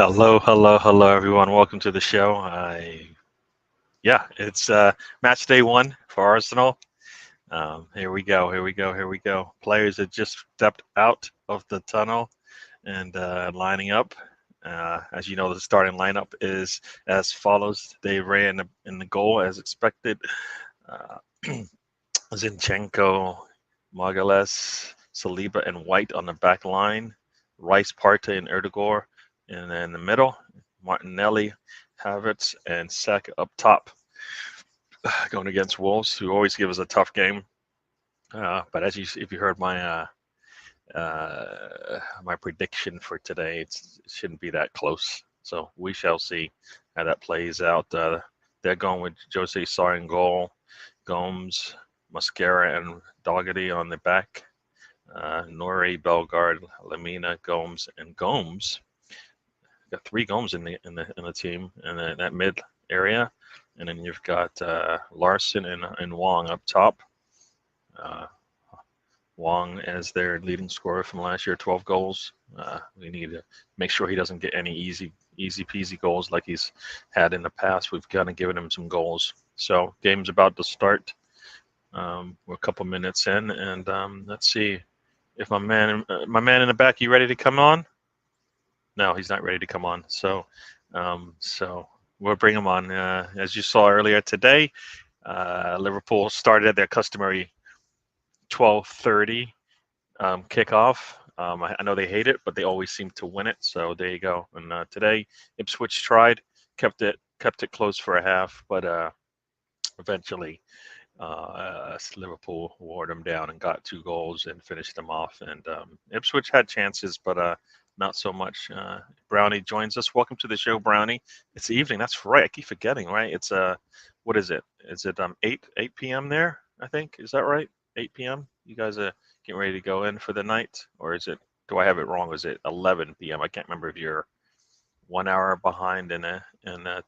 Hello, hello, hello, everyone. Welcome to the show. It's match day one for Arsenal. Here we go. Here we go. Here we go. Players have just stepped out of the tunnel and lining up. As you know, the starting lineup is as follows. They ran in the goal as expected. Zinchenko, Margales, Saliba, and White on the back line. Rice, Partey, and Erdogan in the middle. Martinelli, Havertz, and Saka up top. Going against Wolves, who always give us a tough game. But if you heard my my prediction for today, it shouldn't be that close. So we shall see how that plays out. They're going with Jose Sarr in goal, Gomes, Mascara, and Dougherty on the back. Nori, Bellegarde, Lamina, Gomes, and Gomes. Got three Gomes in the team in that mid area, and then you've got Larson and Wong up top. Wong as their leading scorer from last year, 12 goals. We need to make sure he doesn't get any easy peasy goals like he's had in the past. We've kind of given him some goals. So game's about to start. We're a couple minutes in, and let's see if my man in the back, you ready to come on? No, he's not ready to come on. So we'll bring him on. As you saw earlier today, Liverpool started at their customary 12:30 kickoff. I know they hate it, but they always seem to win it. So there you go. And today, Ipswich tried, kept it close for a half, but eventually Liverpool wore them down and got 2 goals and finished them off. And Ipswich had chances, but not so much. Brownie joins us. Welcome to the show, Brownie. It's evening. That's right. I keep forgetting, right? It's what is it? Is it 8 p.m. there? I think. Is that right? 8 p.m. You guys are getting ready to go in for the night, or is it? Do I have it wrong? Is it 11 p.m.? I can't remember if you're 1 hour behind and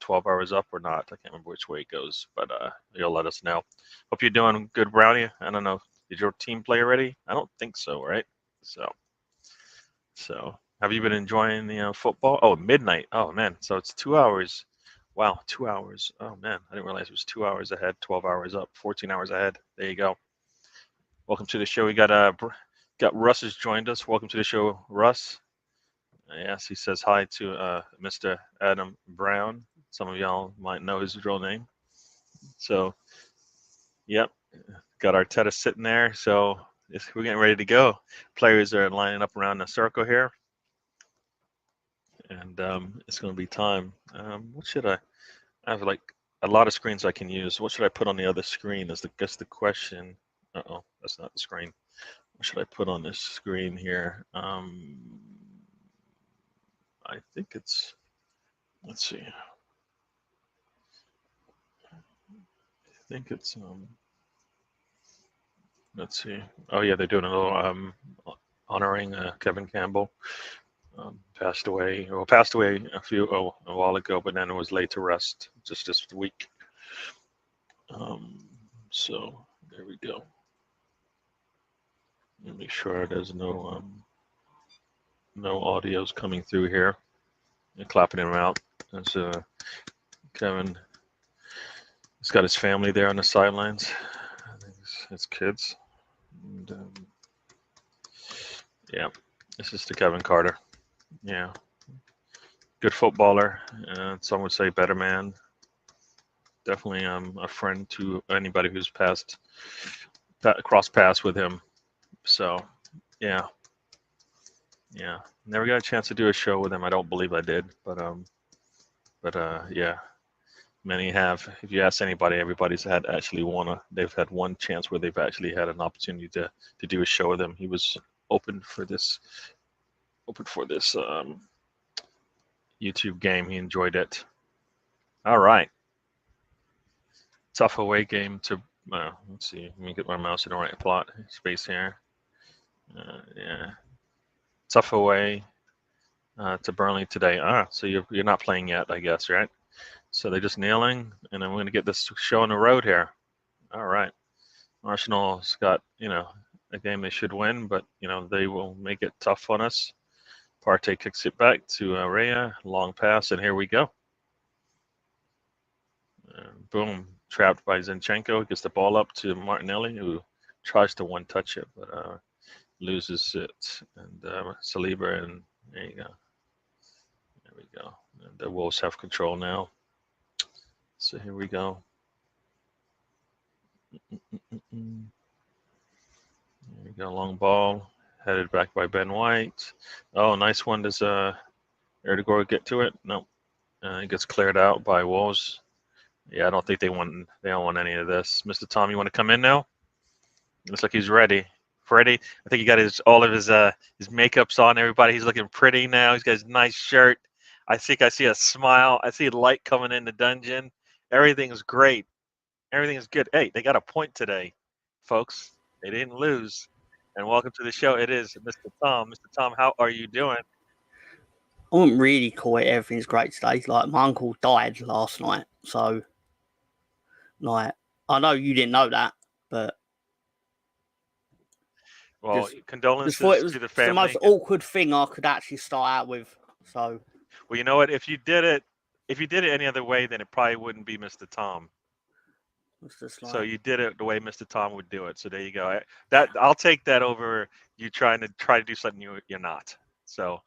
12 hours up or not. I can't remember which way it goes, but you'll let us know. Hope you're doing good, Brownie. I don't know. Did your team play already? I don't think so, right? So have you been enjoying the football? Oh, midnight. Oh man, so it's 2 hours. Wow, 2 hours. Oh man, I didn't realize it was 2 hours ahead, 12 hours up, 14 hours ahead. There you go. Welcome to the show. We got Russ has joined us. Welcome to the show, Russ. Yes, he says hi to Mr. Adam Brown. Some of y'all might know his real name. So, yep, got Arteta sitting there. So we're getting ready to go. Players are lining up around the circle here, and it's going to be time. What should I have? Like a lot of screens I can use. What should I put on the other screen? Is the question. Uh-oh, that's not the screen. What should I put on this screen here? I think it's, let's see. I think it's, let's see. Oh yeah, they're doing a little honoring Kevin Campbell. Passed away a while ago, but then it was laid to rest just this week. So there we go. Let me make sure there's no audios coming through here. They're clapping him out. That's Kevin. He's got his family there on the sidelines. I think his kids. And, yeah, this is to Kevin Carter. Yeah, good footballer. Some would say better man. Definitely a friend to anybody who's crossed paths with him. So, yeah. Never got a chance to do a show with him. I don't believe I did, but yeah. Many have. If you ask anybody, everybody's had actually they've had one chance where they've actually had an opportunity to do a show with him. He was open for this YouTube game. He enjoyed it. All right. Tough away game to, let's see, let me get my mouse in the right plot space here. Yeah. Tough away to Burnley today. So you're not playing yet, I guess, right? So they're just kneeling, and then we're going to get this show on the road here. All right. Arsenal's got, a game they should win, but, they will make it tough on us. Partey kicks it back to Rea. Long pass, and here we go. Boom. Trapped by Zinchenko. Gets the ball up to Martinelli, who tries to one-touch it, but loses it. And Saliba, and there you go. There we go. And the Wolves have control now. So here we go. There we go. Long ball. Headed back by Ben White. Oh, nice one. Does Erdogan get to it? No. It gets cleared out by Wolves. Yeah, I don't think they don't want any of this. Mr. Tom, you want to come in now? Looks like he's ready. Freddie, I think he got all of his makeups on. Everybody, he's looking pretty now. He's got his nice shirt. I think I see a smile. I see a light coming in the dungeon. Everything's great. Everything is good. Hey, they got a point today, folks. They didn't lose. And welcome to the show. It is Mr. Tom. Mr. Tom, how are you doing? I wouldn't really call it everything's great today. Like, my uncle died last night, so like, I know you didn't know that, but well, condolences to the family. It's the most awkward thing I could actually start out with. So, well, you know what? If you did it any other way, then it probably wouldn't be Mr. Tom. So you did it the way Mr. Tom would do it. So there you go. I'll take that over you trying to do something you're not. So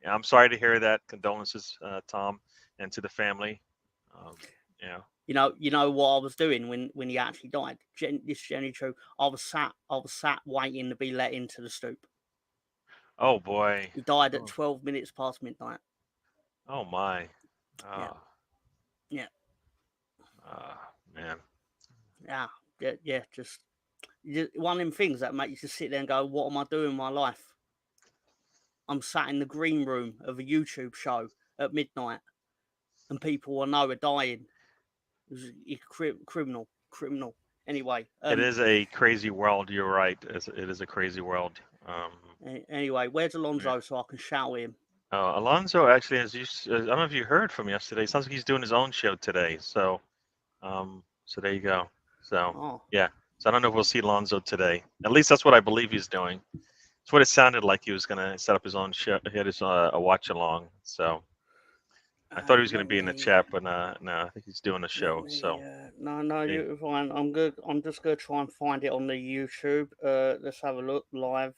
yeah, I'm sorry to hear that. Condolences, Tom, and to the family. Yeah. You know what I was doing when he actually died. This is generally true. I was sat waiting to be let into the stoop. Oh boy. He died at 12 minutes past midnight. Oh my. Yeah. Man. Yeah. Just one of them things that make you just sit there and go, what am I doing in my life? I'm sat in the green room of a YouTube show at midnight, and people I know are dying. It's criminal. Anyway, it is a crazy world. You're right. It is a crazy world. Anyway, where's Alonso so I can shout him? Alonso actually, I don't know if you heard from yesterday. It sounds like he's doing his own show today. So, so there you go. So yeah. So I don't know if we'll see Alonso today. At least that's what I believe he's doing. It's what it sounded like. He was going to set up his own show. He had his a watch along. So I thought he was going to be in the chat, but no, I think he's doing a show. No, you're fine. I'm good. I'm just going to try and find it on the YouTube. Let's have a look live.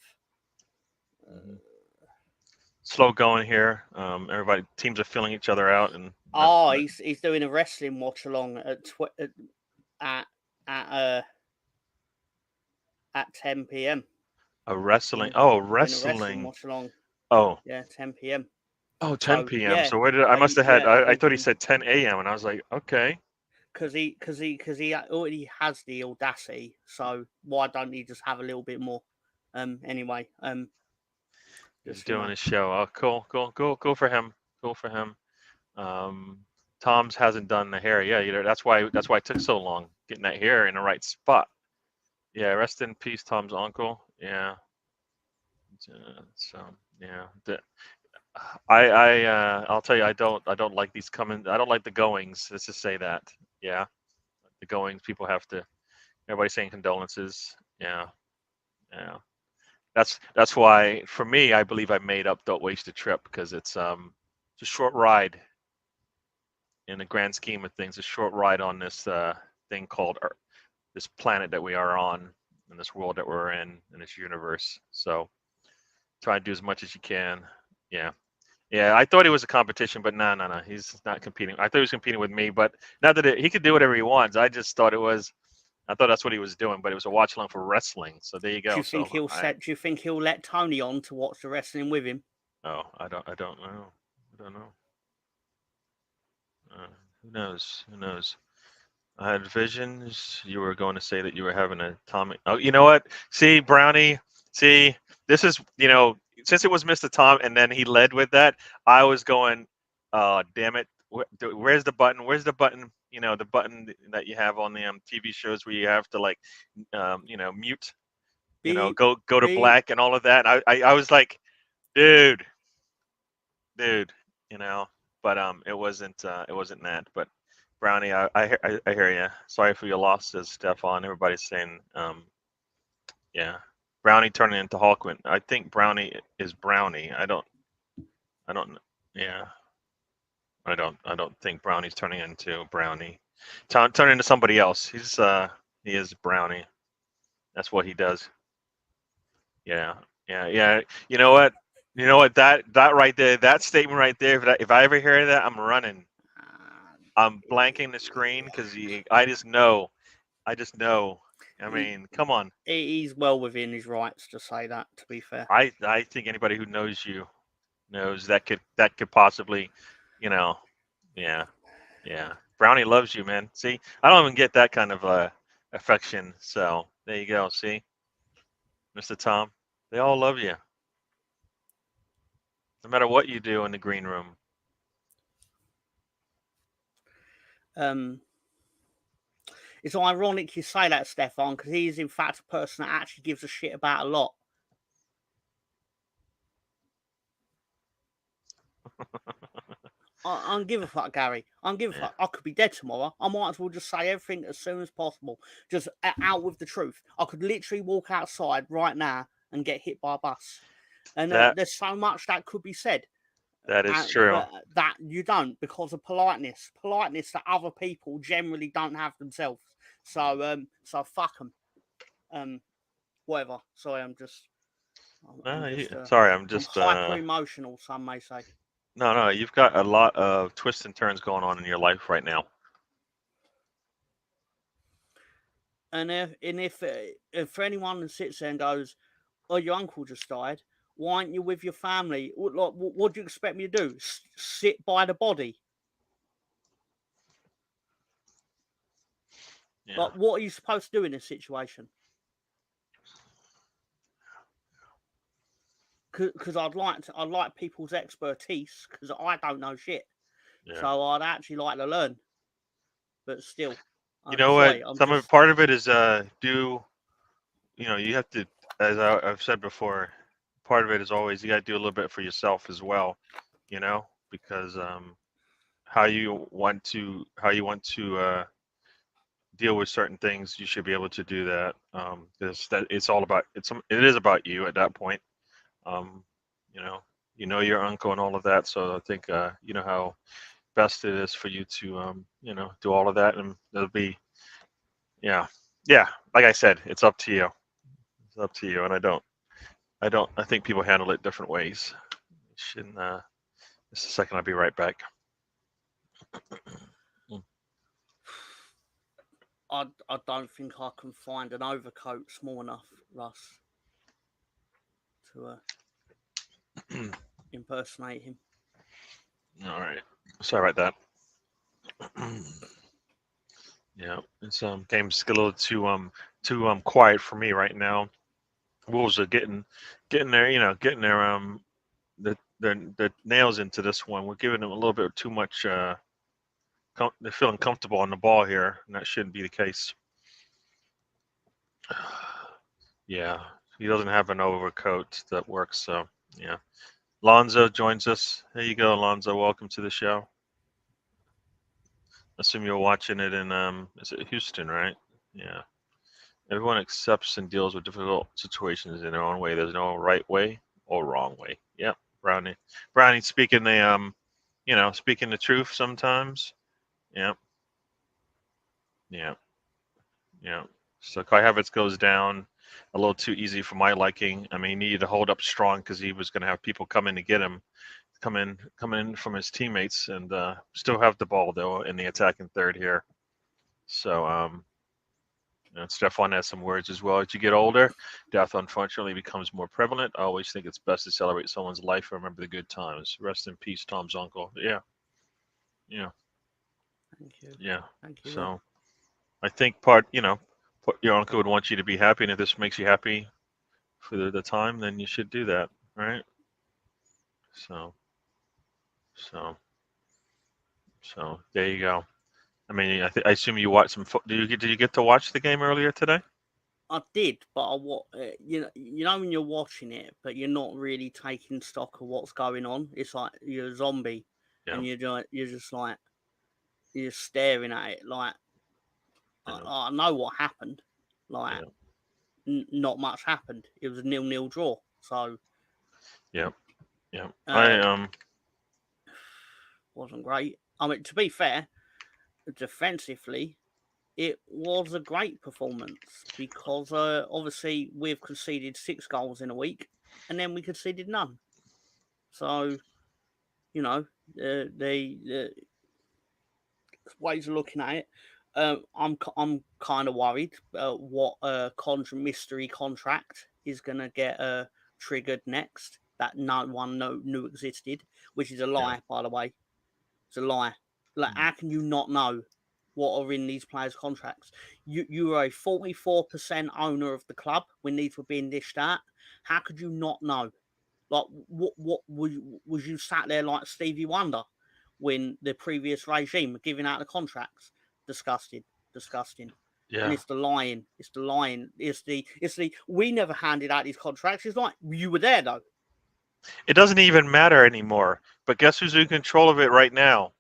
Slow going here. Everybody, teams are filling each other out, and he's doing a wrestling watch along at 10 p.m. A wrestling. Yeah, oh, wrestling. Watch along. Oh. Yeah, 10 p.m. Oh, 10 p.m. Yeah, so where did I must have had? I thought he said 10 a.m. and I was like, okay. Because he already has the audacity. So why don't he just have a little bit more? Anyway. He's doing a show. Oh, cool for him. Cool for him. Tom's hasn't done the hair. Yeah, that's why it took so long getting that hair in the right spot. Yeah, rest in peace, Tom's uncle. Yeah. So yeah, I'll tell you, I don't like these coming. I don't like the goings. Let's just say that. Yeah, the goings. People have to. Everybody's saying condolences. Yeah. That's why for me, I believe I made up Don't Waste a Trip, because it's a short ride. In the grand scheme of things, a short ride on this thing called Earth, this planet that we are on, in this world that we're in this universe. So try and do as much as you can. Yeah, I thought he was a competition, but no, he's not competing. I thought he was competing with me, but not that he could do whatever he wants. I just thought I thought that's what he was doing, but it was a watch along for wrestling. So there you go. Do you think he'll let Tony on to watch the wrestling with him? Oh, I don't know. Who knows? I had visions. You were going to say that you were having a Tommy. Oh, you know what? See, Brownie. See, this is, since it was Mr. Tom and then he led with that, I was going, damn it. Where's the button? Where's the button? The button that you have on the TV shows where you have to mute, go to black and all of that. I was like, dude, but it wasn't that. But Brownie, I hear you. Sorry for your losses, Stefan. Everybody's saying, yeah. Brownie turning into Hawkwind. I think Brownie is Brownie. I don't I don't. Yeah, I don't think Brownie's turning into Brownie. Turn into somebody else. He is Brownie. That's what he does. Yeah, yeah. You know what? You know what? That right there, that statement right there. If I ever hear that, I'm running. I'm blanking the screen because I just know. I just know. I mean, come on. He's well within his rights to say that. To be fair, I think anybody who knows you knows that could possibly, you know, yeah, yeah. Brownie loves you, man. See, I don't even get that kind of affection. So there you go. See, Mr. Tom, they all love you, no matter what you do in the green room. It's ironic you say that, Stefan, because he is in fact a person that actually gives a shit about a lot. I don't give a fuck, Gary. I don't give a fuck. I could be dead tomorrow. I might as well just say everything as soon as possible. Just out with the truth. I could literally walk outside right now and get hit by a bus. And there's so much that could be said. That is true. But that you don't, because of politeness that other people generally don't have themselves. So fuck them. Whatever. Sorry, I'm just sorry, I'm just hyper emotional. Some may say. No, you've got a lot of twists and turns going on in your life right now. And if for anyone that sits there and goes, "Oh, your uncle just died. Why aren't you with your family? What do you expect me to do? Sit by the body?" Yeah. But what are you supposed to do in this situation? Because I'd like people's expertise, because I don't know shit. Yeah. So I'd actually like to learn. But still, you know what? Part of it is you have to, as I've said before, part of it is always you got to do a little bit for yourself as well, because how you want to deal with certain things, you should be able to do that. Because it's all about it is about you at that point. You know your uncle and all of that, so I think you know how best it is for you to do all of that, and it'll be yeah. Like I said, it's up to you. It's up to you, and I think people handle it different ways. Shouldn't just a second, I'll be right back. I don't think I can find an overcoat small enough, Russ, to impersonate him. All right, sorry about that. Yeah, it's game's a little too quiet for me right now. Wolves are getting there, getting their nails into this one. We're giving them a little bit too much. They're feeling comfortable on the ball here, and that shouldn't be the case. Yeah, he doesn't have an overcoat that works, so yeah. Lonzo joins us. There you go, Lonzo. Welcome to the show. Assume you're watching it in is it Houston, right? Yeah. Everyone accepts and deals with difficult situations in their own way. There's no right way or wrong way. Yep, Brownie. Brownie speaking speaking the truth sometimes. Yep. Yeah. Yeah. So Kai Havertz goes down a little too easy for my liking. I mean, he needed to hold up strong because he was going to have people come in to get him, come in from his teammates, and still have the ball though in the attacking third here. So Stefan has some words as well. As you get older, death unfortunately becomes more prevalent. I always think it's best to celebrate someone's life and remember the good times. Rest in peace, Tom's uncle. Yeah. Yeah. Thank you. Yeah. Thank you. So I think your uncle would want you to be happy, and if this makes you happy for the time, then you should do that, right? So there you go. I mean, I assume you watched some. Did you get to watch the game earlier today? I did, but you know when you're watching it, but you're not really taking stock of what's going on. It's like you're a zombie, and you're just like you're staring at it. Like I know what happened. Like not much happened. It was a 0-0 draw. So yeah. I wasn't great. I mean, to be fair, defensively, it was a great performance because obviously we've conceded 6 goals in a week, and then we conceded none. So, you know, the ways of looking at it. I'm kind of worried what mystery contract is going to get triggered next that no one knew existed, which is a lie, by the way. It's a lie. Like, how can you not know what are in these players' contracts? You are a 44% owner of the club when these were being dished out. How could you not know? Like, what was you sat there like Stevie Wonder when the previous regime were giving out the contracts? Disgusting. Yeah. And it's the lying. It's the lying. It's the we never handed out these contracts. It's like you were there though. It doesn't even matter anymore. But guess who's in control of it right now?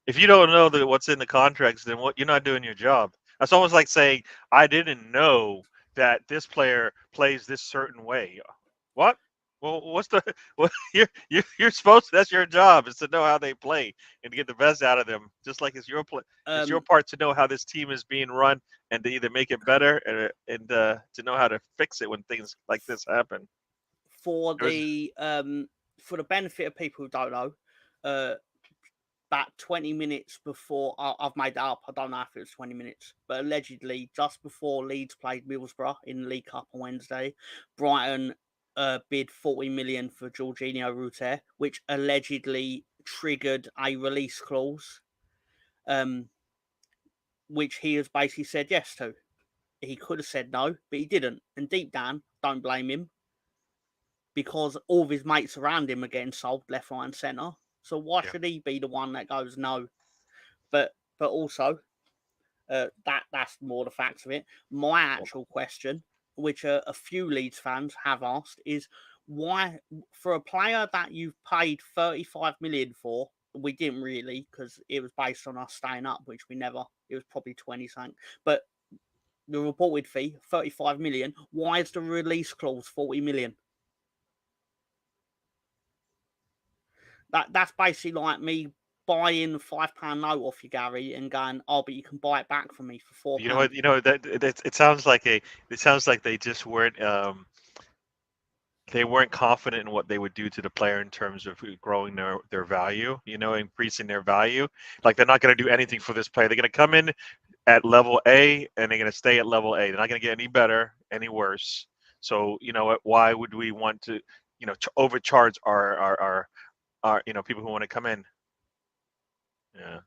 If you don't know what's in the contracts, then you're not doing your job. That's almost like saying, I didn't know that this player plays this certain way. What? Well, what's the? Well, you're supposed to, that's your job, is to know how they play and to get the best out of them. Just like it's your it's your part to know how this team is being run and to either make it better and to know how to fix it when things like this happen. For the benefit of people who don't know, about 20 minutes before, I've made that up, I don't know if it was 20 minutes, but allegedly just before Leeds played Middlesbrough in the League Cup on Wednesday, Brighton bid 40 million for Jorginho Rutter, which allegedly triggered a release clause, which he has basically said yes to. He could have said no, but he didn't. And deep down, don't blame him, because all of his mates around him are getting sold left, right, and centre. So why should he be the one that goes no? But also, that's more the facts of it. My actual question, which a few Leeds fans have asked, is why, for a player that you've paid 35 million for, we didn't really, because it was based on us staying up, which we never. It was probably 20 something, but the reported fee 35 million. Why is the release clause 40 million? That's basically like me buying £5 note off you, Gary, and going, oh, but you can buy it back from me for £4. You know what? You know that it sounds like they just weren't they weren't confident in what they would do to the player in terms of growing their value, increasing their value. Like, they're not going to do anything for this player. They're going to come in at level A and they're going to stay at level A. They're not going to get any better, any worse. So, you know what? Why would we want to, overcharge our people who want to come in? Yeah.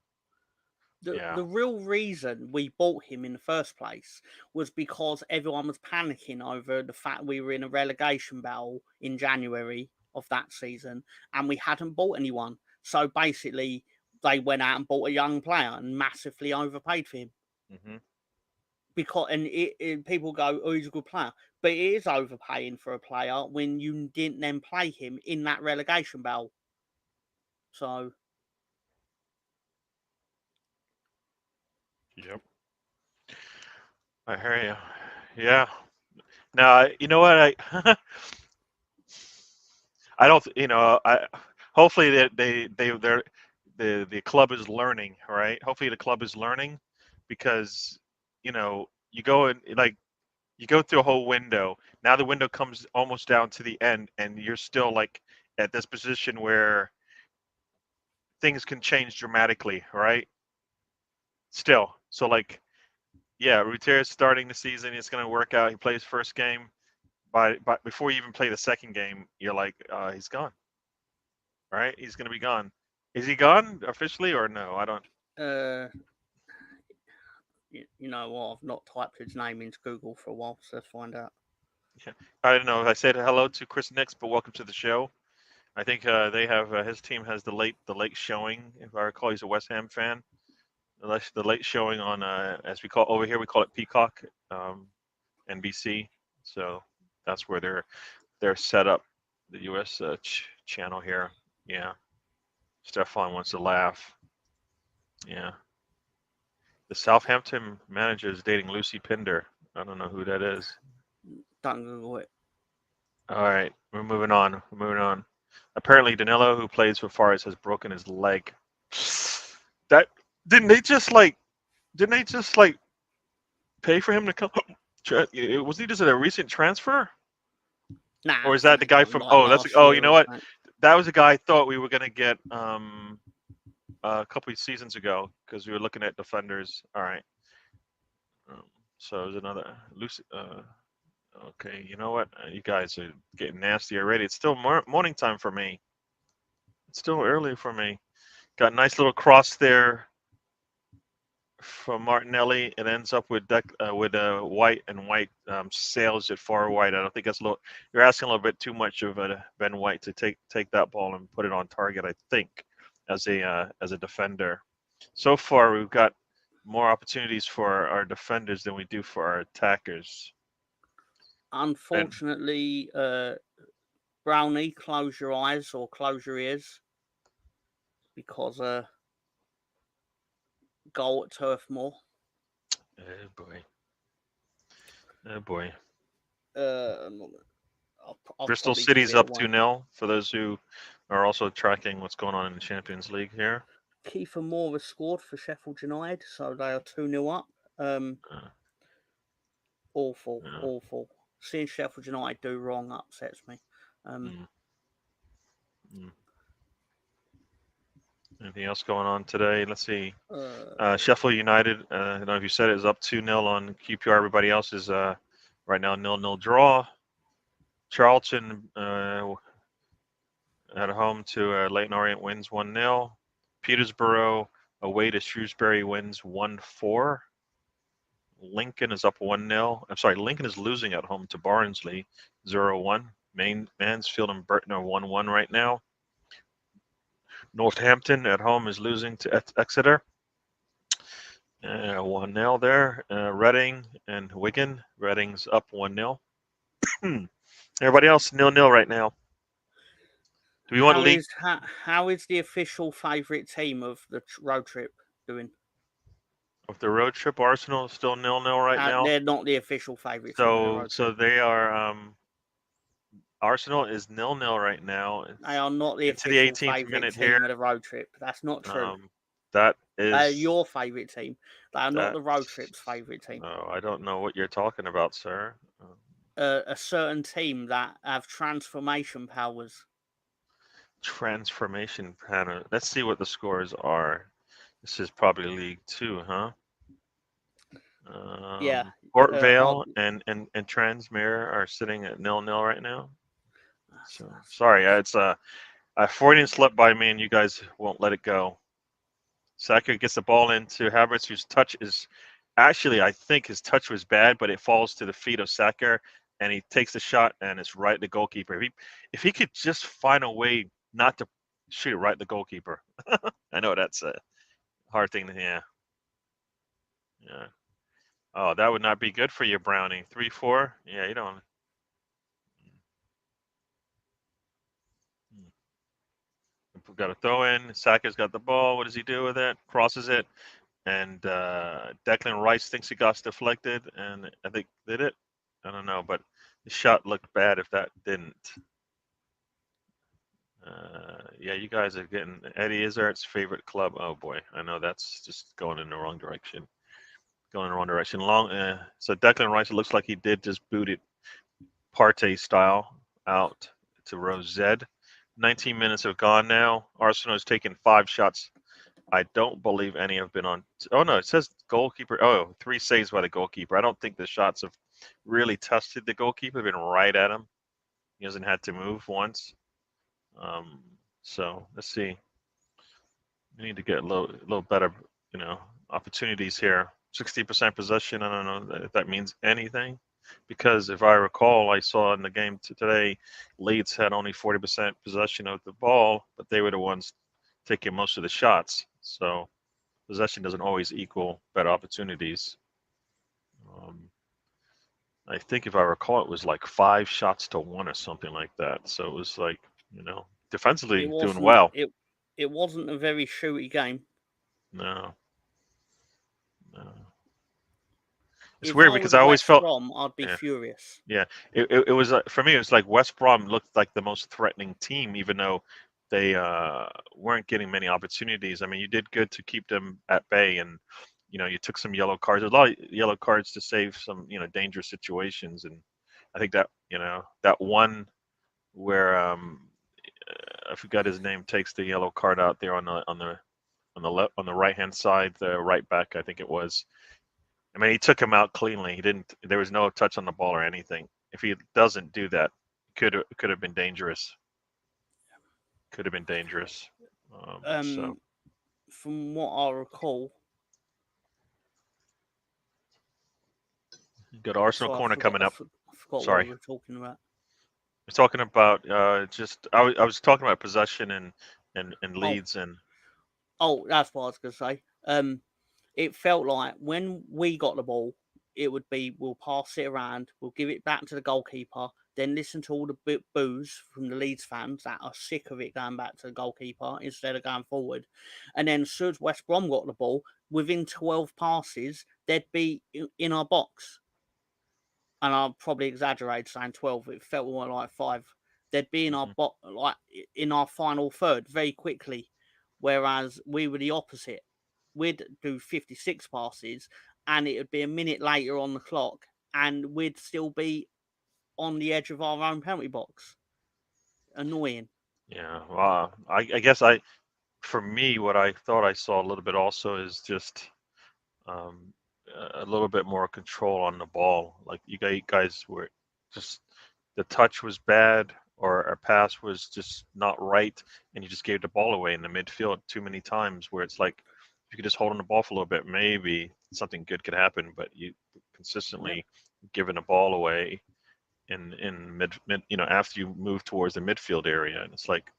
The real reason we bought him in the first place was because everyone was panicking over the fact we were in a relegation battle in January of that season and we hadn't bought anyone. So basically, they went out and bought a young player and massively overpaid for him. Mm-hmm. Because people go, oh, he's a good player, but it is overpaying for a player when you didn't then play him in that relegation battle. So. Yep. I hear you. Yeah. Now, you know what? I don't. Hopefully that the club is learning, right? Hopefully the club is learning, because you go and you go through a whole window. Now the window comes almost down to the end, and you're still like at this position where things can change dramatically, right? Still, so yeah, Ruter's starting the season. It's going to work out. He plays first game. But before you even play the second game, you're like, he's gone. Right? He's going to be gone. Is he gone officially or no? I don't. You know what? I've not typed his name into Google for a while, so let's find out. Yeah. I don't know. I said hello to Chris Nix, but welcome to the show. I think they have his team has the late showing. If I recall, he's a West Ham fan. The late showing on as we call over here, we call it Peacock, NBC. So that's where they're set up, the U.S. Channel here. Yeah. Stefan wants to laugh. Yeah. The Southampton manager is dating Lucy Pinder. I don't know who that is. Don't Google it. All right, we're moving on. Apparently, Danilo, who plays for Forest, has broken his leg. That didn't they just like pay for him to come? Was he just a recent transfer, Nah, or I is think that the they guy got him from? like Oh, that's last year you know or what? something. That was the guy I thought we were gonna get a couple of seasons ago because we were looking at defenders. All right. Um, so there's another Lucy. Okay, you know what? You guys are getting nasty already. It's still morning time for me. It's still early for me. Got a nice little cross there from Martinelli. It ends up with White, and White sails it far wide. I don't think that's a little. You're asking a little bit too much of Ben White to take that ball and put it on target. I think as a defender. So far, we've got more opportunities for our defenders than we do for our attackers. Unfortunately, Brownie, close your eyes or close your ears because goal at Turfmoor. Oh boy. Oh boy. I'll Bristol probably give City's it up away. 2-0 for those who are also tracking what's going on in the Champions League here. Kiefer Moore has scored for Sheffield United, so they are 2-0 up. Awful. Seeing Sheffield United do wrong upsets me. Anything else going on today? Let's see. Sheffield United, I don't know if you said it, is up 2-0 on QPR. Everybody else is right now 0-0 draw. Charlton at home to Leighton Orient wins 1-0. Peterborough away to Shrewsbury wins 1-4. Lincoln is up 1-0. I'm sorry, Lincoln is losing at home to Barnsley 0-1. Mansfield and Burton are 1-1 right now. Northampton at home is losing to Exeter. 1-0 there. Reading and Wigan. Reading's up 1-0. Everybody else 0-0 right now. Do we want to league? How is the official favourite team of the road trip doing? Of the road trip, Arsenal is still 0-0 right now. They're not the official favourite team of the road trip. So they are. Arsenal is 0-0 right now. They are not the official favourite team of the road trip. That's not true. That is. They are your favourite team. They are not the road trip's favourite team. No, I don't know what you're talking about, sir. A certain team that have transformation powers. Transformation pattern. Let's see what the scores are. This is probably League 2, huh? Yeah. Port Vale and Transmere are sitting at 0-0 right now. So sorry, it's a Freudian slip by me, and you guys won't let it go. Saka gets the ball into Havertz, whose touch is actually, I think his touch was bad, but it falls to the feet of Saka, and he takes the shot, and it's right at the goalkeeper. If he could just find a way not to shoot it right at the goalkeeper. I know that's a hard thing to hear. Yeah. Oh, that would not be good for you, Brownie. 3-4. Yeah, you don't. We've got a throw in. Saka's got the ball. What does he do with it? Crosses it. And Declan Rice thinks he got deflected. And I think did it? I don't know. But the shot looked bad if that didn't. Yeah, you guys are getting Eddie Izzard's favorite club. Oh, boy. I know that's just going in the wrong direction. Going in the wrong direction. So Declan Rice, it looks like he did just boot it Partey style out to row Z. 19 minutes have gone now. Arsenal has taken 5 shots. I don't believe any have been on. Oh, no, it says goalkeeper. Oh, 3 saves by the goalkeeper. I don't think the shots have really tested the goalkeeper. They've been right at him. He hasn't had to move once. So let's see. We need to get a little better, opportunities here. 60% possession. I don't know if that means anything. Because if I recall, I saw in the game today, Leeds had only 40% possession of the ball, but they were the ones taking most of the shots. So possession doesn't always equal better opportunities. I think if I recall, it was like 5 shots to 1 or something like that. So it was like, defensively doing well. It wasn't a very shooty game. No. It's if weird because I always felt I'd be furious. Yeah, it was for me. It was like West Brom looked like the most threatening team, even though they weren't getting many opportunities. I mean, you did good to keep them at bay, and you took some yellow cards. There's a lot of yellow cards to save some dangerous situations, and I think that that one where I forgot his name takes the yellow card out there on the right hand side, the right back, I think it was. I mean, he took him out cleanly. He didn't. There was no touch on the ball or anything. If he doesn't do that, could have been dangerous. Could have been dangerous. So From what I recall, you got Arsenal sorry, corner coming up. I forgot what Sorry, we were talking about. we're talking about just. I was talking about possession and leads and. Oh, that's what I was going to say. It felt like when we got the ball, it would be we'll pass it around, we'll give it back to the goalkeeper, then listen to all the boos from the Leeds fans that are sick of it going back to the goalkeeper instead of going forward. And then as soon as West Brom got the ball, within 12 passes, they'd be in our box. And I'll probably exaggerate saying 12. It felt more like 5. They'd be in our like in our final third very quickly, whereas we were the opposite. We'd do 56 passes, and it would be a minute later on the clock, and we'd still be on the edge of our own penalty box. Annoying. Yeah, well, I guess for me, what I thought I saw a little bit also is just um, a little bit more control on the ball. Like you guys were just the touch was bad or a pass was just not right, and you just gave the ball away in the midfield too many times. Where it's like if you could just hold on the ball for a little bit, maybe something good could happen. But you consistently giving the ball away in mid after you move towards the midfield area, and it's like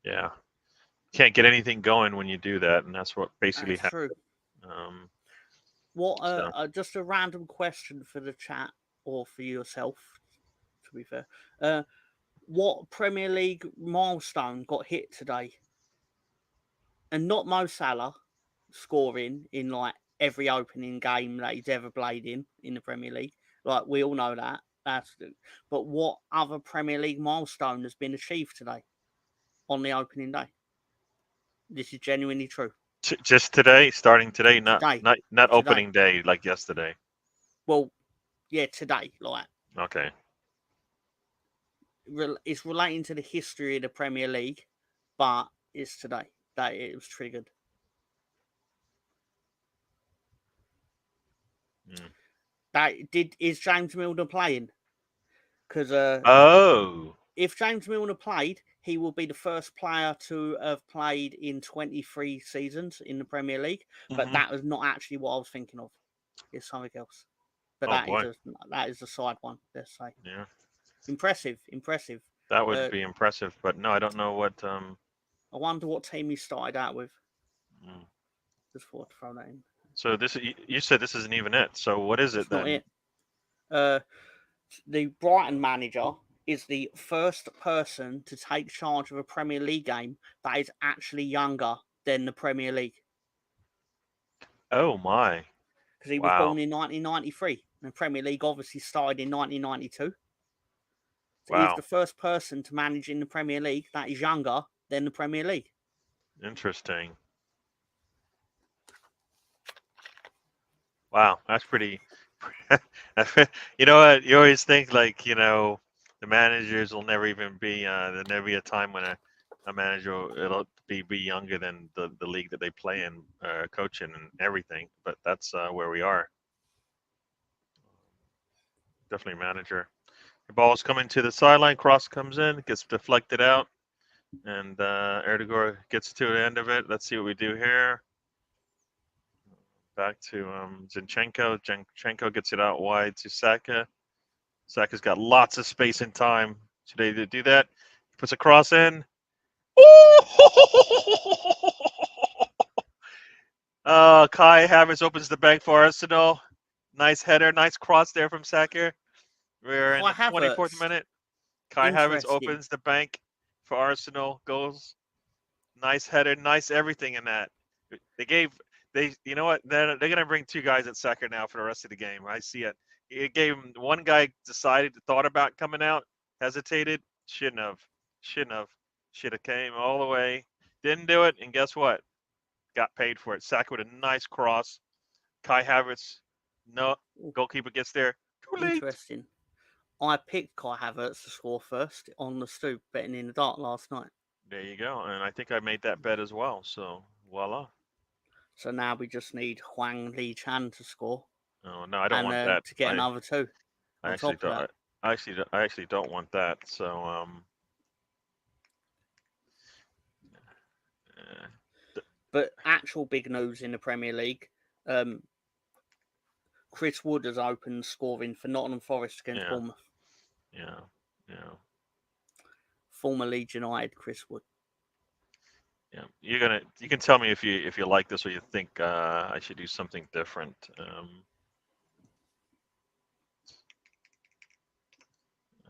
yeah, can't get anything going when you do that, and that's what basically That's happened. true. Just a random question for the chat or for yourself, to be fair. What Premier League milestone got hit today? And not Mo Salah scoring in like every opening game that he's ever played in the Premier League. Like we all know that. But what other Premier League milestone has been achieved today on the opening day? This is genuinely true. Just today, starting today, Today. not opening day like yesterday. Well, yeah, today. Like Okay. it's relating to the history of the Premier League, but it's today that it was triggered. Is James Milner playing? Because if James Milner played, he will be the first player to have played in 23 seasons in the Premier League. But that was not actually what I was thinking of. It's something else. But that is a side one, let's say. Yeah. Impressive. That would be impressive, but no, I don't know what. I wonder what team he started out with. Mm. Just thought to throw that in. So you said this isn't even it. So what is it then? Not it. The Brighton manager is the first person to take charge of a Premier League game that is actually younger than the Premier League. Oh my! Because he was born in 1993, and the Premier League obviously started in 1992. So he's the first person to manage in the Premier League that is younger than the Premier League. Interesting. Wow, that's pretty. You know what? You always think like the managers will never even be. There'll never be a time when a manager it'll be younger than the league that they play in, coaching and everything. But that's where we are. Definitely manager. The ball's coming to the sideline. Cross comes in, gets deflected out, and Erdogan gets to the end of it. Let's see what we do here. Back to Zinchenko. Zinchenko gets it out wide to Saka. Saka's got lots of space and time. Should they do that? Puts a cross in. Kai Havertz opens the bank for Arsenal. Nice header. Nice cross there from Saka. We're in the 24th minute. Kai Havertz opens the bank for Arsenal. Goals. Nice header. Nice everything in that. You know what? They're gonna bring 2 guys at Saka now for the rest of the game. I see it. It gave him one guy thought about coming out, hesitated, shouldn't have. Shouldn't have. Should have came all the way. Didn't do it, and guess what? Got paid for it. Saka with a nice cross. Kai Havertz, no, goalkeeper gets there. Too late. Interesting. I picked Kai Havertz to score first on the stoop betting in the dark last night. There you go. And I think I made that bet as well. So voila. So now we just need Huang Lee Chan to score. Oh no, I don't want that. To get another two. I actually don't. I actually don't want that. So But actual big news in the Premier League, Chris Wood has opened scoring for Nottingham Forest against Bournemouth. Yeah. Former Leeds United, Chris Wood. Yeah, you can tell me if you like this or you think I should do something different. All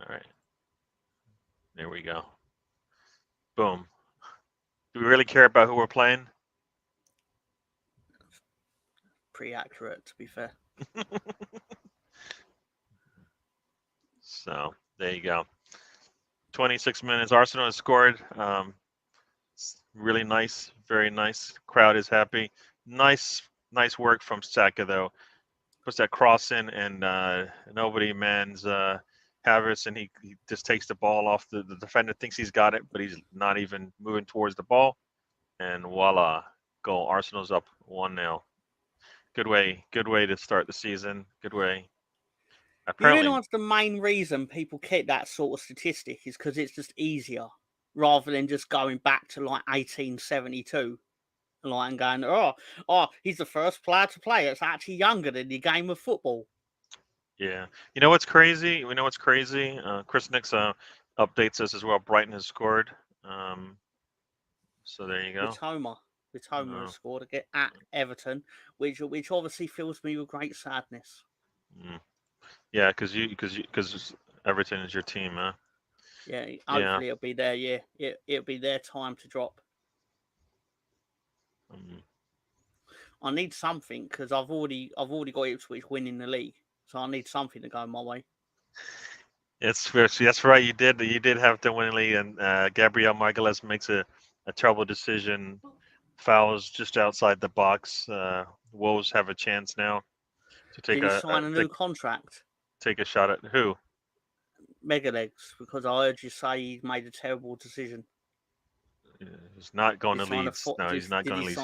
right, there we go. Boom. Do we really care about who we're playing? Pretty accurate, to be fair. So there you go. 26 minutes. Arsenal has scored. Really nice, very nice. Crowd is happy. Nice work from Saka though. Puts that cross in and nobody mans Havertz, and he just takes the ball off. The defender thinks he's got it, but he's not even moving towards the ball. And voila, goal. Arsenal's up 1-0. Good way to start the season. Good way. Apparently, you realise the main reason people keep that sort of statistic is because it's just easier, rather than just going back to like 1872 and going, oh, he's the first player to play. It's actually younger than the game of football. Yeah. You know what's crazy? We know what's crazy. Chris Nix updates us as well. Brighton has scored. So there you go. With Homer has scored at Everton, which obviously fills me with great sadness. Yeah, because Everton is your team, huh? Yeah, hopefully it'll be their year. It'll be their time to drop. I need something because I've already got Ipswich winning the league, so I need something to go my way. That's right. You did have to win the league, and Gabriel Margalez makes a terrible decision. Fouls just outside the box. Wolves have a chance now to take Did he sign a new contract? Take a shot at who? Megalegs, because I heard you say he made a terrible decision. He's not going to Leeds. No, he's not going to Leeds.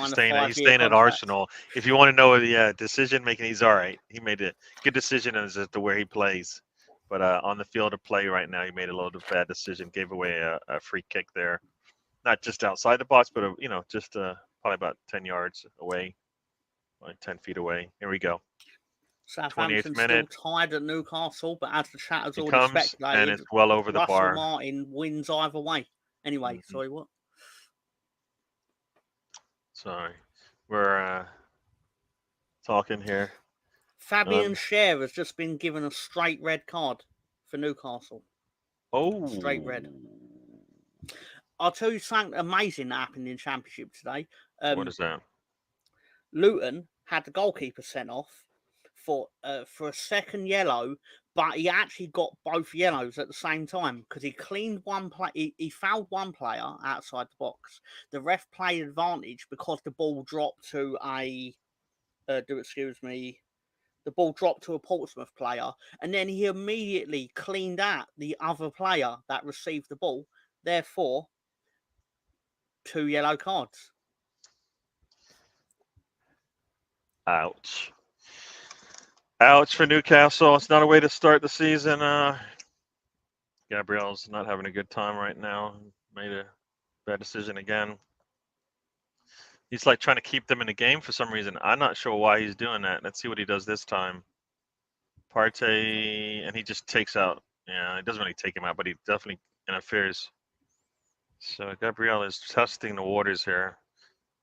He's staying at Arsenal. If you want to know the decision making, he's all right. He made a good decision as to where he plays. But on the field of play right now, he made a little bad decision. Gave away a free kick there, not just outside the box, but just probably about 10 yards away, like 10 feet away. Here we go. Southampton still tied at Newcastle, but as the chat has already speculated, and it's well over the bar. Russell Martin wins either way. Anyway, sorry, what? Sorry, we're talking here. Fabian Schär has just been given a straight red card for Newcastle. Oh, straight red. I'll tell you something amazing that happened in Championship today. What is that? Luton had the goalkeeper sent off for a second yellow, but he actually got both yellows at the same time because he cleaned one play. He fouled one player outside the box. The ref played advantage because the ball dropped to the ball dropped to a Portsmouth player, and then he immediately cleaned out the other player that received the ball. Therefore, 2 yellow cards. Ouch. Ouch for Newcastle. It's not a way to start the season. Gabriel's not having a good time right now. Made a bad decision again. He's like trying to keep them in the game for some reason. I'm not sure why he's doing that. Let's see what he does this time. Partey, and he just takes out. Yeah, it doesn't really take him out, but he definitely interferes. So Gabriel is testing the waters here.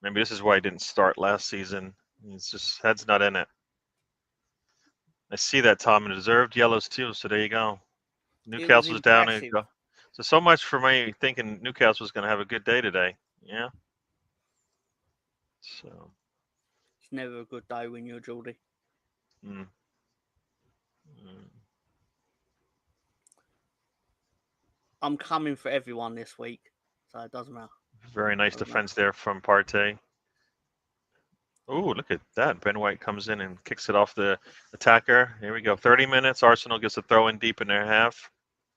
Maybe this is why he didn't start last season. He's just head's not in it. I see that, Tom, and deserved yellows too. So there you go. Newcastle's down. So much for me thinking Newcastle was going to have a good day today. Yeah. So it's never a good day when you're Geordie. I'm coming for everyone this week, so it doesn't matter. Very nice defense there from Partey. Oh, look at that. Ben White comes in and kicks it off the attacker. Here we go. 30 minutes. Arsenal gets a throw in deep in their half.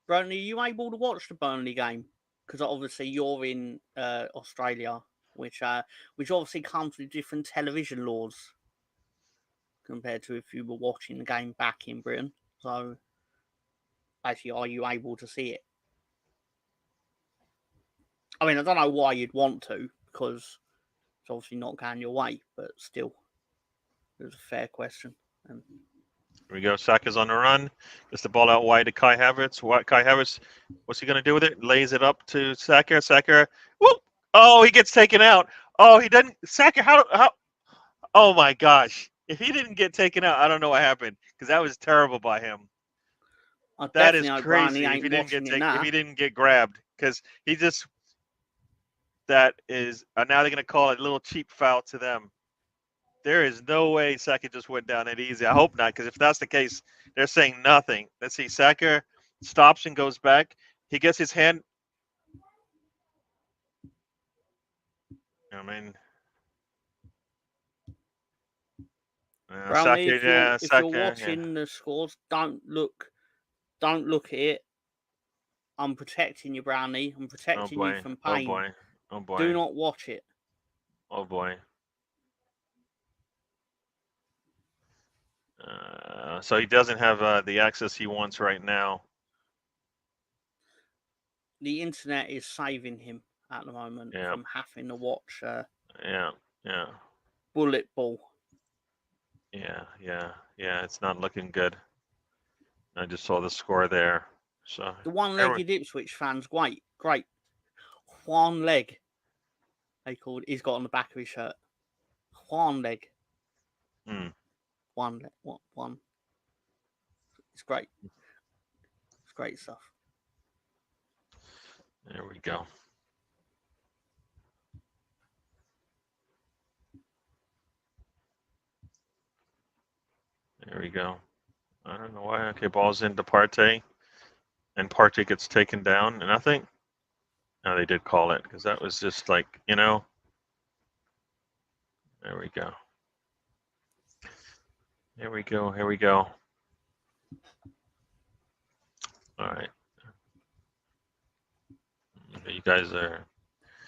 Burnley, are you able to watch the Burnley game? Because obviously you're in Australia, which obviously comes with different television laws compared to if you were watching the game back in Britain. So, actually, are you able to see it? I mean, I don't know why you'd want to, because it's obviously not going your way, but still, it's a fair question. Here we go. Saka's on the run. Gets the ball out wide to Kai Havertz. Kai Havertz, what's he going to do with it? Lays it up to Saka. Saka, whoop! Oh, he gets taken out. Oh, he doesn't. Saka, how? Oh my gosh! If he didn't get taken out, I don't know what happened, because that was terrible by him. That is crazy. If he didn't get grabbed, because he just. That is now they're going to call it a little cheap foul to them. There is no way Saka just went down that easy. I hope not, because if that's the case, they're saying nothing. Let's see. Saka stops and goes back. He gets his hand. I mean, Brownie, Saka, if you're watching the scores, don't look at it. I'm protecting you, Brownie. I'm protecting you from pain. Oh boy. Oh boy. Do not watch it. Oh boy. So he doesn't have the access he wants right now. The internet is saving him at the moment from having to watch. Bullet ball. Yeah. It's not looking good. I just saw the score there. So the one-legged Ipswich fans, great. Juan Leg. He's got on the back of his shirt. Juan Leg. One. It's great. It's great stuff. There we go. There we go. I don't know why. Okay, ball's into Partey. And Partey gets taken down. And I think, no, they did call it, because that was just like, There we go. Here we go. All right. You guys are...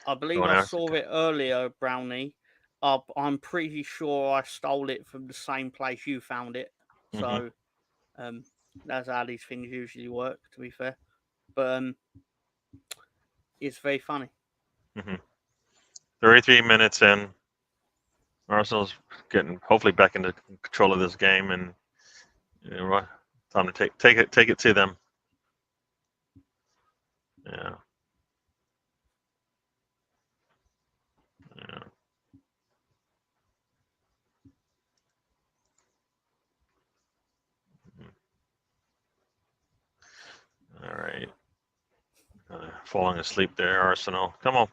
I believe I saw it earlier, Brownie. I'm pretty sure I stole it from the same place you found it. So that's how these things usually work, to be fair. But it's very funny. 33 minutes in. Arsenal's getting hopefully back into control of this game, and time to take it to them. Yeah. All right. Falling asleep there, Arsenal. Come on.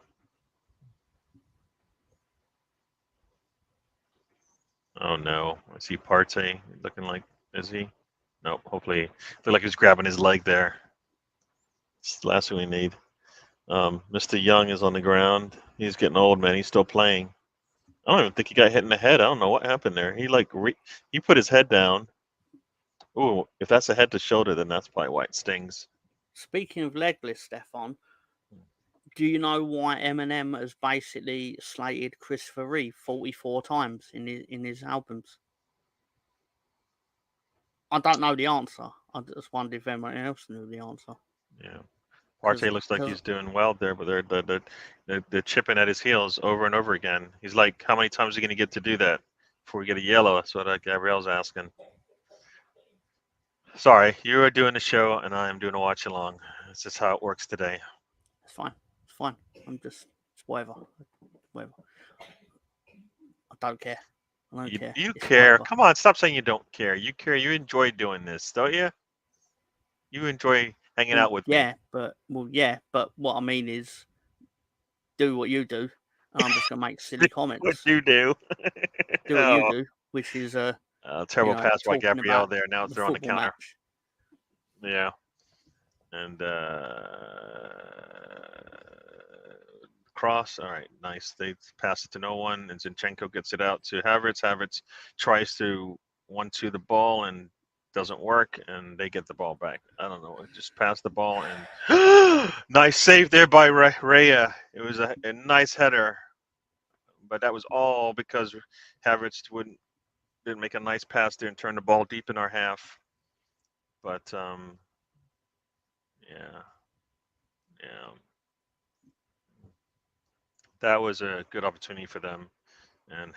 Oh no. I see Partey looking like, is he? Nope. Hopefully, look like he's grabbing his leg there. It's the last thing we need. Mr. Young is on the ground. He's getting old, man. He's still playing. I don't even think he got hit in the head. I don't know what happened there. He he put his head down. Ooh, if that's a head to shoulder, then that's probably why it stings. Speaking of legless, Stefan, do you know why Eminem has basically slated Christopher Reeve 44 times in his albums? I don't know the answer. I just wondered if anyone else knew the answer. Yeah. Partey looks like he's doing well there, but they're chipping at his heels over and over again. He's like, how many times are you going to get to do that before we get a yellow? That's what Gabrielle's asking. Sorry, you are doing the show, and I am doing a watch-along. It's just how it works today. It's fine. It's whatever. I don't care. You care. Come on, stop saying you don't care. You care. You enjoy doing this, don't you? You enjoy hanging out with me. But what I mean is, do what you do, and I'm just gonna make silly comments. What you do? Do what you do, which is terrible pass by Gabrielle there. Now it's throwing the counter. Match. Yeah. And cross. All right, nice. They pass it to no one, and Zinchenko gets it out to Havertz. Havertz tries to 1-2 the ball and doesn't work, and they get the ball back. I don't know. Just pass the ball and nice save there by Raya. It was a nice header, but that was all because Havertz didn't make a nice pass there and turn the ball deep in our half. But yeah, yeah, that was a good opportunity for them. And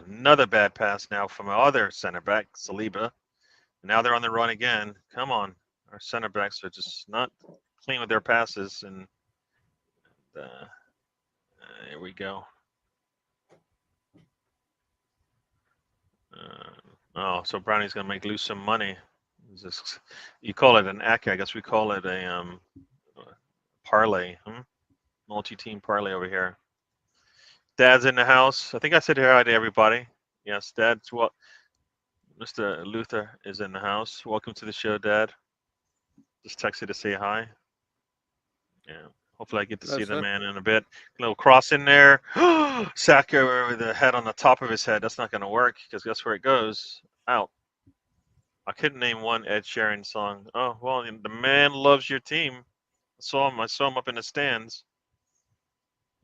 another bad pass now from our other center back, Saliba. Now they're on the run again. Come on, our center backs are just not clean with their passes, and here we go. So Brownie's gonna lose some money. You call it an ACA, I guess we call it a parlay, multi-team parlay over here. Dad's in the house. I think I said hi to everybody. Yes, Dad's what. Mr. Luther is in the house. Welcome to the show, Dad. Just texted to say hi. Yeah. Hopefully I get to see the man in a bit. A little cross in there. Saka with the head on the top of his head. That's not going to work because guess where it goes? Out. I couldn't name one Ed Sheeran song. Oh, well, the man loves your team. I saw him up in the stands.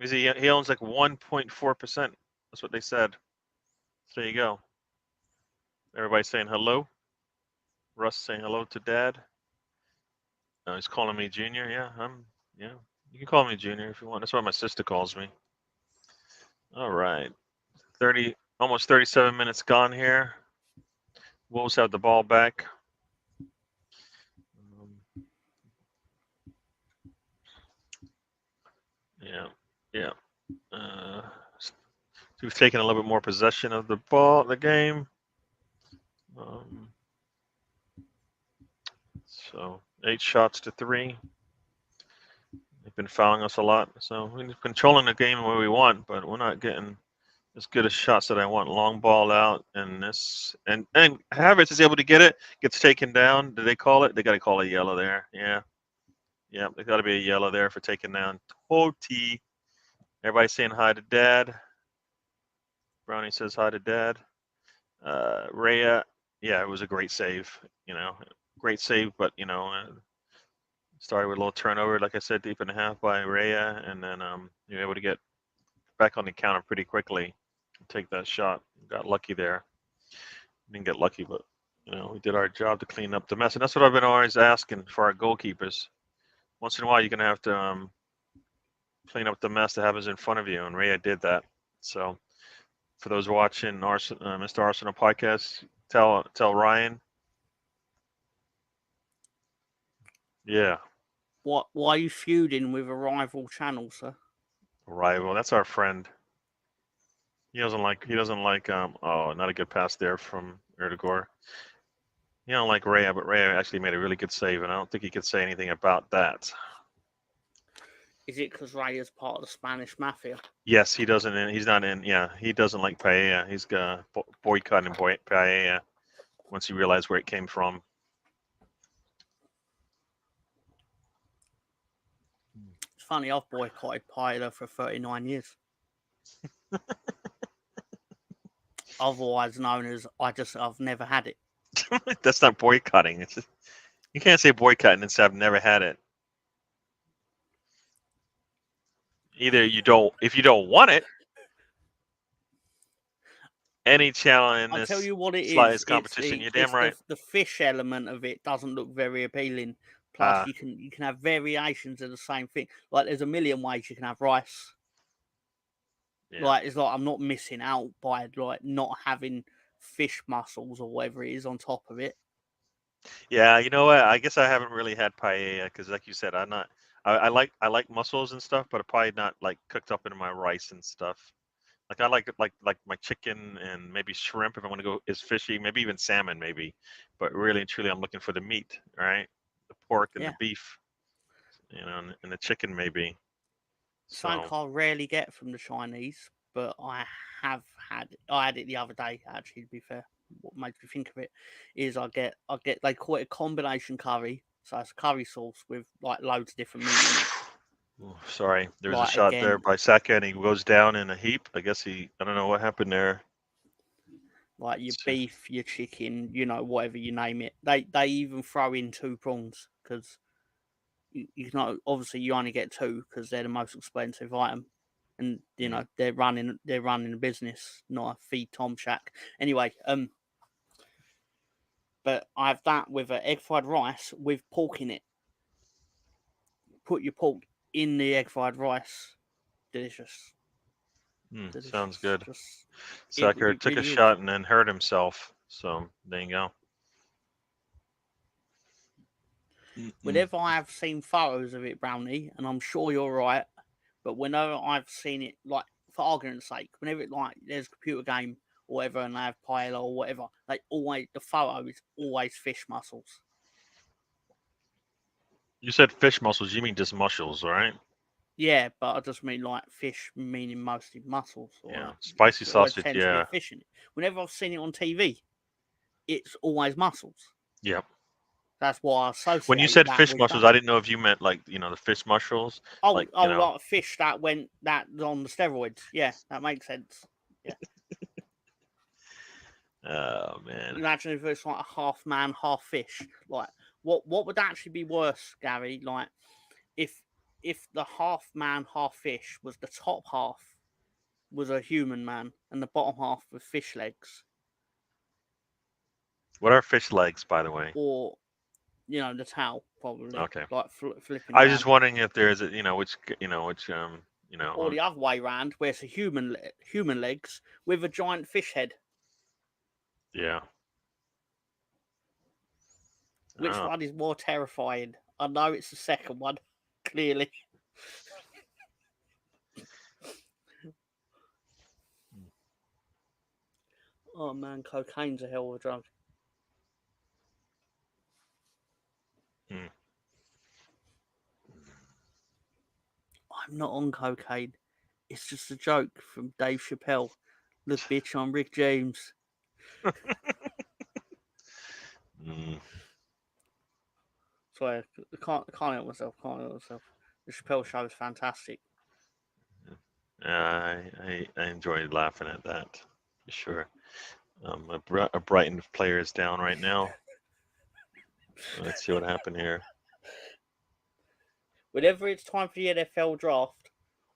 He owns like 1.4%. That's what they said. So there you go. Everybody saying hello. Russ saying hello to Dad. He's calling me Junior. Yeah. You can call me Junior if you want. That's why my sister calls me. All right. 30, almost 37 minutes gone here. Wolves have the ball back. Yeah. We've taken a little bit more possession of the game. So 8 shots to 3. They've been fouling us a lot, so we're controlling the game the way we want, but we're not getting as good as shots that I want. Long ball out, and Havertz is able to get it. Gets taken down. Did they call it? They got to call a yellow there. Yeah. There got to be a yellow there for taking down Totti. Everybody saying hi to Dad. Brownie says hi to Dad. Rhea, yeah, it was a great save. Great save, but started with a little turnover, like I said, deep in the half by Rhea, and then you were able to get back on the counter pretty quickly, take that shot. Got lucky there. Didn't get lucky, but we did our job to clean up the mess, and that's what I've been always asking for our goalkeepers. Once in a while, you're gonna have to clean up the mess that happens in front of you, and Rhea did that. So, for those watching Mr. Arsenal podcast, tell Ryan. Yeah. Why are you feuding with a rival channel, sir? Rival, that's our friend. He doesn't like not a good pass there from Erdogan. He don't like Rhea, but Rhea actually made a really good save, and I don't think he could say anything about that. Is it because Raya's part of the Spanish mafia? Yes, he doesn't. He's not in. Yeah, he doesn't like paella. He's boycotting paella once he realized where it came from. It's funny. I've boycotted paella for 39 years. Otherwise known as I've never had it. That's not boycotting. It's just, you can't say boycotting and say I've never had it. Either if you don't want it, any channel in I'll tell you what it slightest is. competition, you're damn right. The fish element of it doesn't look very appealing. Plus, you can have variations of the same thing. Like there's a million ways you can have rice. Yeah. Like it's like I'm not missing out by like not having fish mussels or whatever it is on top of it. Yeah, you know what? I guess I haven't really had paella because, like you said, I'm not. I like mussels and stuff, but probably not like cooked up into my rice and stuff. Like I like my chicken and maybe shrimp if I want to go is fishy, maybe even salmon maybe. But really and truly, I'm looking for the meat, right? The pork and the beef, and the chicken maybe. Something I rarely get from the Chinese, but I have had. I had it the other day. Actually, to be fair, what makes me think of it is I get they call it a combination curry, So it's curry sauce with like loads of different meat in it. Oh, sorry, there's a Like, shot there again, by Saka, and he goes down in a heap. I guess I don't know what happened there. like your beef, your chicken, you know, whatever you name it. They even throw in 2 prawns because you know, obviously you only get 2 because they're the most expensive item, and you know they're running a business, not a feed Tom shack. Anyway, but I have that with an egg fried rice with pork in it. Put your pork in the egg fried rice. Delicious. Delicious. Sounds good. Just, Saka took really a shot and then hurt himself. So there you go. Whenever I have seen photos of it, Brownie, and I'm sure you're right, but whenever I've seen it, like, for argument's sake, whenever like there's a computer game or whatever and they have paella or whatever, the photo is always fish muscles. You said fish muscles. You mean just muscles, right? Yeah, but I just mean like fish, meaning mostly muscles. Or Yeah, like, spicy always sausage. tends to be Yeah. a fish in it. Whenever I've seen it on TV, it's always muscles. Yep. That's why I associate. When you said that fish with muscles, that. I didn't know if you meant like the fish muscles. Oh, like, you know. like fish that on the steroids. Yeah, that makes sense. Yeah. Oh man. Imagine if it's like a half man, half fish. Like, what would actually be worse, Gary? Like, if the half man, half fish was the top half was a human man and the bottom half was fish legs. What are fish legs, by the way? Or, you know, the tail probably. Okay. Like flipping. I was down. just wondering if there's which Or the other way around, where it's a human legs with a giant fish head. Yeah. Which one is more terrifying? I know it's the second one, clearly. Oh man, cocaine's a hell of a drug. I'm not on cocaine. It's just a joke from Dave Chappelle. Look, bitch, I'm Rick James. Sorry, I can't help myself. The Chappelle show is fantastic. I enjoyed laughing at that, for sure. A Brighton player is down right now. Let's see what happened here. Whenever it's time for the NFL draft,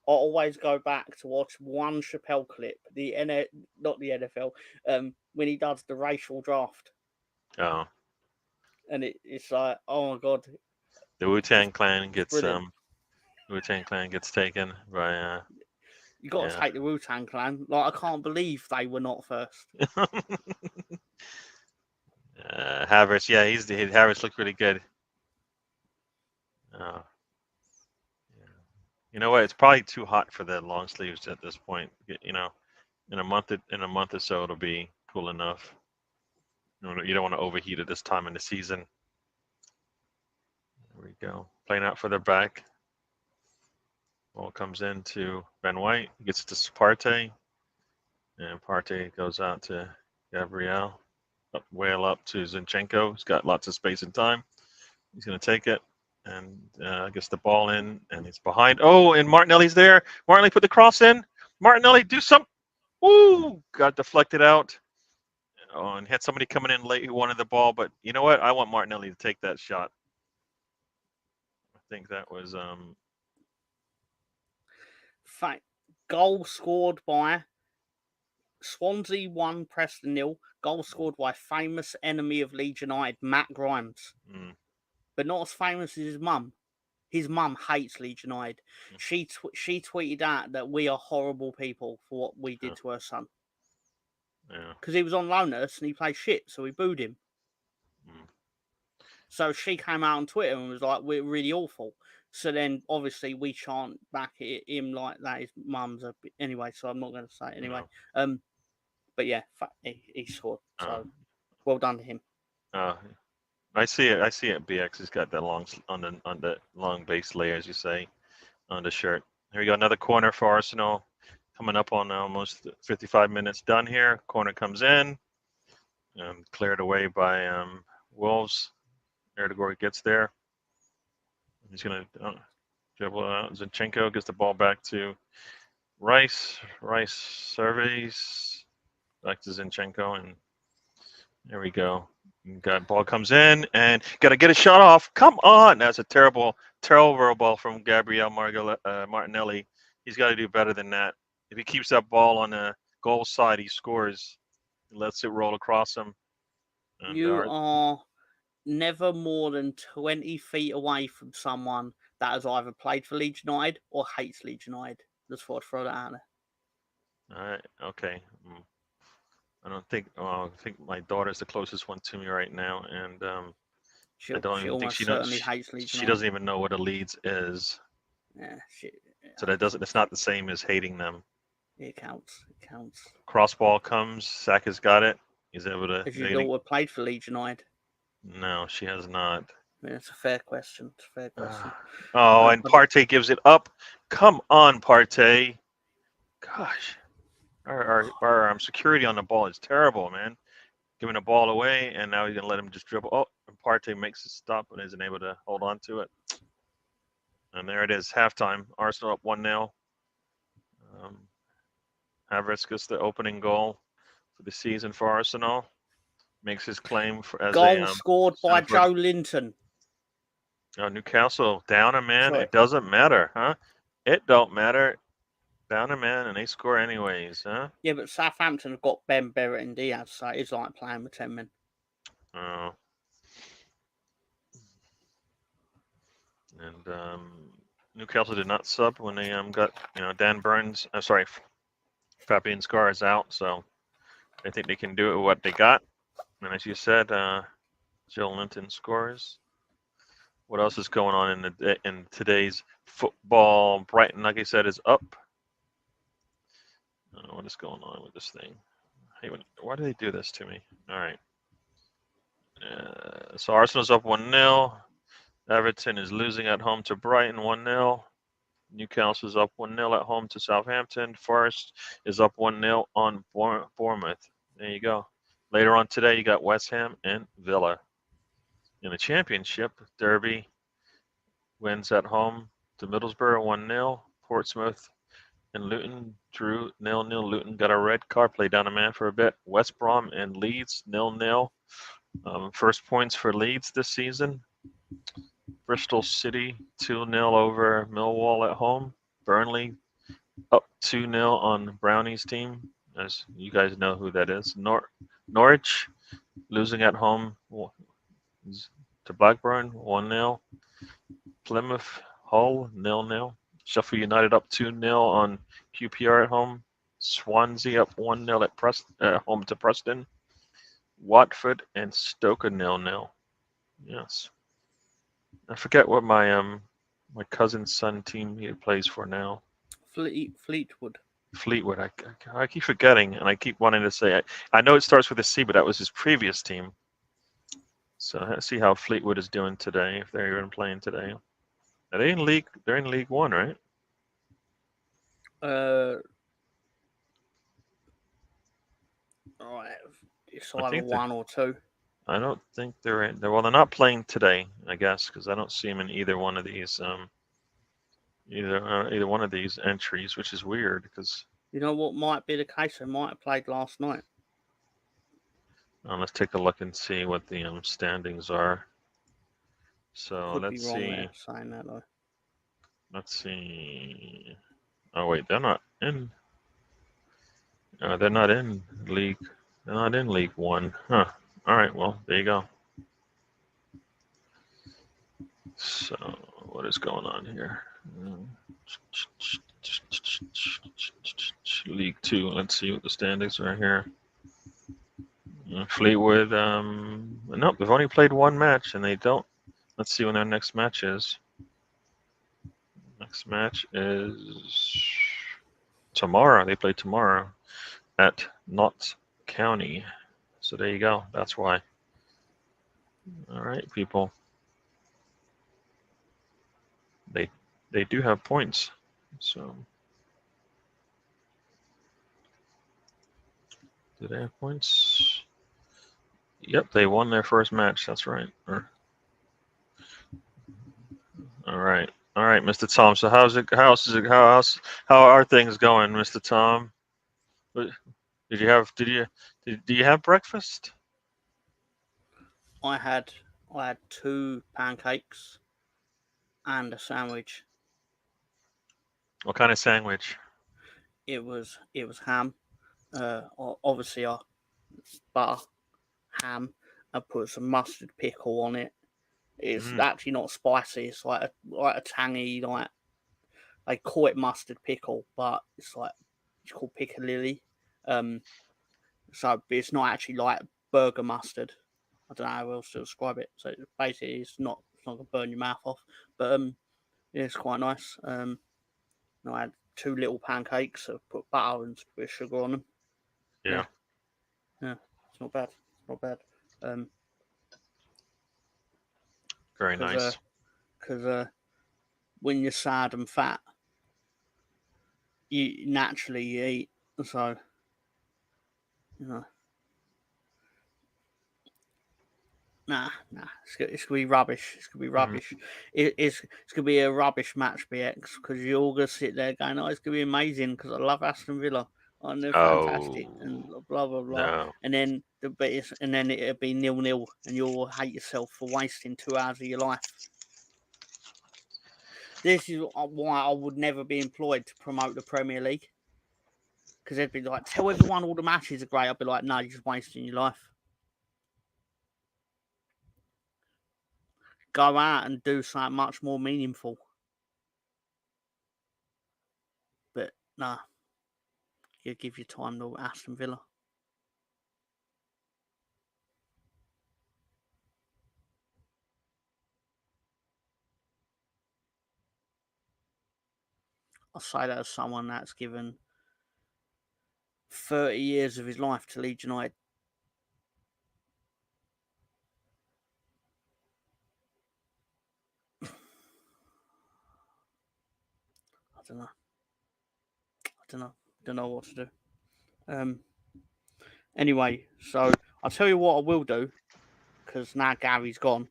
I always go back to watch one Chappelle clip, not the NFL, when he does the racial draft. Oh. And it's like, oh my god. The Wu-Tang Clan gets taken by you got to take the Wu-Tang Clan. Like, I can't believe they were not first. Havertz, yeah, Havertz looked really good. You know what? It's probably too hot for the long sleeves at this point. You know, in a month or so, it'll be cool enough. You don't want to overheat at this time in the season. There we go. Playing out for the back. Ball comes into Ben White. Gets to Partey. And Partey goes out to Gabriel. Whale up to Zinchenko. He's got lots of space and time. He's going to take it. And gets the ball in. And it's behind. Oh, and Martinelli's there. Martinelli put the cross in. Martinelli, do something. Woo! Got deflected out. Oh, and had somebody coming in late who wanted the ball. But you know what? I want Martinelli to take that shot. I think that was fact, goal scored by Swansea 1, Preston 0. Goal scored by famous enemy of Leeds United, Matt Grimes. But not as famous as his mum. His mum hates Leeds United. She tweeted out that we are horrible people for what we did to her son. Yeah. Because he was on loan at us and he played shit, so we booed him. So she came out on Twitter and was like, we're really awful. So then, obviously, we chant back at him like that. His mum's a bit... Anyway, so I'm not going to say it anyway. No. But yeah, he scored. So well done to him. I see it. BX has got that long on the long base layer, as you say, on the shirt. Here we go. Another corner for Arsenal. Coming up on almost 55 minutes done here. Corner comes in. Cleared away by Wolves. Erdogan gets there. He's going to dribble out. Zinchenko gets the ball back to Rice. Rice surveys back to Zinchenko, and there we go. Got ball comes in and got to get a shot off. Come on, that's a terrible ball from Gabriel Martinelli. He's got to do better than that. If he keeps that ball on the goal side, he scores. He lets it roll across him. And you are never more than 20 feet away from someone that has either played for Leeds United or hates Leeds United. Just thought I'd throw that out there. All right, okay. I don't think. I think my daughter's the closest one to me right now, and I don't even think she knows. Hates Leeds She United. doesn't even know what a Leeds is. Yeah, so that doesn't. It's not the same as hating them. It counts. It counts. Cross ball comes. Saka's got it. He's able to. Has your daughter played for Leeds United? No, she has not. I mean, it's a fair question. It's a fair question. And Partey gives it up. Come on, Partey. Gosh, our security on the ball is terrible, man. Giving the ball away, and now he's gonna let him just dribble. Oh, and Partey makes a stop and isn't able to hold on to it. And there it is, halftime. Arsenal up 1-0. Havertz gets the opening goal for the season for Arsenal. Makes his claim as goal scored by Joe Linton. Oh, Newcastle down a man. Sorry. It doesn't matter, huh? It don't matter. Down a man, and they score anyways, huh? Yeah, but Southampton have got Ben, Barrett, and Diaz, so it's like playing with 10 men. Oh. And Newcastle did not sub when they got Dan Burns. Sorry, Fabian Scar is out, so I think they can do it with what they got. And as you said, Joe Linton scores. What else is going on in today's football? Brighton, like I said, is up. I don't know what is going on with this thing. Hey, why do they do this to me? All right. So Arsenal's up 1-0. Everton is losing at home to Brighton 1-0. Newcastle's up 1-0 at home to Southampton. Forest is up 1-0 on Bournemouth. There you go. Later on today, you got West Ham and Villa. In the Championship, Derby wins at home to Middlesbrough 1-0. Portsmouth and Luton drew 0-0. Luton got a red card, played down a man for a bit. West Brom and Leeds 0-0. First points for Leeds this season. Bristol City 2-0 over Millwall at home. Burnley up 2-0 on Brownie's team, as you guys know who that is. Norwich losing at home to Blackburn 1-0. Plymouth Hull 0-0. Sheffield United up 2-0 on QPR at home. Swansea up 1-0 at home to Preston. Watford and Stoke 0-0. Yes. I forget what my cousin's son team he plays for now. Fleetwood. Fleetwood. I keep forgetting, and I keep wanting to say I know it starts with a C, but that was his previous team. So let's see how Fleetwood is doing today, if they're even playing today. Are they in league? They're in League One, right? It's either one or two. I don't think they're in. Well, they're not playing today, I guess, because I don't see them in either one of these. Either one of these entries, which is weird because. You know what might be the case? They might have played last night. Let's take a look and see what the standings are. So let's see. Saying that, though. Let's see. Oh wait, they're not in. They're not in league. They're not in League One, huh? All right. Well, there you go. So what is going on here? League Two. Let's see what the standings are here. Fleetwood. Nope, they've only played one match, and they don't. Let's see when their next match is. Next match is tomorrow. They play tomorrow at Notts County. So there you go. That's why. All right, people. They do have points. So do they have points? Yep, they won their first match. That's right. All right, Mr. Tom. So how's it? How are things going, Mr. Tom? What- Did you have? Do you have breakfast? I had 2 pancakes and a sandwich. What kind of sandwich? It was ham. Obviously, I butter ham. I put some mustard pickle on it. It's Mm. actually not spicy. It's like a tangy, like they call it mustard pickle, but it's called piccalilli. So it's not actually like burger mustard. I don't know how else to describe it. So basically, it's not gonna burn your mouth off, but yeah, it's quite nice. I had 2 little pancakes. I put butter and a bit of sugar on them. Yeah. Yeah, yeah, it's not bad. It's not bad. Very Because nice. when you're sad and fat, you naturally eat. So you know, nah, it's gonna be rubbish. It's gonna be Mm. rubbish. It's gonna be a rubbish match, BX, because you're all gonna sit there going, "Oh, it's gonna be amazing," because I love Aston Villa. And they're fantastic, and Oh blah blah blah. no. And then it'll be 0-0, and you'll hate yourself for wasting 2 hours of your life. This is why I would never be employed to promote the Premier League, because they'd be like, "Tell everyone all the matches are great." I'd be like, "No, you're just wasting your life. Go out and do something much more meaningful." But nah, you give your time to Aston Villa. I say that as someone that's given 30 years of his life to Leeds United. I don't know. Don't know what to do. Anyway, so I'll tell you what I will do, because now Gary's gone.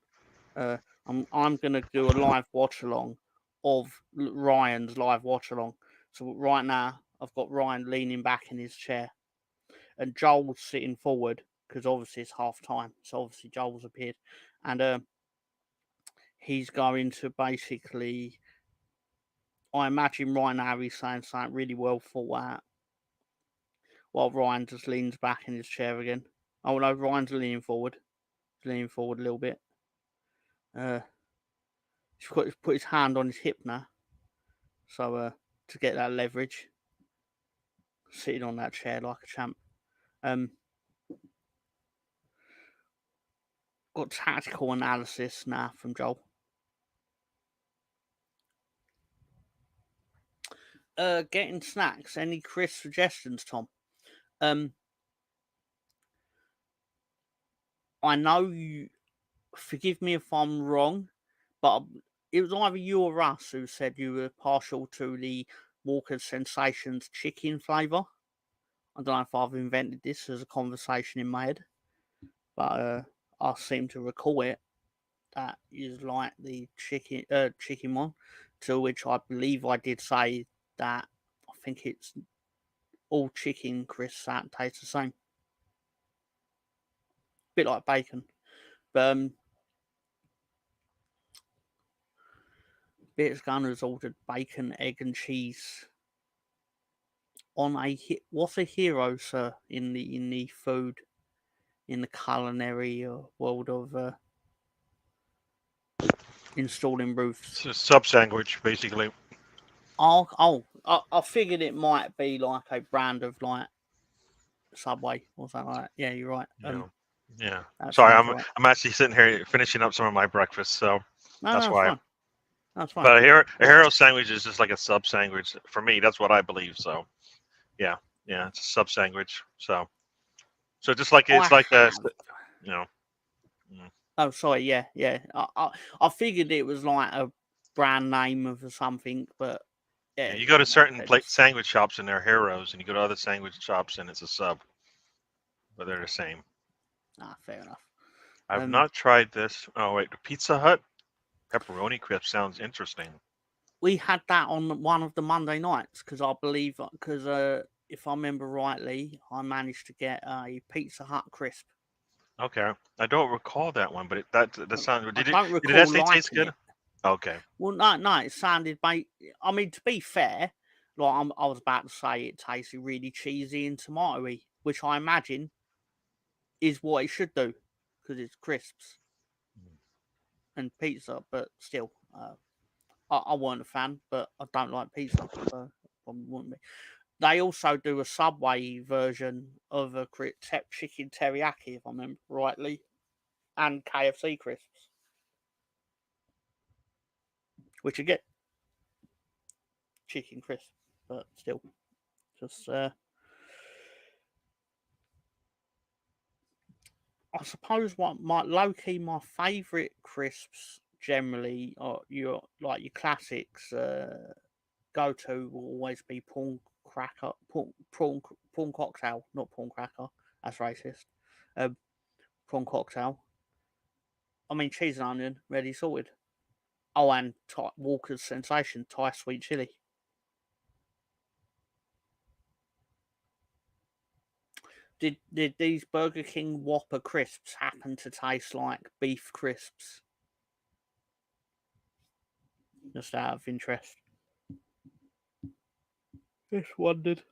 I'm gonna do a live watch along of Ryan's live watch along. So right now I've got Ryan leaning back in his chair, and Joel's sitting forward because obviously it's half time. So obviously Joel's appeared, and he's going to basically. I imagine right now he's saying something really well thought out, while Ryan just leans back in his chair again. Oh no, Ryan's leaning forward a little bit. He's put his hand on his hip now, so to get that leverage, sitting on that chair like a champ. Got tactical analysis now from Joel. Getting snacks. Any crisp suggestions, Tom? I know you. Forgive me if I'm wrong, but it was either you or Russ who said you were partial to the Walker's Sensations chicken flavour. I don't know if I've invented this as a conversation in my head, but I seem to recall it. That is like the chicken one, to which I believe I did say that I think it's all chicken crisps that taste the same, bit like bacon. But Beers Gunners ordered bacon, egg, and cheese on what's a hero, sir, in the food, in the culinary world of installing roofs. It's a sub sandwich, basically. I figured it might be like a brand of like Subway or something like that. Yeah, you're right. Yeah. Yeah. That Sorry, sounds right. I'm actually sitting here finishing up some of my breakfast, so No, that's it's why. fine. That's fine. But a hero sandwich is just like a sub sandwich for me. That's what I believe. So, yeah, it's a sub sandwich. So just like I it's like a, have. you know. mm. Oh, sorry. Yeah. I figured it was like a brand name of something, but yeah, Yeah, you go to that makes certain sense. sandwich shops and they're heroes, and you go to other sandwich shops and it's a sub, but they're the same. Fair enough. I've not tried this. Oh wait, the Pizza Hut. Pepperoni crisp sounds interesting. We had that on one of the Monday nights because I believe, if I remember rightly, I managed to get a Pizza Hut crisp. Okay, I don't recall that one, but that sounds. I Did don't it recall actually taste liking good? it. Okay. Well, no, it sounded. I mean, to be fair, like I was about to say, it tasted really cheesy and tomatoey, which I imagine is what it should do because it's crisps and pizza. But still, I weren't a fan, but I don't like pizza, so I wouldn't be. They also do a Subway version of a chicken teriyaki, if I remember rightly, and KFC crisps, which again, chicken crisp, but still, just I suppose what my low-key my favourite crisps generally are your classics. Go to will always be prawn cocktail, not prawn cracker. That's racist. Prawn cocktail. I mean cheese and onion, ready sorted. Oh, and Walker's Sensation Thai sweet chili. Did these Burger King Whopper crisps happen to taste like beef crisps? Just out of interest. Just wondered.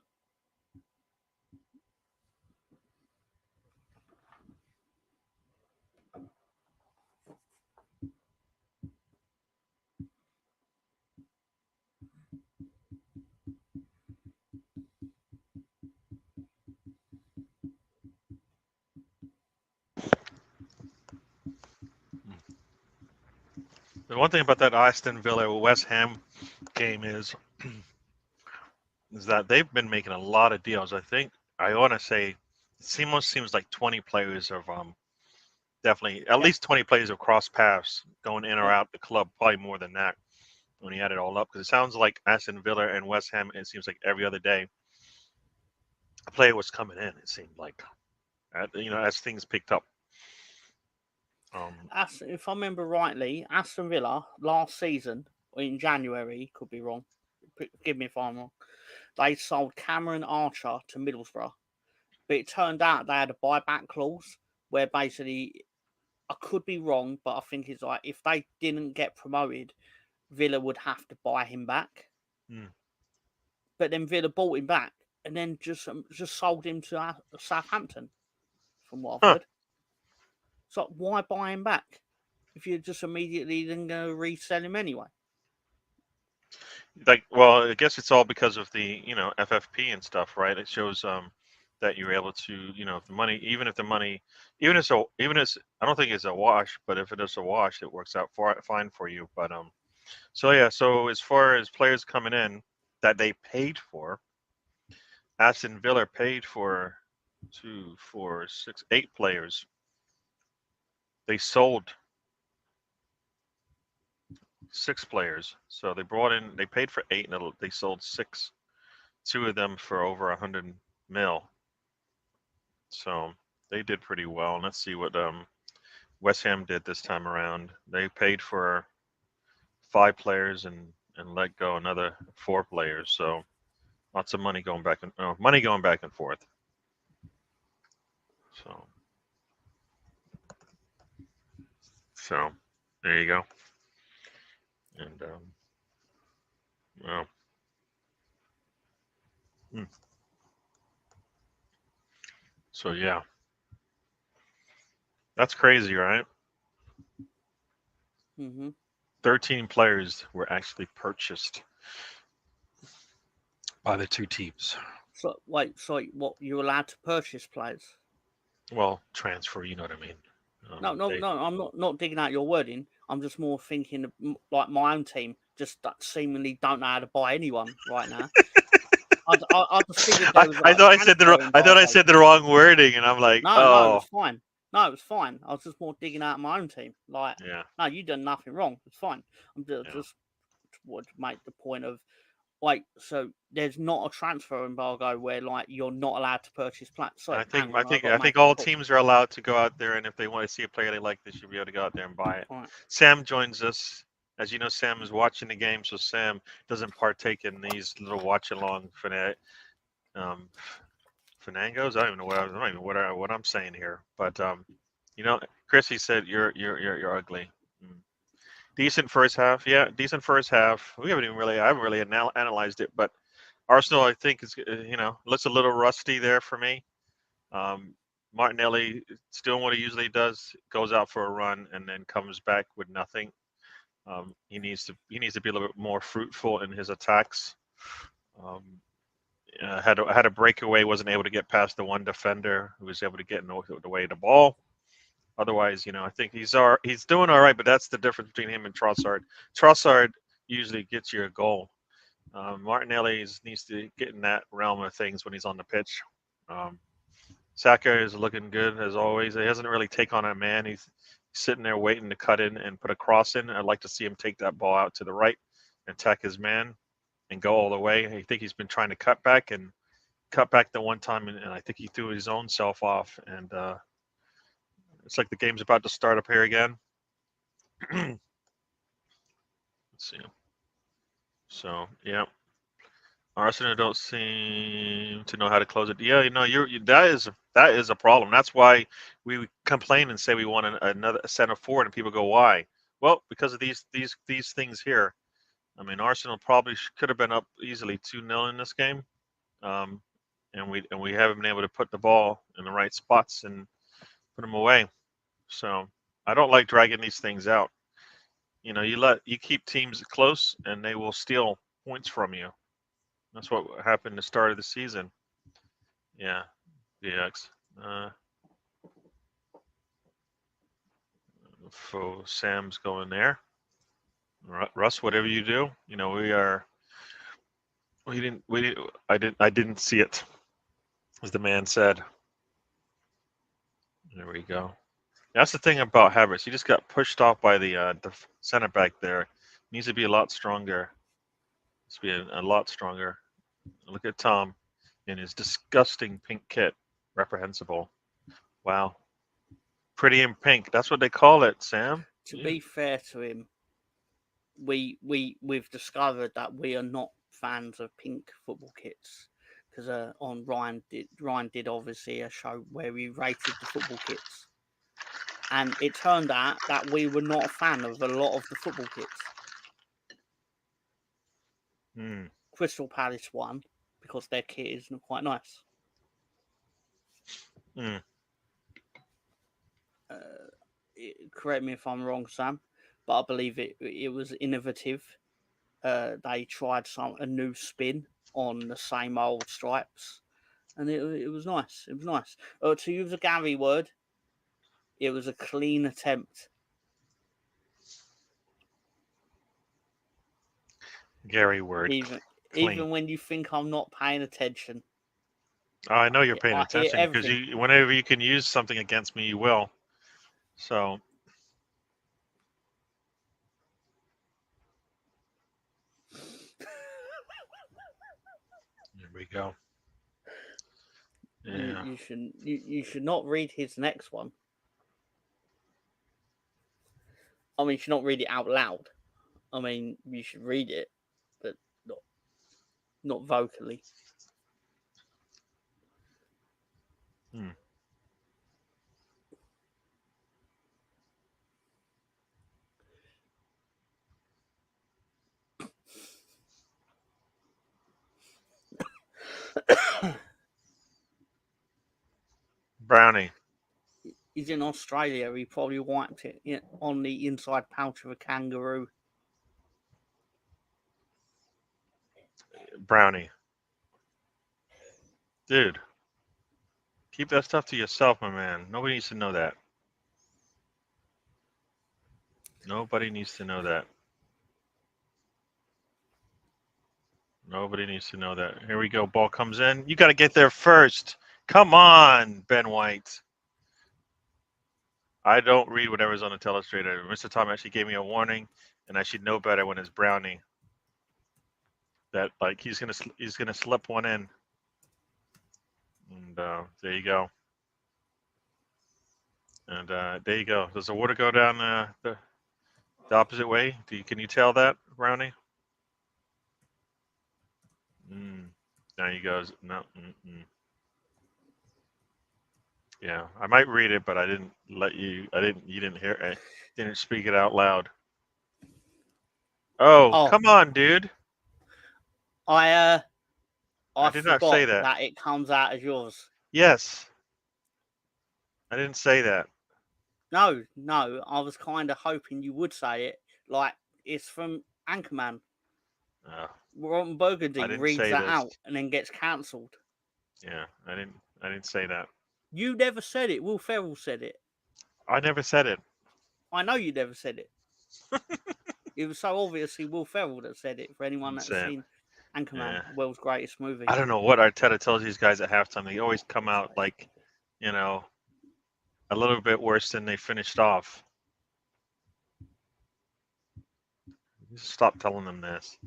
The one thing about that Aston Villa West Ham game is that they've been making a lot of deals. I think I want to say it almost seems like 20 players have definitely at least 20 players have crossed paths going in or out the club, probably more than that when you add it all up. Because it sounds like Aston Villa and West Ham, it seems like every other day a player was coming in. It seemed like, as things picked up. If I remember rightly, Aston Villa last season in January, could be wrong. Forgive me if I'm wrong. They sold Cameron Archer to Middlesbrough, but it turned out they had a buyback clause where basically, I could be wrong, but I think it's like if they didn't get promoted, Villa would have to buy him back. But then Villa bought him back and then just sold him to Southampton, from what I've heard. So why buy him back if you're just immediately then going to resell him anyway? Well, I guess it's all because of the FFP and stuff, right? It shows that you're able to, if the money, even if I don't think it's a wash, but if it is a wash, it works out fine for you. But so as far as players coming in that they paid for, Aston Villa paid for 2, 4, 6, 8 players. They sold 6 players. So they paid for 8 and they sold 6. 2 of them for over 100 mil. So they did pretty well. And let's see what West Ham did this time around. They paid for 5 players and let go another 4 players. So lots of money going back and forth. So there you go. And well. So yeah, that's crazy, right? 13 players were actually purchased by the 2 teams. So wait, what? You're allowed to purchase players? Well, transfer. You know what I mean? No. I'm not digging out your wording. I'm just more thinking of, like my own team just seemingly don't know how to buy anyone right now. I just figured there was. I thought I said the wrong wording, and I'm like, no, it was fine. No, it was fine. I was just more digging out my own team. Like, no, you done nothing wrong. It's fine. I'm just would make the point of, like, so there's not a transfer embargo where like you're not allowed to purchase players. So I think all teams are allowed to go out there, and if they want to see a player they like, they should be able to go out there and buy it. Right. Sam joins us. as you know, Sam is watching the game, so Sam doesn't partake in these little watch-along Fanangos. I don't even know what I'm saying here, but you know, Chrissy said you're ugly. Mm. Decent first half, yeah, decent first half. I haven't really analyzed it, but Arsenal, I think, is looks a little rusty there for me. Martinelli still what he usually does, goes out for a run and then comes back with nothing. He needs to be a little bit more fruitful in his attacks. Um, had a breakaway, wasn't able to get past the one defender who was able to get in the way of the ball. Otherwise, I think he's doing all right, but that's the difference between him and Trossard. Trossard usually gets you a goal. Martinelli needs to get in that realm of things when he's on the pitch. Saka is looking good as always. He hasn't really taken on a man. He's sitting there waiting to cut in and put a cross in. I'd like to see him take that ball out to the right and attack his man and go all the way. I think he's been trying to cut back the one time, and I think he threw his own self off. And it's like the game's about to start up here again. Let's see. So, yeah. Arsenal don't seem to know how to close it. Yeah, that is a problem. That's why we complain and say we want another center forward, and people go, "Why?" Well, because of these things here. I mean, Arsenal probably could have been up easily 2-0 in this game, and we haven't been able to put the ball in the right spots and put them away. So I don't like dragging these things out. You keep teams close, and they will steal points from you. That's what happened at the start of the season. Yeah, DX. So Sam's going there. Russ, whatever you do, I didn't see it, as the man said. There we go. That's the thing about Havertz. He just got pushed off by the center back there. Needs to be a lot stronger. Needs to be a lot stronger. Look at Tom in his disgusting pink kit. Reprehensible. Wow. Pretty in pink. That's what they call it, Sam. To be fair to him, we've discovered that we are not fans of pink football kits, because on Ryan did obviously a show where he rated the football kits, and it turned out that we were not a fan of a lot of the football kits. Crystal Palace won because their kit isn't quite nice. Correct me if I'm wrong, Sam, but I believe it was innovative. They tried a new spin on the same old stripes, and it was nice. It was nice. To use a Gary word, it was a clean attempt. Gary word. Even when you think I'm not paying attention. Oh, I know you're paying attention, because whenever you can use something against me, you will. So. There we go. Yeah. You should not read his next one. I mean, you should not read it out loud. I mean, you should read it, but not vocally. Brownie. He's in Australia. He probably wiped it on the inside pouch of a kangaroo. Brownie. Dude. Keep that stuff to yourself, my man. Nobody needs to know that. Nobody needs to know that. Nobody needs to know that. Here we go. Ball comes in. You got to get there first. Come on, Ben White. I don't read whatever's on the telestrator. Mr. Tom actually gave me a warning, and I should know better when it's Brownie. That he's gonna slip one in. And there you go. And there you go. Does the water go down the The opposite way? Can you tell that, Brownie? Now he goes, no. Yeah, I might read it, but I didn't let you. You didn't hear it. Didn't speak it out loud. Oh, Oh, come on, dude. I did not say forgot that. that it comes out as yours. Yes, I didn't say that. No, I was kind of hoping you would say it. Like, it's from Anchorman. Ron I Burgundy didn't reads say that this. out and then gets cancelled. Yeah, I didn't say that. You never said it. Will Ferrell said it. I never said it. I know you never said it. It was so obviously Will Ferrell that said it. For anyone Didn't that's say it. seen Anchorman, Yeah. world's greatest movie. I don't know what Arteta tells these guys at halftime. They always come out like, you know, a little bit worse than they finished off. Just stop telling them this.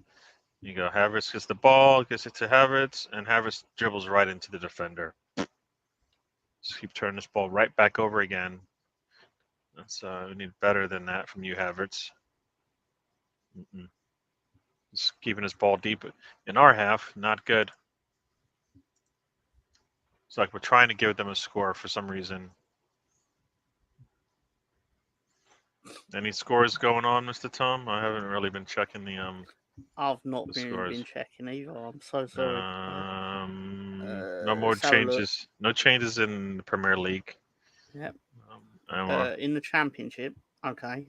You go, Havertz gets the ball, gets it to Havertz, and Havertz dribbles right into the defender. Just keep turning this ball right back over again. That's we need better than that from you, Havertz. Just keeping his ball deep in our half, not good. It's like we're trying to give them a score for some reason. Any scores going on, Mr. Tom? I haven't really been checking the I've not the been scores. checking either. I'm so sorry. No more let's have a look. changes. No changes in the Premier League. Yep. No in the Championship, okay.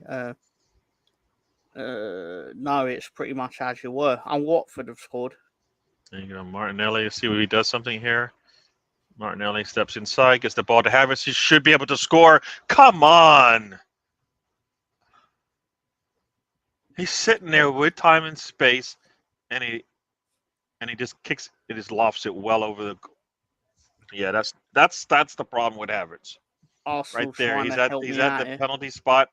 No, it's pretty much as you were. And Watford have scored. There you go, Martinelli. Let's see if he does something here. Martinelli steps inside, gets the ball to Havertz. He should be able to score. Come on! He's sitting there with time and space, and he just kicks. It just lofts it well over the. Yeah, that's the problem with Havertz. Right Arsenal there, trying he's to at help me out the here. penalty spot.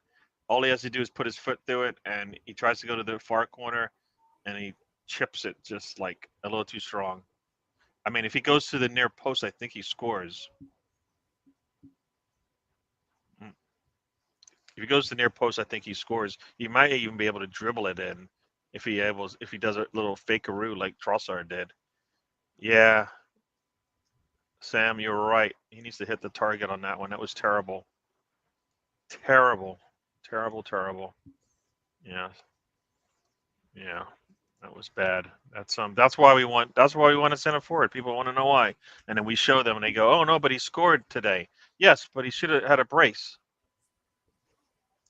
All he has to do is put his foot through it, and he tries to go to the far corner, and he chips it just like a little too strong. I mean, if he goes to the near post, I think he scores. If he goes to the near post, I think he scores. He might even be able to dribble it in if he does a little fakearoo like Trossard did. Yeah, Sam, you're right. He needs to hit the target on that one. That was terrible. Terrible. Yeah. Yeah. That was bad. That's why we want a center forward. People want to know why. And then we show them and they go, "Oh no, but he scored today." Yes, but he should have had a brace.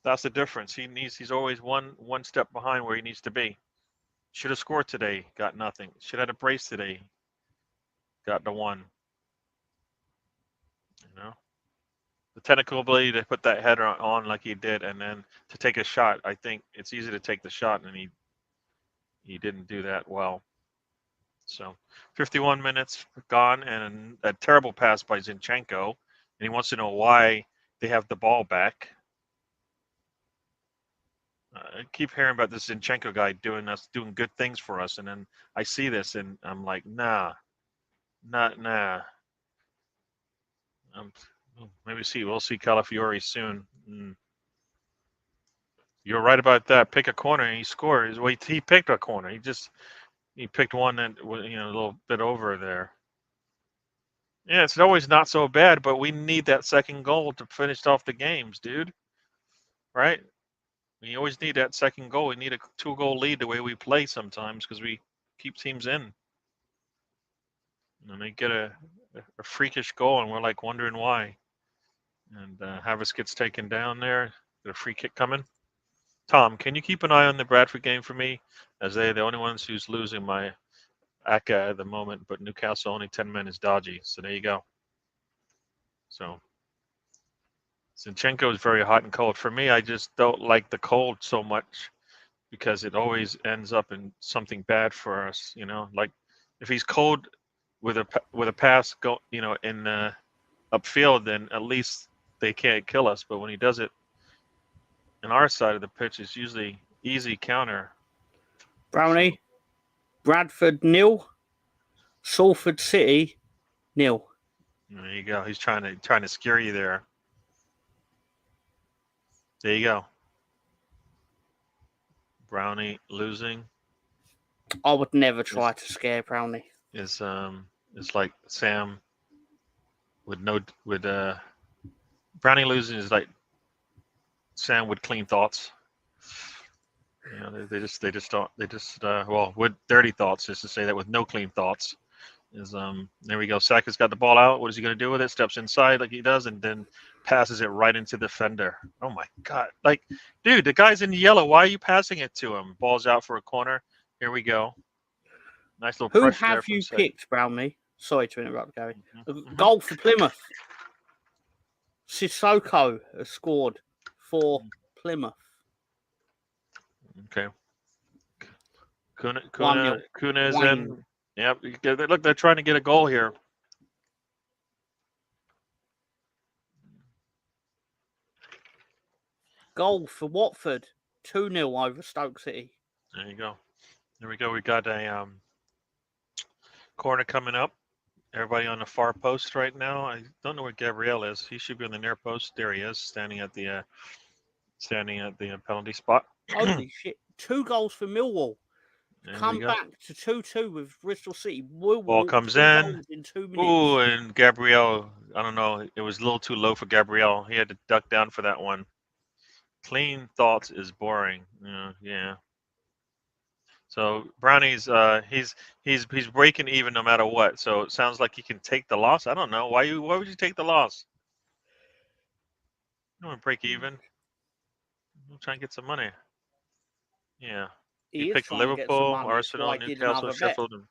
That's the difference. He's always one step behind where he needs to be. Should have scored today, got nothing. Should have had a brace today, got the one. You know? The technical ability to put that header on like he did and then to take a shot. I think it's easy to take the shot and he didn't do that well. So 51 minutes gone and a terrible pass by Zinchenko. And he wants to know why they have the ball back. I keep hearing about this Zinchenko guy doing good things for us. And then I see this and I'm like, nah. We'll see Calafiori soon. You're right about that. Pick a corner and he scores. Well, he picked a corner. He picked one that was a little bit over there. Yeah, it's always not so bad, but we need that second goal to finish off the games, dude. Right? We always need that second goal. We need a 2-goal lead the way we play sometimes because we keep teams in. And they get a freakish goal, and we're like wondering why. And Havertz gets taken down there. Got a free kick coming. Tom, can you keep an eye on the Bradford game for me? As they're the only ones who's losing my ACA at the moment, but Newcastle only 10 men is dodgy. So there you go. So Zinchenko is very hot and cold. For me, I just don't like the cold so much because it always ends up in something bad for us. Like if he's cold with a pass in upfield, then at least they can't kill us. But when he does it in our side of the pitch, it's usually easy counter. Brownie, so. Bradford 0, Salford City 0. There you go. He's trying to scare you there. There you go. Brownie losing I would never try to scare Brownie. is like Sam with Brownie losing is like Sam with clean thoughts. You know, they just don't well with dirty thoughts, just to say that with no clean thoughts is there we go. Saka's got the ball out. What is he gonna do with it? Steps inside like he does, and then passes it right into the defender. Oh my god! Like, dude, the guy's in yellow. Why are you passing it to him? Ball's out for a corner. Here we go. Nice little Who pressure there have from you Saka. picked, Brownie? Sorry to interrupt, Gary. Mm-hmm. Goal for Plymouth. Sissoko has scored for Plymouth. Okay. Kuna 1-0. is in. Yep. Look, they're trying to get a goal here. Goal for Watford. 2-0 over Stoke City. There you go. There we go. We got a corner coming up. Everybody on the far post right now. I don't know where Gabriel is. He should be on the near post. There he is, standing at the penalty spot. Holy shit. 2 goals for Millwall. There Come back to 2-2 with Bristol City. Ball comes 2 in. goals in 2 minutes. Ooh, and Gabriel, I don't know. It was a little too low for Gabriel. He had to duck down for that one. Clean thoughts is boring. Yeah. So Brownie's he's breaking even no matter what. So it sounds like he can take the loss. I don't know. Why would you take the loss? You want to break even? I'm trying to get some money. Yeah. He You picked Liverpool, Arsenal, Newcastle, Sheffield, and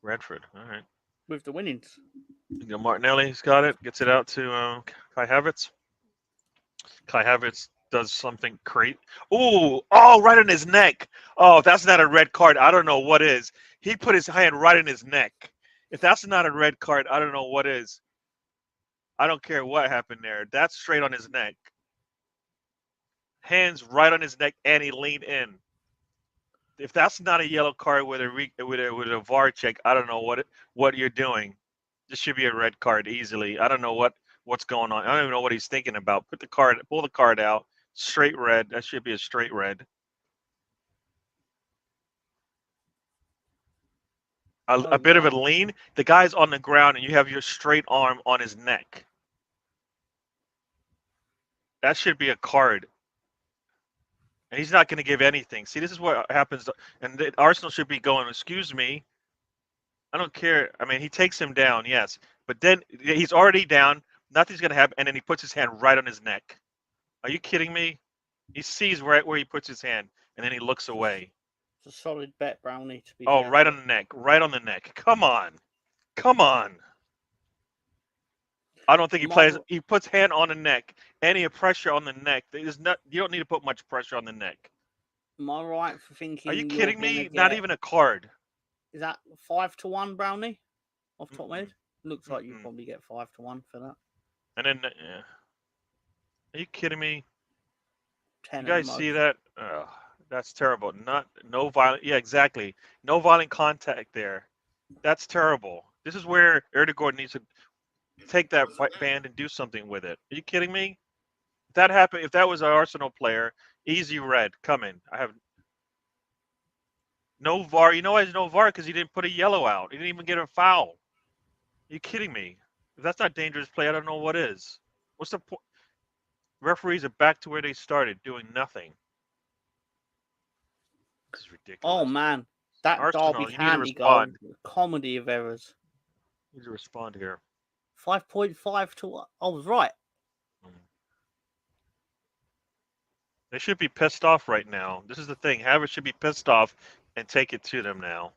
Redford. All right. With the winnings. Martinelli's got it. Gets it out to Kai Havertz. Kai Havertz does something great. Ooh, oh, right in his neck. Oh, if that's not a red card, I don't know what is. He put his hand right in his neck. If that's not a red card, I don't know what is. I don't care what happened there. That's straight on his neck. Hands right on his neck, and he leaned in. If that's not a yellow card with a VAR check, I don't know what you're doing. This should be a red card easily. I don't know what's going on. I don't even know what he's thinking about. Pull the card out. Straight red. That should be a straight red. A bit of a lean. The guy's on the ground, and you have your straight arm on his neck. That should be a card. And he's not going to give anything. See, this is what happens. And Arsenal should be going, excuse me. I don't care. I mean, he takes him down, yes. But then he's already down. Nothing's going to happen. And then he puts his hand right on his neck. Are you kidding me? He sees right where he puts his hand, and then he looks away. It's a solid bet, Brownie, to be fair. Right on the neck. Right on the neck. Come on. I don't think he plays. He puts hand on the neck. Any pressure on the neck. You don't need to put much pressure on the neck. Am I right for thinking? Are you kidding me? Not even a card. Is that 5-1, Brownie? Off top of my head? Looks like you probably get 5-1 for that. And then, are you kidding me? 10. You guys see that? That's terrible. No violent. Yeah, exactly. No violent contact there. That's terrible. This is where Erdegaard needs to take that band and do something with it. Are you kidding me? If that happened, if that was an Arsenal player, easy red. Come in. I have no VAR. You know why there's no VAR? Because he didn't put a yellow out. He didn't even get a foul. Are you kidding me? If that's not dangerous play, I don't know what is. What's the point? Referees are back to where they started, doing nothing. This is ridiculous. Oh, man. That Arsenal, Derby County goal, comedy of errors. You need to respond here. 5.5 to what? I was right. They should be pissed off right now. This is the thing. Havertz should be pissed off and take it to them now.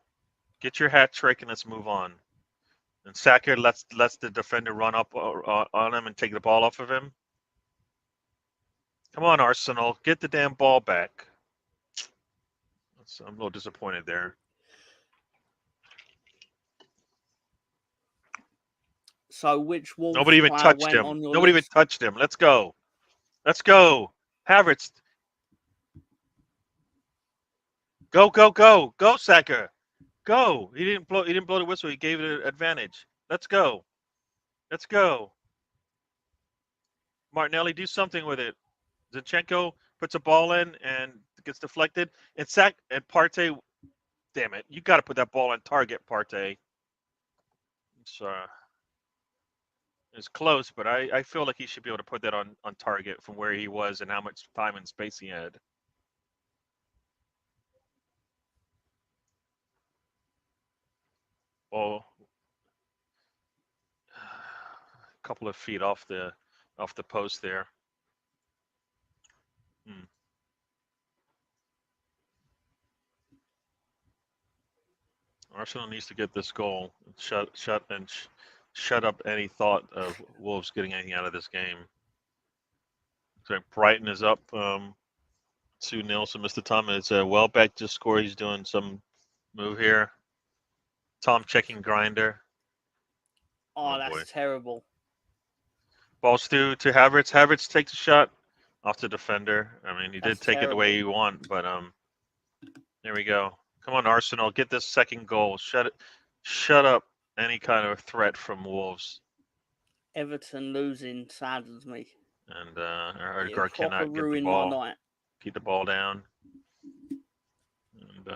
Get your hat trick and let's move on. And Saka lets the defender run up on him and take the ball off of him. Come on, Arsenal. Get the damn ball back. I'm a little disappointed there. So which Wolves Nobody even touched him. Nobody even touched him. Let's go. Let's go. Havertz. Go, go, go. Go, Saka. Go. He didn't blow the whistle. He gave it an advantage. Let's go. Let's go. Martinelli, do something with it. Zinchenko puts a ball in, and gets deflected. And Partey, damn it, you got to put that ball on target, Partey. It's close, but I feel like he should be able to put that on target from where he was and how much time and space he had. Oh, a couple of feet off the post there. Arsenal needs to get this goal. Shut up any thought of Wolves getting anything out of this game. So Brighton is up 2-0. So Mr. Tom is Welbeck just scored. He's doing some move here. Tom checking grinder. Oh, that's boy. Terrible. Balls to Havertz. Havertz takes a shot off the defender. I mean, he did take it the way you want, but there we go. Come on, Arsenal, get this second goal. Shut up any kind of threat from Wolves. Everton losing saddens me. And Erdegaard cannot get the ball. Keep the ball down. And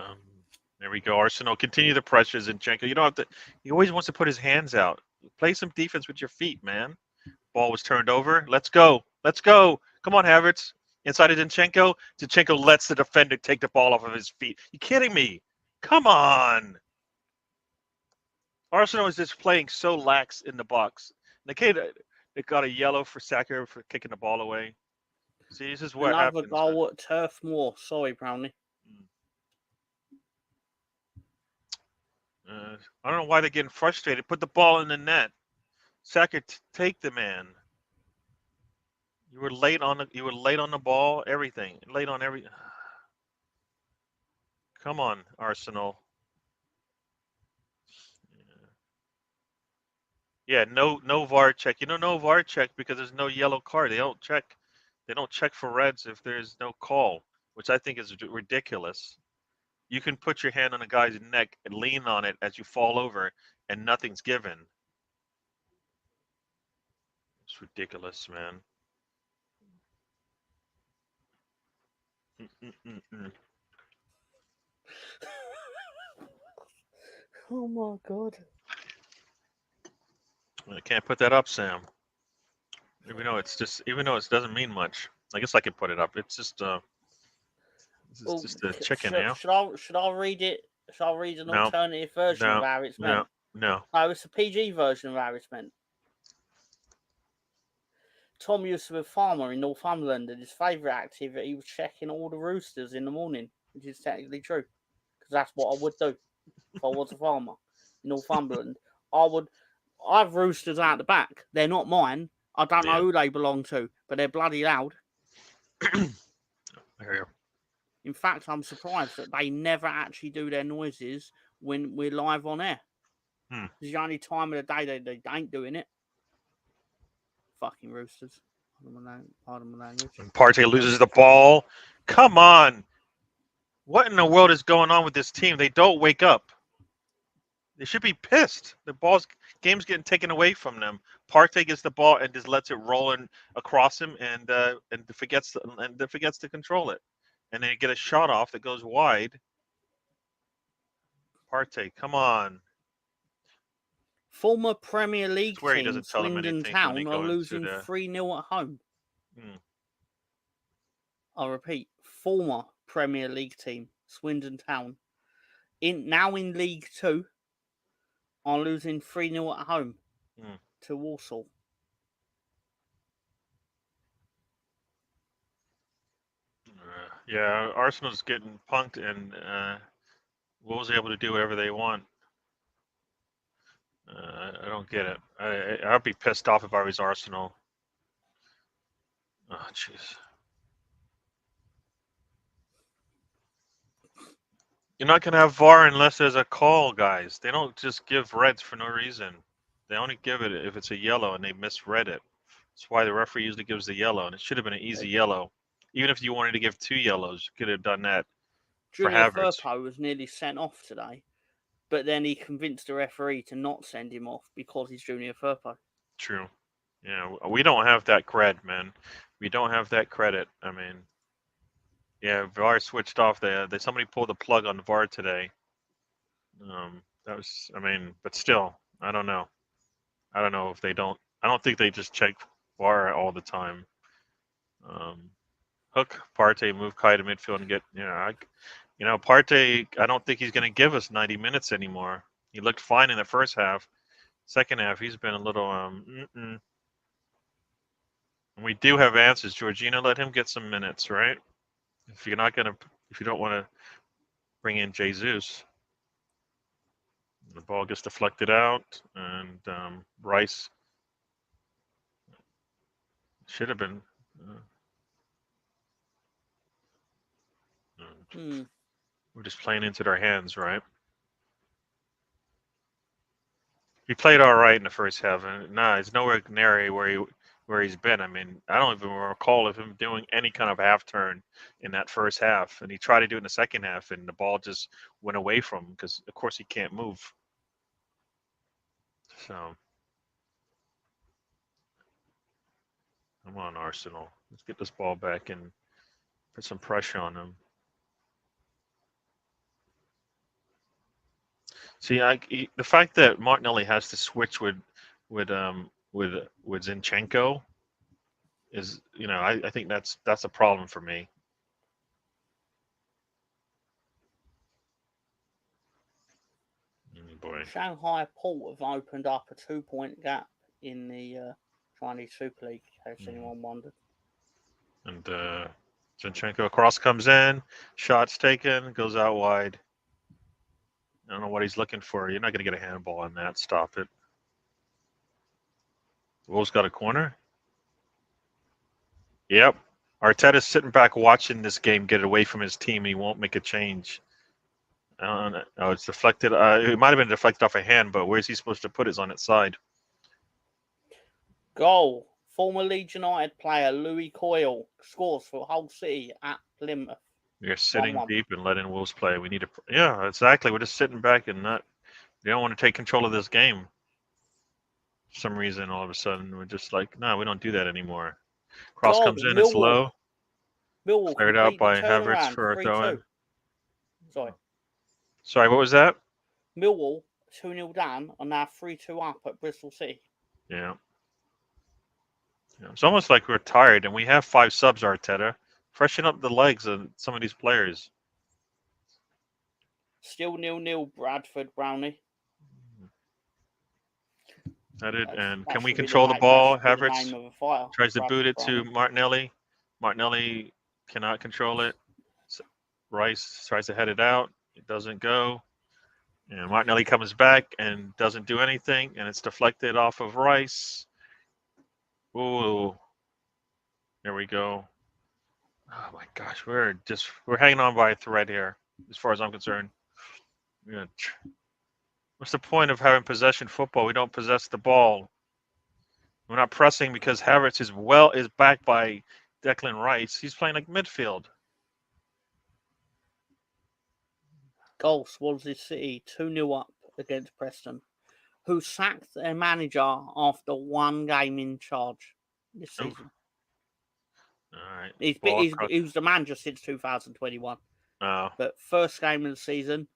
there we go. Arsenal continue the pressure. Zinchenko. You don't have to. He always wants to put his hands out. Play some defense with your feet, man. Ball was turned over. Let's go. Let's go. Come on, Havertz. Inside of Zinchenko. Zinchenko lets the defender take the ball off of his feet. You kidding me? Come on. Arsenal is just playing so lax in the box. They got a yellow for Saka for kicking the ball away. See, this is what happens. Another goal at Turf Moor. Sorry, Brownie. I don't know why they're getting frustrated. Put the ball in the net. Saka, take the man. You were late on the ball. Everything late on every. Come on, Arsenal. Yeah, no VAR check. No VAR check because there's no yellow card. They don't check for reds if there's no call, which I think is ridiculous. You can put your hand on a guy's neck and lean on it as you fall over, and nothing's given. It's ridiculous, man. Oh my God. I can't put that up, Sam. Even though it doesn't mean much. I guess I could put it up. It's just just a chicken now. Should I read it? Should I read an alternative version of how it's meant? No. Oh, it's a PG version of how it's meant. Tom used to be a farmer in Northumberland, and his favourite activity was checking all the roosters in the morning, which is technically true, because that's what I would do if I was a farmer in Northumberland. I have roosters out the back. They're not mine. I don't know who they belong to, but they're bloody loud. In fact, I'm surprised that they never actually do their noises when we're live on air. It's the only time of the day they ain't doing it. Fucking roosters. Pardon my language. Partey loses the ball. Come on. What in the world is going on with this team? They don't wake up. They should be pissed. The game's getting taken away from them. Partey gets the ball and just lets it roll across him and forgets to control it. And then you get a shot off that goes wide. Partey, come on. Former Premier League team Swindon Town are losing 3-0 at home. I repeat, former Premier League team Swindon Town, now in League 2, are losing 3-0 at home to Walsall. Yeah, Arsenal's getting punked, and Wolves able to do whatever they want. I don't get it. I'd be pissed off if I was Arsenal. Oh, jeez. You're not going to have VAR unless there's a call, guys. They don't just give reds for no reason. They only give it if it's a yellow and they misread it. That's why the referee usually gives the yellow, and it should have been an easy yellow. Even if you wanted to give 2 yellows, you could have done that. Junior Firpo was nearly sent off today, but then he convinced the referee to not send him off because he's Junior Firpo. True. Yeah, we don't have that cred, man. We don't have that credit. I mean, Yeah, VAR switched off. Somebody pulled the plug on the VAR today. That was, I mean, but still, I don't know. I don't know if they don't. I don't think they just check VAR all the time. Hook, Partey, move Kai to midfield and get, Partey, I don't think he's going to give us 90 minutes anymore. He looked fine in the first half. Second half, he's been a little, And we do have answers. Georgina, let him get some minutes, right? If you don't want to bring in Jesus. The ball gets deflected out, and Rice should have been. We're just playing into their hands, right? He played all right in the first half, and he's nowhere near where he's been. I mean, I don't even recall of him doing any kind of half turn in that first half, and he tried to do it in the second half, and the ball just went away from him because, of course, he can't move. So, come on, Arsenal. Let's get this ball back and put some pressure on them. See, the fact that Martinelli has to switch with Zinchenko is, I think that's a problem for me. Boy. Shanghai Port have opened up a 2-point gap in the Chinese Super League, in case anyone wondered. And Zinchenko cross comes in, shots taken, goes out wide. I don't know what he's looking for. You're not going to get a handball on that. Stop it. Wolves got a corner. Yep. Arteta's sitting back watching this game get away from his team. He won't make a change. Oh, it's deflected. It might have been deflected off a hand, but where's he supposed to put it? It's on its side. Goal. Former Leeds United player Louis Coyle scores for Hull City at Plymouth. We're sitting 1-1. Deep and letting Wolves play. We need to. Yeah, exactly. We're just sitting back and not. They don't want to take control of this game. For some reason, all of a sudden, we're just like, no, we don't do that anymore. Cross comes in. It's low. Millwall cleared out by Havertz for a throw-in. Sorry, what was that? Millwall 2-0 down and now 3-2 up at Bristol City. Yeah. It's almost like we're tired, and we have 5 subs, Arteta. Freshen up the legs of some of these players. Still 0-0, Bradford, Brownie. And can we control the ball? Havertz tries to boot it to Martinelli. Martinelli cannot control it. Rice tries to head it out. It doesn't go. And Martinelli comes back and doesn't do anything, and it's deflected off of Rice. Ooh. There we go. Oh my gosh, we're hanging on by a thread here, as far as I'm concerned. What's the point of having possession football? We don't possess the ball. We're not pressing because Havertz is backed by Declan Rice. He's playing like midfield. Goal, Swansea City 2-0 up against Preston, who sacked their manager after 1 game in charge this season. All right. He was the manager since 2021. Oh. But first game of the season,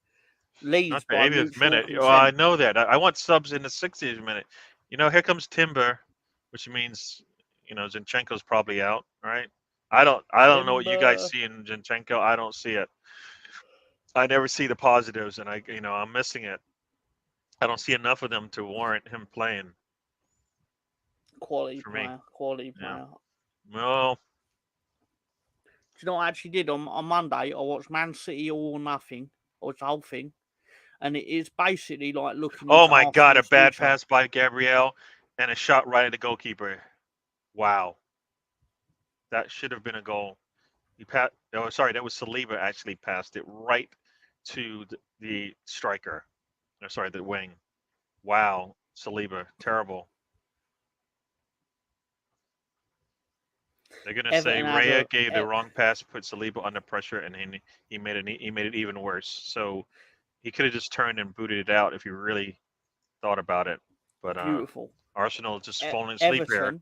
Leeds by 80th minute. Consent. Oh, I know that. I want subs in the 60th minute. Here comes Timber, which means Zinchenko's probably out, right? I don't know what you guys see in Zinchenko. I don't see it. I never see the positives, and I'm missing it. I don't see enough of them to warrant him playing. Quality player. Well, do you know what I actually did on Monday? I watched Man City All or Nothing, or the whole thing, and it is basically like looking. Oh my God! A bad pass by Gabriel, and a shot right at the goalkeeper. Wow, that should have been a goal. That was Saliba actually passed it right to the striker. The wing. Wow, Saliba, terrible. They're gonna say Raya gave the wrong pass, put Saliba under pressure, and he made it even worse. So he could have just turned and booted it out if he really thought about it. But beautiful. Arsenal just falling asleep here.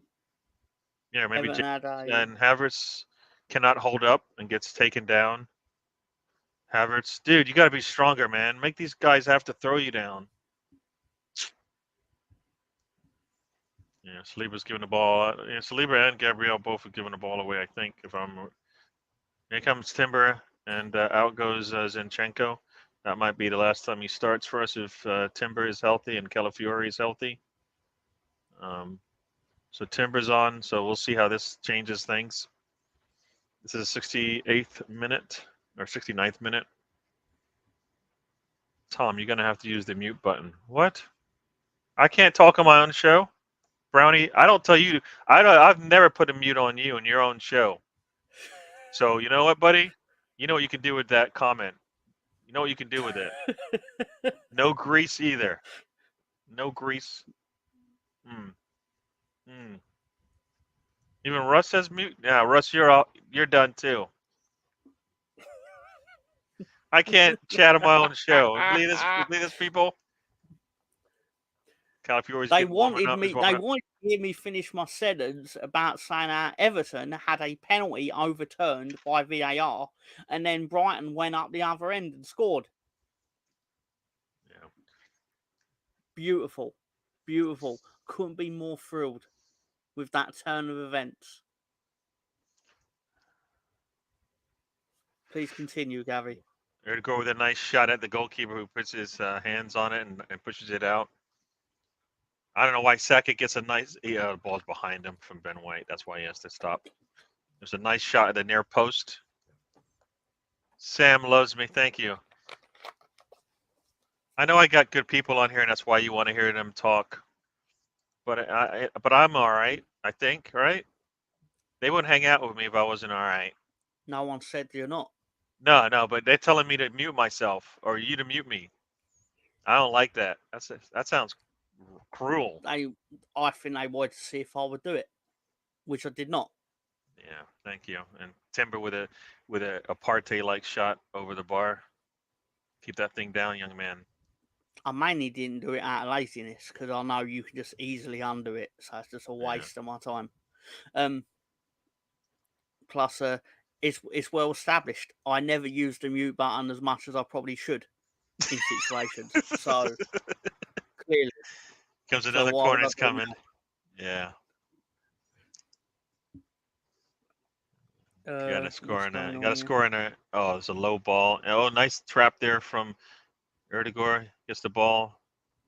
Yeah, maybe and Havertz cannot hold up and gets taken down. Havertz, dude, you got to be stronger, man. Make these guys have to throw you down. Yeah, Saliba's giving the ball. Yeah, Saliba and Gabriel both have given the ball away, I think. Here comes Timber, and out goes Zinchenko. That might be the last time he starts for us if Timber is healthy and Calafiori is healthy. So Timber's on, so we'll see how this changes things. This is the 68th minute, or 69th minute. Tom, you're going to have to use the mute button. What? I can't talk on my own show? Brownie, I don't tell you. I've never put a mute on you in your own show. So you know what, buddy? You know what you can do with that comment. You know what you can do with it. No grease either. No grease. Even Russ says mute. Yeah, Russ, you're done too. I can't chat on my own show. Believe this, people. Calafiori's They getting warming wanted up. me. They wanted to hear me finish my sentence about saying Everton had a penalty overturned by VAR, and then Brighton went up the other end and scored. Yeah. Beautiful, beautiful. Couldn't be more thrilled with that turn of events. Please continue, Gary. There to go with a nice shot at the goalkeeper who puts his hands on it and pushes it out. I don't know why Saka gets a nice ball's behind him from Ben White. That's why he has to stop. There's a nice shot at the near post. Sam loves me. Thank you. I know I got good people on here, and that's why you want to hear them talk. But I'm all right. I think, right? They wouldn't hang out with me if I wasn't all right. No one said you're not. No, but they're telling me to mute myself or you to mute me. I don't like that. That sounds cruel. I think they wanted to see if I would do it, which I did not. Yeah, thank you. And Timber with a apartheid-like shot over the bar. Keep that thing down, young man. I mainly didn't do it out of laziness because I know you can just easily undo it, so it's just a waste of my time. Plus, it's well established. I never use the mute button as much as I probably should in situations. So clearly, comes another corner's coming. Yeah. You gotta score in that. You gotta score in there. Oh, it's a low ball. Oh, nice trap there from Erdegaard. Gets the ball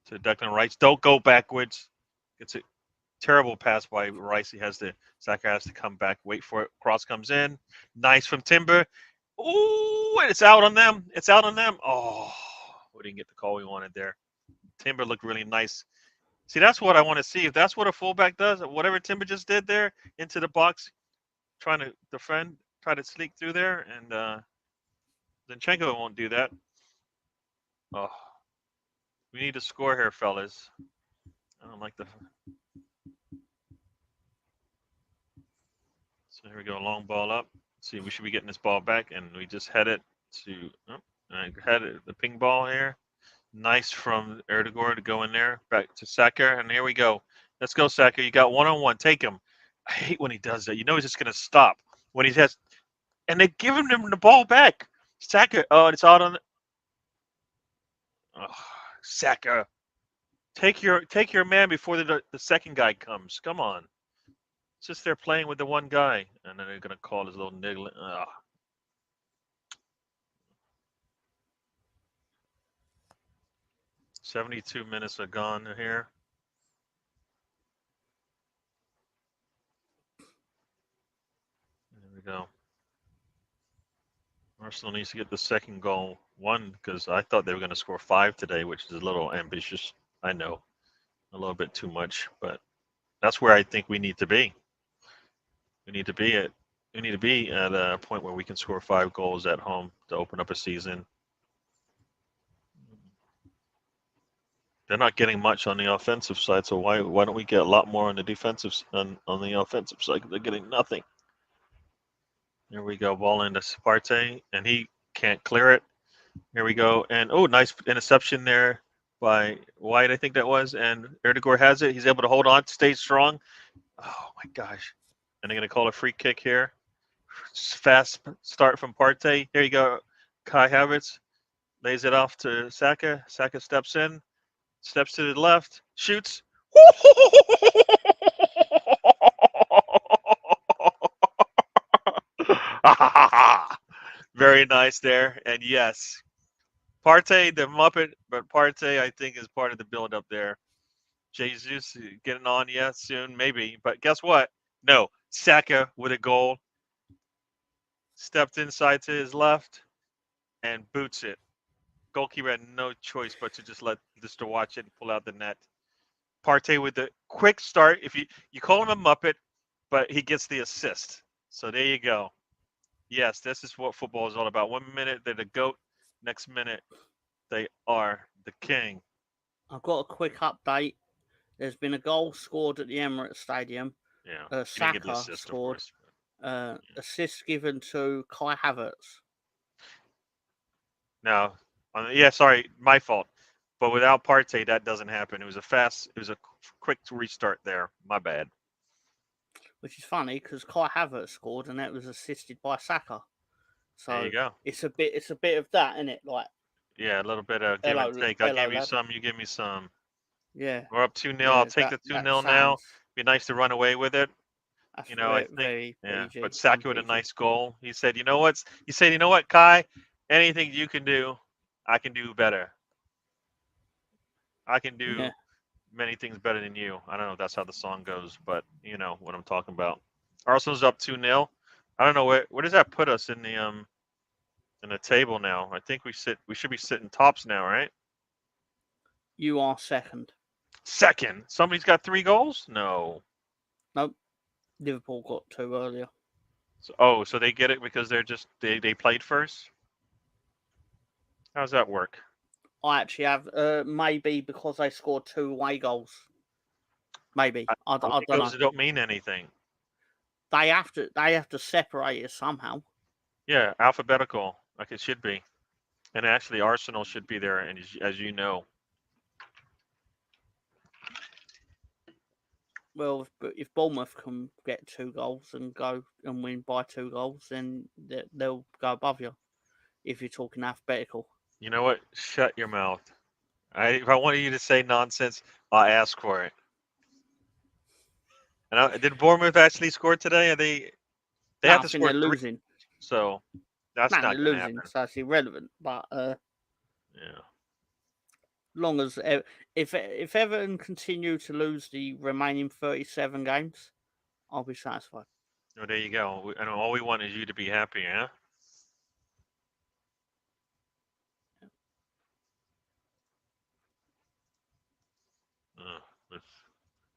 to Declan Rice. Don't go backwards. It's a terrible pass by Rice. Saka has to come back, wait for it. Cross comes in. Nice from Timber. Ooh, and it's out on them. It's out on them. Oh, we didn't get the call we wanted there. Timber looked really nice. See, that's what I want to see. If that's what a fullback does, whatever Timber just did there into the box, trying to defend, try to sneak through there, and Zinchenko won't do that. Oh, we need to score here, fellas. I don't like the. So here we go, long ball up. Let's see, we should be getting this ball back, and we just head it to. The ping ball here. Nice from Erdegaard to go in there, back to Saka, and here we go. Let's go, Saka. You got one-on-one. Take him. I hate when he does that. You know he's just going to stop when he has, and they're giving him the ball back. Saka, oh, it's out on. Oh, Saka, take your man before the second guy comes. Come on. It's just they're playing with the one guy, and then they're going to call his little niggling. 72 minutes are gone here. There we go. Arsenal needs to get the second goal. One, because I thought they were going to score 5 today, which is a little ambitious. I know, a little bit too much, but that's where I think we need to be. We need to be at a point where we can score 5 goals at home to open up a season. They're not getting much on the offensive side, so why don't we get a lot more on the defensive on the offensive side? They're getting nothing. Here we go, ball into Partey, and he can't clear it. Here we go, and oh, nice interception there by White, I think that was, and Erdegaard has it. He's able to hold on, stay strong. Oh my gosh! And they're gonna call a free kick here Fast start from Partey. Here you go. Kai Havertz lays it off to Saka. Saka steps in, steps to the left, shoots. Very nice there. And yes, Partey, the Muppet, but Partey, I think, is part of the build-up there. Jesus getting on, yeah, soon, maybe. But guess what? No, Saka with a goal, stepped inside to his left, and boots it. Goalkeeper had no choice but to just to watch it and pull out the net. Partey with the quick start. If you call him a Muppet, but he gets the assist. So there you go. Yes, this is what football is all about. 1 minute they're the GOAT, next minute they are the king. I've got a quick update. There's been a goal scored at the Emirates Stadium. Yeah, Saka assist, scored. Assist given to Kai Havertz. Now, yeah, sorry, my fault. But without Partey, that doesn't happen. It was a quick restart there. My bad. Which is funny because Kai Havertz scored and that was assisted by Saka. So there you go. It's a bit of that, isn't it? Like, yeah, a little bit of give and take. I give you some, you give me some. Yeah. We're up 2-0. Yeah, I'll take the 2-0 now. Be nice to run away with it. That's I think. Very yeah, PG, but Saka with a nice goal. He said, you know what? He said, you know what, Kai? Anything you can do, I can do better. I can do many things better than you. I don't know if that's how the song goes, but you know what I'm talking about. Arsenal's up 2-0. I don't know where does that put us in the table now. I think we should be sitting tops now, right? You are second. Second? Somebody's got 3 goals? No. Nope. Liverpool got 2 earlier. So they get it because they played first? How's that work? I actually have maybe because they scored 2 away goals. Maybe. I don't know. Don't mean anything. They have to separate it somehow. Yeah, alphabetical, like it should be. And actually Arsenal should be there, and as you know. Well, if Bournemouth can get 2 goals and go and win by 2 goals, then they'll go above you. If you're talking alphabetical. You know what? Shut your mouth. If I wanted you to say nonsense, I'll ask for it. And did Bournemouth actually score today? They have to score 3. They're losing. So that's not going to happen. So it's irrelevant. But yeah. Long as if Everton continue to lose the remaining 37 games, I'll be satisfied. Oh, there you go. And all we want is you to be happy, huh? With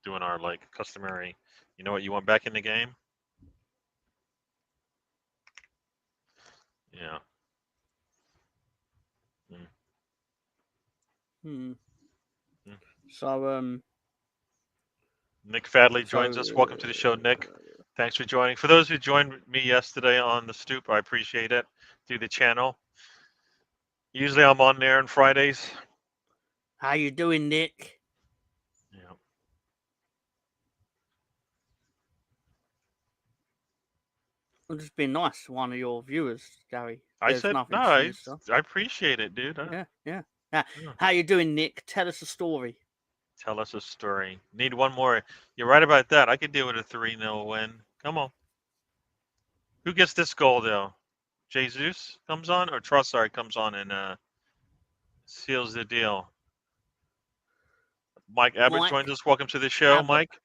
doing our customary. You know what you want back in the game? Yeah. So Nick Fadley joins us. Welcome to the show, Nick. Thanks for joining. For those who joined me yesterday on the stoop, I appreciate it. Through the channel. Usually I'm on there on Fridays. How you doing, Nick? Yeah. I'm just being nice to one of your viewers, Gary. I said nice. I appreciate it, dude. Yeah. How you doing, Nick? Tell us a story. Tell us a story. Need one more. You're right about that. I could deal with a 3-0 win. Come on. Who gets this goal, though? Jesus comes on, or Trossard comes on and seals the deal? Mike Abbott joins us. Welcome to the show, Mike.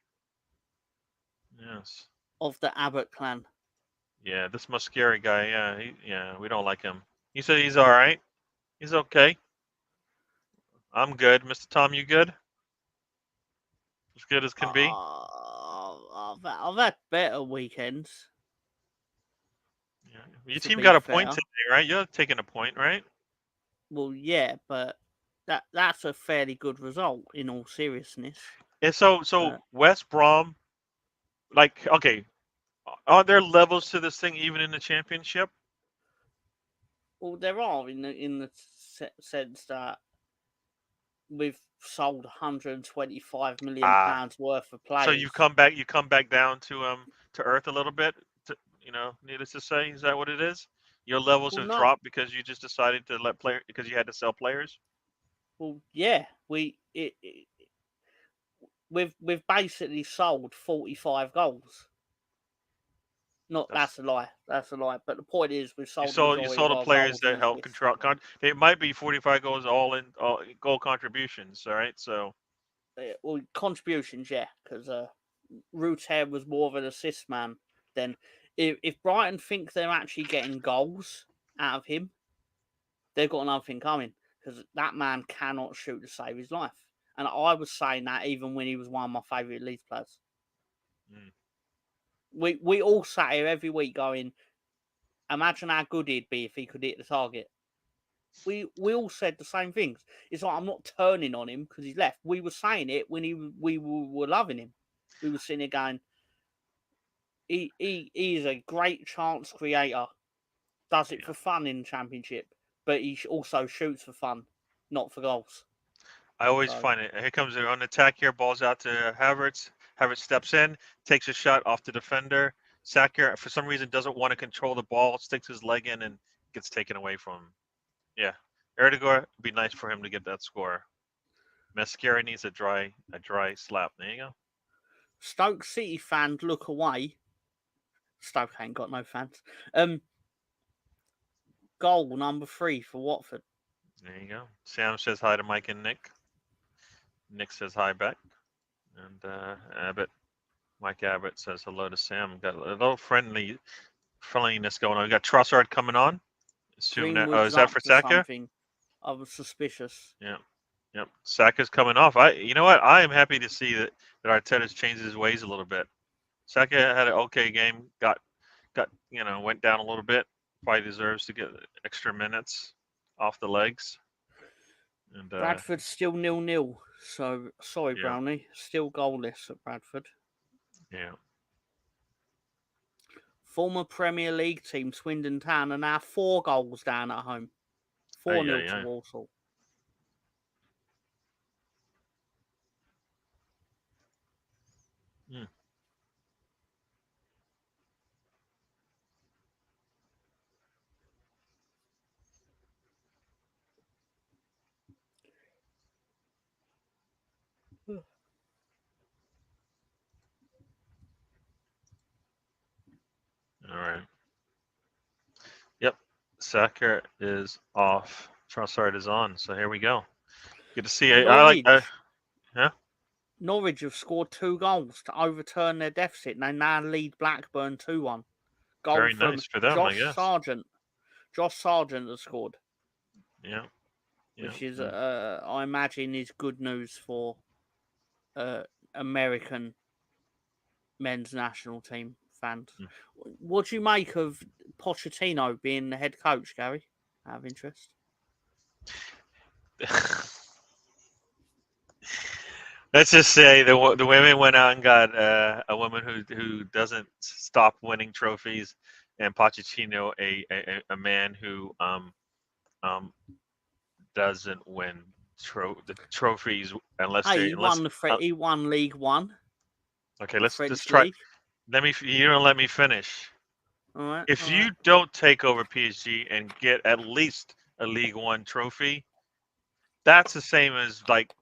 Yes. Of the Abbott clan. Yeah, this Muscari guy. Yeah, we don't like him. He said he's all right. He's okay. I'm good. Mr. Tom, you good? As good as can be? I've had better weekends. Yeah. Your team got a point today, right? You're taking a point, right? Well, yeah, but that's a fairly good result in all seriousness. And so West Brom, okay, are there levels to this thing even in the championship? Well, there are in the sense that we've sold 125 million pounds worth of players. So you come back down to earth a little bit. Needless to say, is that what it is? Your levels Well, have no. dropped because you just decided to because you had to sell players. Well, yeah, we've basically sold 45 goals. Not That's that's a lie. That's a lie. But the point is, we've you sold the sold you majority of sold the our players goals in that the help list. control. It might be 45 goals all goal contributions. All right, so Well, contributions, yeah, because Ruter was more of an assist man. Then, if Brighton think they're actually getting goals out of him, they've got another thing coming because that man cannot shoot to save his life. And I was saying that even when he was one of my favourite Leeds players. mm, We all sat here every week going, imagine how good he'd be if he could hit the target. We all said the same things. It's like I'm not turning on him because he's left. We were saying it when we were loving him. We were sitting there going, he is a great chance creator. Does it yeah. for fun in the Championship, but he also shoots for fun, not for goals. I always So find it. Here comes on attack here. Balls out to Havertz. Havertz steps in, takes a shot off the defender. Saka, for some reason, doesn't want to control the ball, sticks his leg in, and gets taken away from him. Yeah. Erdogan, it'd be nice for him to get that score. Mascara needs a dry slap. There you go. Stoke City fans look away. Stoke ain't got no fans. Goal number 3 for Watford. There you go. Sam says hi to Mike and Nick. Nick says hi back. And Mike Abbott says hello to Sam. Got a little friendliness going on. We got Trossard coming on. Assume that. Oh, Greenwood's is that up for to Saka? something. I was suspicious. Yeah. Yep. Saka's coming off. You know what? I am happy to see that Arteta's changed his ways a little bit. Saka had an okay game. Went down a little bit. Probably deserves to get extra minutes off the legs. And Bradford's still 0-0. So sorry, yeah, Brownie. Still goalless at Bradford. yeah. Former Premier League team Swindon Town are now 4 goals down at home. 4-0 to Aye. Walsall. Hmm. All right. Yep. Saka is off. Trossard is on. So here we go. Good to see. I like. Yeah. Norwich have scored 2 goals to overturn their deficit. They now lead Blackburn 2-1. Goal Very from nice for them, I Josh guess. Sargent. Josh Sargent has scored. Yeah. Which is, I imagine, is good news for American men's national team fans. Mm. What do you make of Pochettino being the head coach, Gary? Out of interest. Let's just say the women went out and got a woman who doesn't stop winning trophies, and Pochettino a man who doesn't win the trophies unless Hey, they unless he won League One. okay. The Let's French try. league. You don't let me finish. All right. If you don't take over PSG and get at least a League One trophy, that's the same as like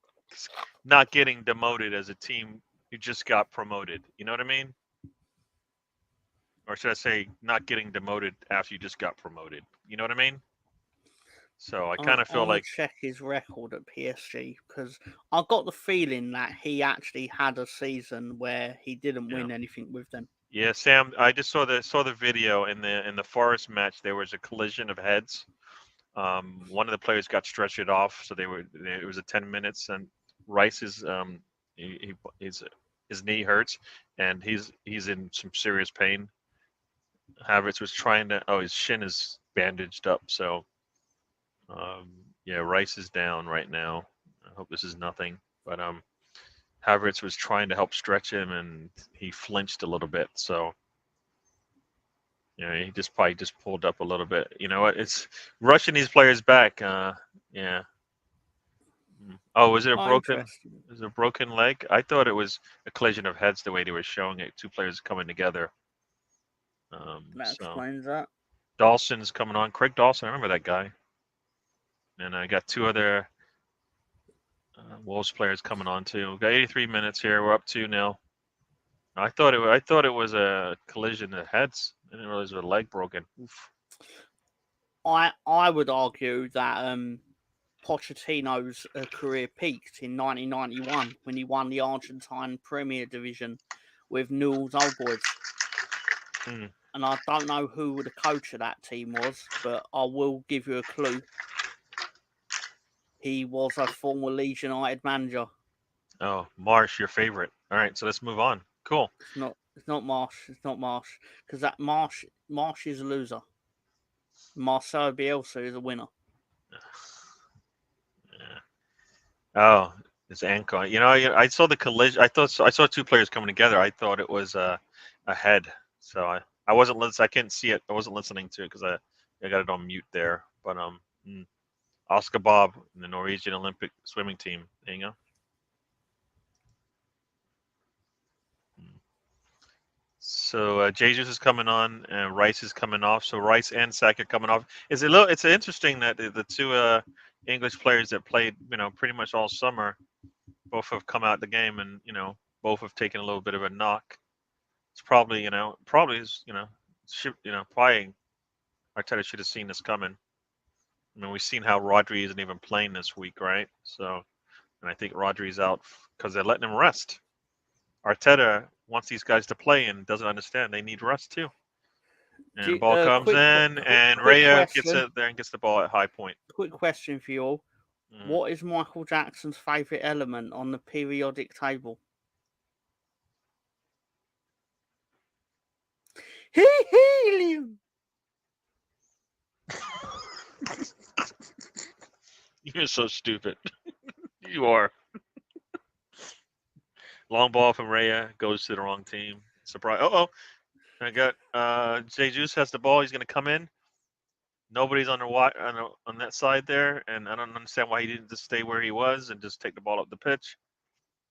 not getting demoted as a team who just got promoted. You know what I mean? Or should I say, not getting demoted after you just got promoted? You know what I mean? So I kind of I'm feel gonna like, check his record at PSG because I got the feeling that he actually had a season where he didn't yeah, win anything with them. yeah, Sam. I just saw the video in the Forest match. There was a collision of heads. One of the players got stretchered off, so it was a 10 minutes, and Rice's his knee hurts, and he's in some serious pain. Havertz was trying to. Oh, his shin is bandaged up, so yeah, Rice is down right now. I hope this is nothing, but Havertz was trying to help stretch him, and he flinched a little bit, so. He just probably just pulled up a little bit. You know what? It's rushing these players back. Yeah. Oh, was it a Oh, broken? interesting. Was it a broken leg? I thought it was a collision of heads the way they were showing it. Two players coming together. That So explains that. Dawson's coming on. Craig Dawson, I remember that guy. And I got two other Wolves players coming on too. We've got 83 minutes here. We're up 2-0. I thought it was a collision of heads. I didn't realize it was a leg broken. Oof. I would argue that Pochettino's career peaked in 1991 when he won the Argentine Premier Division with Newell's Old Boys. Hmm. And I don't know who the coach of that team was, but I will give you a clue. He was a former Leeds United manager. Oh, Marsh, your favorite. All right, so let's move on. Cool. It's not Marsh. It's not Marsh because that Marsh is a loser. Marcelo Bielsa is a winner. Yeah. Oh, it's Ancon. You know, I saw the collision. I saw two players coming together. I thought it was a head. So I wasn't listening. I couldn't see it. I wasn't listening to it because I got it on mute there. But Oscar Bob and the Norwegian Olympic swimming team. There you go. So Jesus is coming on, and Rice is coming off. So Rice and Sack are coming off. It's interesting that the two English players that played, pretty much all summer, both have come out the game, and both have taken a little bit of a knock. It's probably probably Arteta should have seen this coming. I mean, we've seen how Rodri isn't even playing this week, right? So, and I think Rodri's out because they're letting him rest. Arteta wants these guys to play and doesn't understand they need rest too. And the ball comes in, and Raya gets it there and gets the ball at high point. Quick question for you all. What is Michael Jackson's favourite element on the periodic table? Helium. You're so stupid. You are. Long ball from Raya goes to the wrong team. Surprise. I got Jesus has the ball. He's going to come in. Nobody's on that side there, and I don't understand why he didn't just stay where he was and just take the ball up the pitch.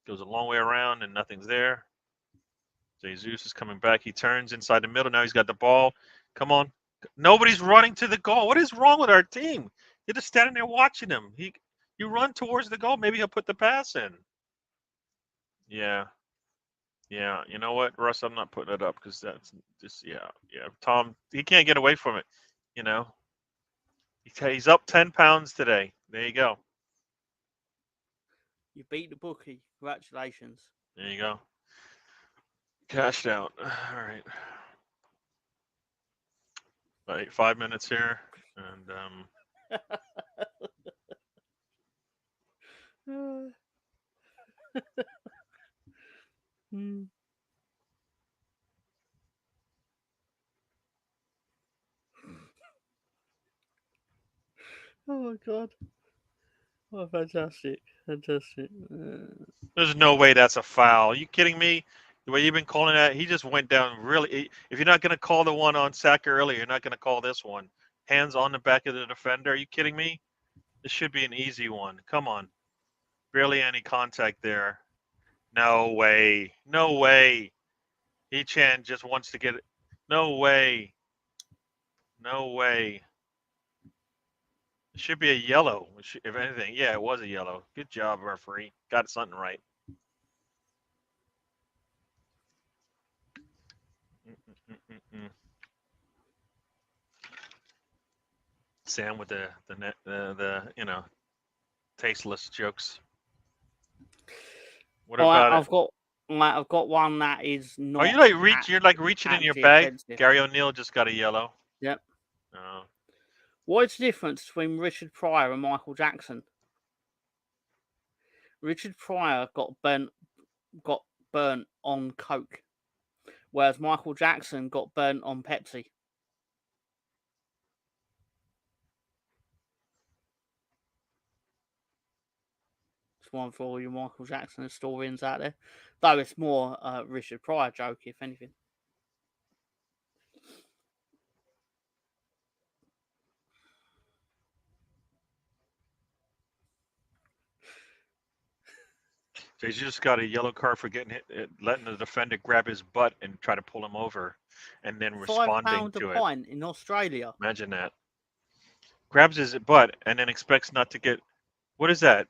Goes a long way around, and nothing's there. Jesus is coming back. He turns inside the middle. Now he's got the ball. Come on. Nobody's running to the goal. What is wrong with our team? You're just standing there watching him. You run towards the goal. Maybe he'll put the pass in. Yeah. Yeah. You know what, Russ? I'm not putting it up because that's just, yeah. Tom, he can't get away from it. He's up 10 pounds today. There you go. You beat the bookie. Congratulations. There you go. Cashed out. All right. About 5 minutes here, and Oh my god. Oh, fantastic. there's no way that's a foul. Are you kidding me? The way you've been calling that, he just went down really. If you're not going to call the one on Saka earlier, you're not going to call this one. Hands on the back of the defender. Are you kidding me? This should be an easy one. Come on. Barely any contact there. No way. No way. He-Chan just wants to get it. No way. No way. It should be a yellow, if anything. Yeah, it was a yellow. Good job, referee. Got something right. Sam with the tasteless jokes. What about I've got one that is not. Oh, you're like reaching in your bag. Offensive. Gary O'Neill just got a yellow. Yep. Oh. What is the difference between Richard Pryor and Michael Jackson? Richard Pryor got burnt on Coke, whereas Michael Jackson got burnt on Pepsi. It's one for all your Michael Jackson historians out there. Though it's more Richard Pryor joke, if anything. So he's just got a yellow card for letting the defender grab his butt and try to pull him over. and then £5 responding a to it. pint in Australia. Imagine that. Grabs his butt and then expects not to get. What is that?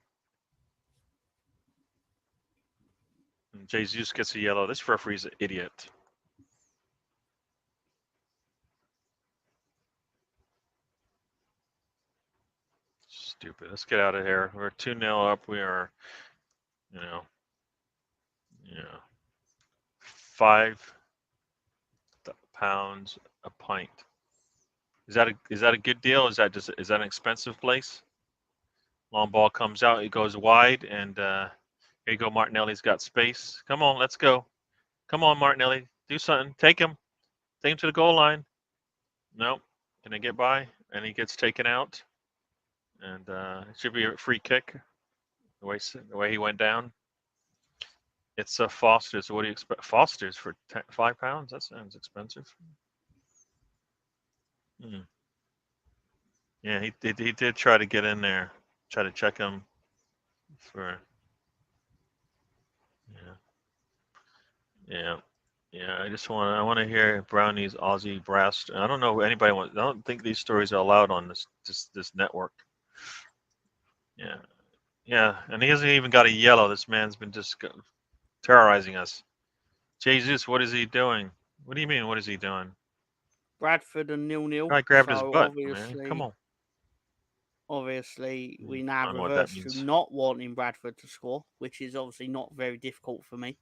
And Jesus gets a yellow. This referee's an idiot. Stupid. Let's get out of here. We're 2-0 up. We are, yeah, 5 pounds a pint. Is that a good deal? Is that an expensive place? Long ball comes out. It goes wide, and here you go. Martinelli's got space. Come on, let's go. Come on, Martinelli. Do something. Take him. Take him to the goal line. Nope. Can I get by? And he gets taken out. And it should be a free kick. The way he went down. It's a Foster's. What do you expect? Foster's for £5? That sounds expensive. Yeah, he did try to get in there. Try to check him for. Yeah. I want to hear Brownie's Aussie brass. I don't know if anybody wants. I don't think these stories are allowed on this network. Yeah, and he hasn't even got a yellow. This man's been just terrorizing us. Jesus, what is he doing? What do you mean? What is he doing? Bradford and 0-0. I grabbed his So butt, man. Come on. Obviously, we now I don't know what that reverse to means. not wanting Bradford to score, which is obviously not very difficult for me.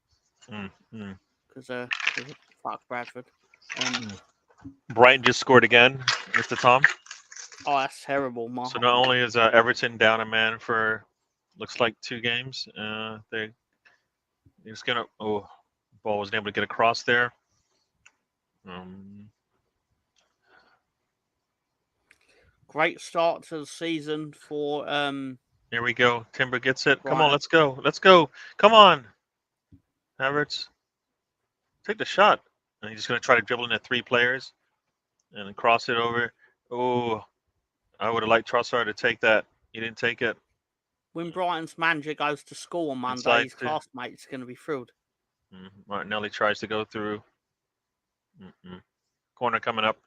Because fuck Bradford. Brighton just scored again, Mr. Tom. Oh, that's terrible. So not only is Everton down a man for looks like 2 games, they're just gonna. Oh, ball wasn't able to get across there. Great start to the season for. Here we go. Timber gets it. Brighton. Come on, let's go. Let's go. Come on, Havertz. Take the shot. And he's just gonna try to dribble into 3 players, and then cross it over. Oh, I would have liked Trossard to take that. He didn't take it. When Brighton's manager goes to school on Monday, his classmate's going to be thrilled. Martinelli tries to go through. Corner coming up.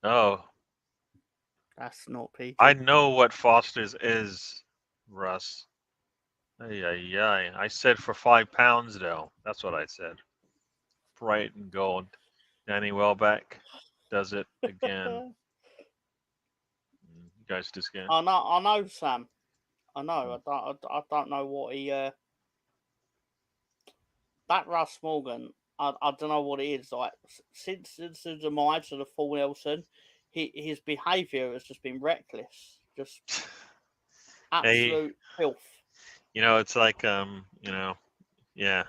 Oh. That's not PG. I know what Foster's is, Russ. I said for £5 though. That's what I said. Bright and gold. Danny Welbeck does it again. You guys just get. I know, Sam. I know. I don't know what he. That Russ Morgan. I don't know what it is. Like since the demise of the full Nelson, his behaviour has just been reckless. Just absolute filth. It's like yeah.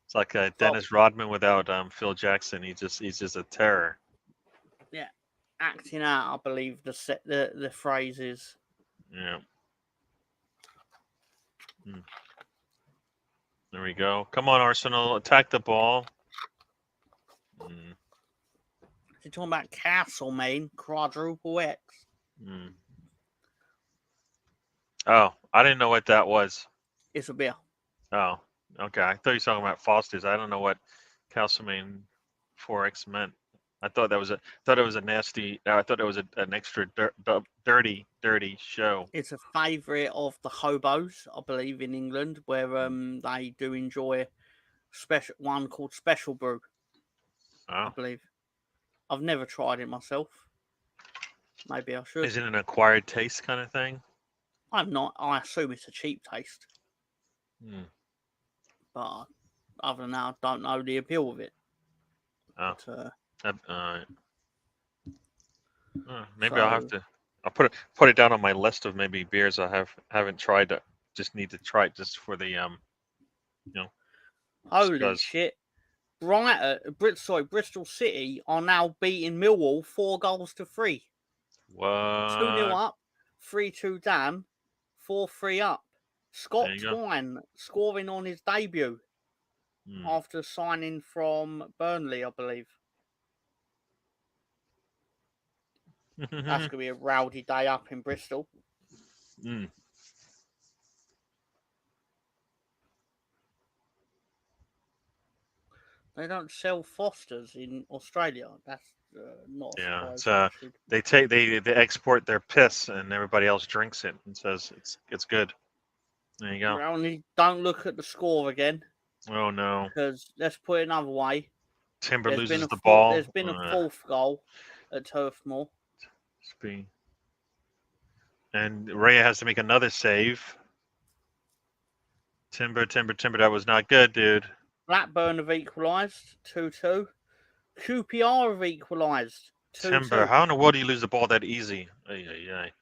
It's like Dennis Rodman without Phil Jackson. He's just a terror. Yeah, acting out. I believe the phrase is. Yeah. There we go. Come on, Arsenal, attack the ball. You're talking about Castlemaine, quadruple X. Oh, I didn't know what that was. It's a beer. Oh, okay. I thought you were talking about Foster's. I don't know what Castlemaine 4X meant. I thought it was a nasty. I thought it was an extra dirty show. It's a favourite of the hobos, I believe, in England, where they do enjoy one called Special Brew. Oh. I believe. I've never tried it myself. Maybe I should. Is it an acquired taste kind of thing? I'm not. I assume it's a cheap taste. But other than that, I don't know the appeal of it. Oh. But, maybe I'll have to. I'll put it down on my list of maybe beers I haven't tried. That just need to try it just for the Holy shit! Bristol City are now beating Millwall 4-3. What? 2-0 up, 3-2 down, 4-3 up. Scott Twine scoring on his debut after signing from Burnley, I believe. That's going to be a rowdy day up in Bristol. They don't sell Fosters in Australia. That's not a Yeah, surprise. it's Actually. they export their piss and everybody else drinks it and says it's good. There you go. Brownie, don't look at the score again, Oh no, because let's put it another way. Timber There's been loses a the ball. there's been a fourth goal at Turfmoor. And Rhea has to make another save. Timber. That was not good, dude. Blackburn have equalised 2-2. QPR have equalised 2-2. Timber, how in the world do you lose the ball that easy? Ay.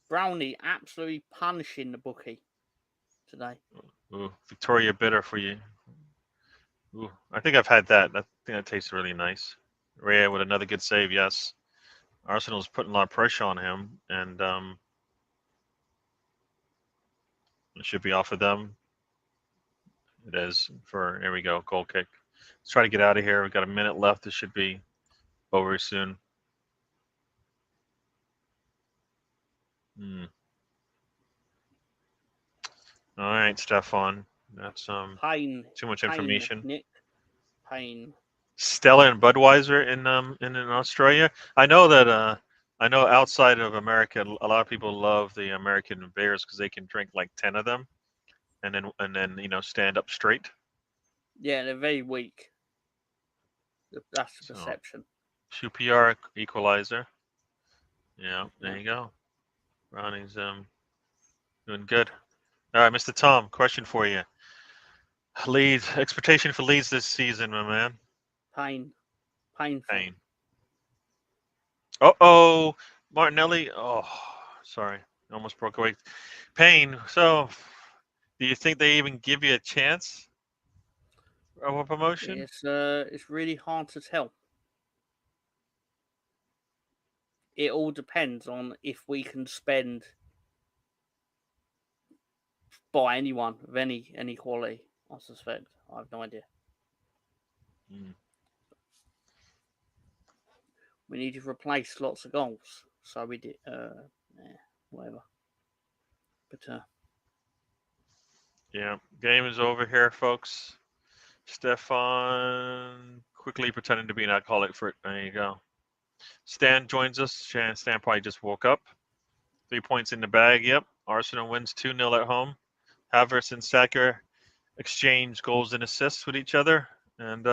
Brownie absolutely punishing the bookie today. Ooh, Victoria bitter for you. Ooh, I think I've had that. I think that tastes really nice. Rhea with another good save, yes. Arsenal's putting a lot of pressure on him, and it should be off of them. It is for, here we go, goal kick. Let's try to get out of here. We've got a minute left. This should be over soon. All right, Stefan. That's Pain. too much Pain, information. Nick. Pain. Stella and Budweiser in Australia. I know that I know outside of America, a lot of people love the American beers because they can drink like 10 of them, and then stand up straight. Yeah, they're very weak. That's the So, perception. QPR equalizer. Yeah, there you go. Ronnie's doing good. All right, Mr. Tom, question for you. Leeds, expectation for Leeds this season, my man. Pain. Painful. Pain. Uh-oh, Martinelli. Oh, sorry, almost broke away. Pain. So, do you think they even give you a chance of a promotion? It's really hard to tell. It all depends on if we can spend by anyone of any quality. I suspect. I have no idea. We need to replace lots of goals. So we did. Whatever. But Yeah, game is over here, folks. Stefan quickly pretending to be an alcoholic for it. There you go. Stan joins us. Stan probably just woke up. 3 points in the bag. Yep. Arsenal wins 2-0 at home. Havertz and Saka exchange goals and assists with each other, and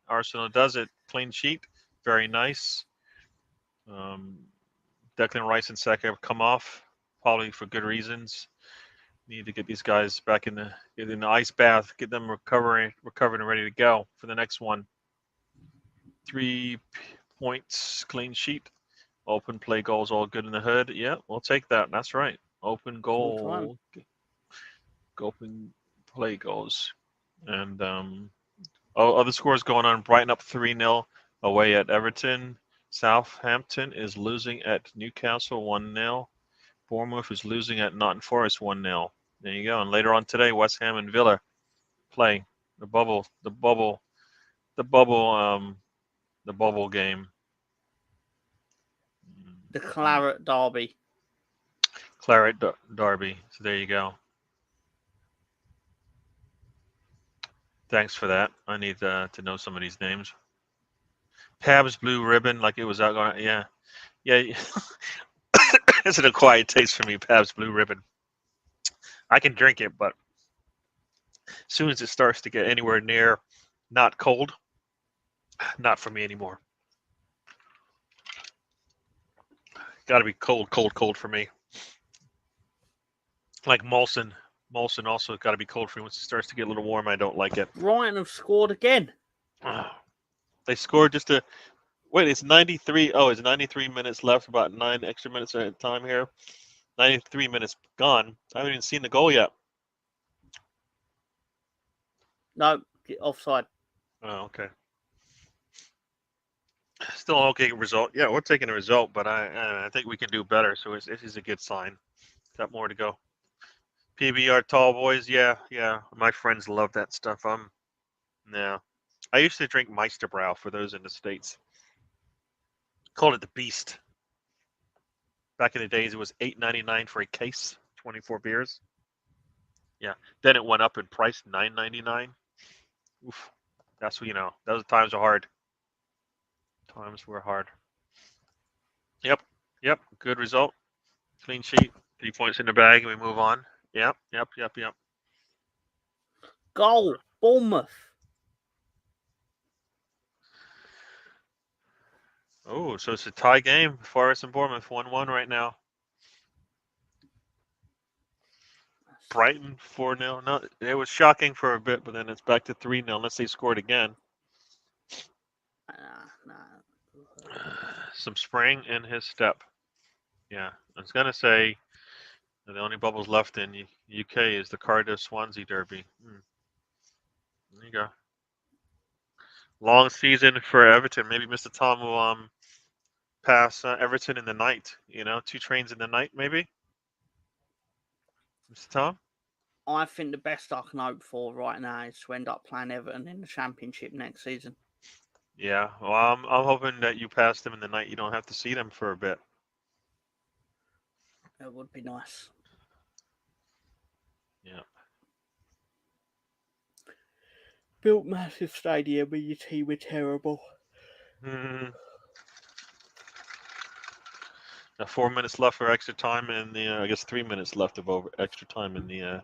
Arsenal does it. Clean sheet. Very nice. Declan Rice and Saka have come off, probably for good reasons. Need to get these guys back in the ice bath, get them recovered and ready to go for the next one. 3 points, clean sheet, open play goals, all good in the hood. Yeah, we'll take that. That's right. Open goal, open play goals, and other scores going on. Brighton up 3-0 away at Everton. Southampton is losing at Newcastle 1-0. Bournemouth is losing at Nottingham Forest 1-0. There you go. And later on today, West Ham and Villa play the bubble game. the Claret Derby. Claret Derby. So there you go. Thanks for that. I need to know some of these names. Pabst Blue Ribbon, like it was out going. Yeah. It's an acquired taste for me, Pabst Blue Ribbon. I can drink it, but as soon as it starts to get anywhere near not cold, not for me anymore. Got to be cold for me. Like Molson also got to be cold for me. Once it starts to get a little warm, I don't like it. Brighton have scored again. They scored just a. Wait, it's 93. Oh, it's 93 minutes left. About 9 extra minutes at time here. 93 minutes gone. I haven't even seen the goal yet. No, offside. Oh, okay. Still an okay result. Yeah, we're taking a result, but I think we can do better. So this is a good sign. Got more to go. PBR tall boys. Yeah. My friends love that stuff. Yeah. I used to drink Meisterbrow for those in the States. Called it the Beast. Back in the days, it was $8.99 for a case, 24 beers. Yeah. Then it went up in price, $9.99. Oof. That's what Those times are hard. Times were hard. Yep. Yep. Good result. Clean sheet. 3 points in the bag, and we move on. Yep. Goal. Bournemouth. Oh, so it's a tie game. Forest and Bournemouth 1-1 right now. Brighton 4-0. No, it was shocking for a bit, but then it's back to 3-0 unless they scored again. Some spring in his step. Yeah, I was gonna say the only bubbles left in UK is the Cardiff Swansea derby. There you go. Long season for Everton. Maybe Mr. Tom will pass Everton in the night. 2 trains in the night, maybe. Mr. Tom. I think the best I can hope for right now is to end up playing Everton in the Championship next season. Yeah, well, I'm hoping that you pass them in the night. You don't have to see them for a bit. It would be nice. Yeah. Built massive stadium, but your team were terrible. Now 4 minutes left for extra time, and I guess 3 minutes left of extra time in the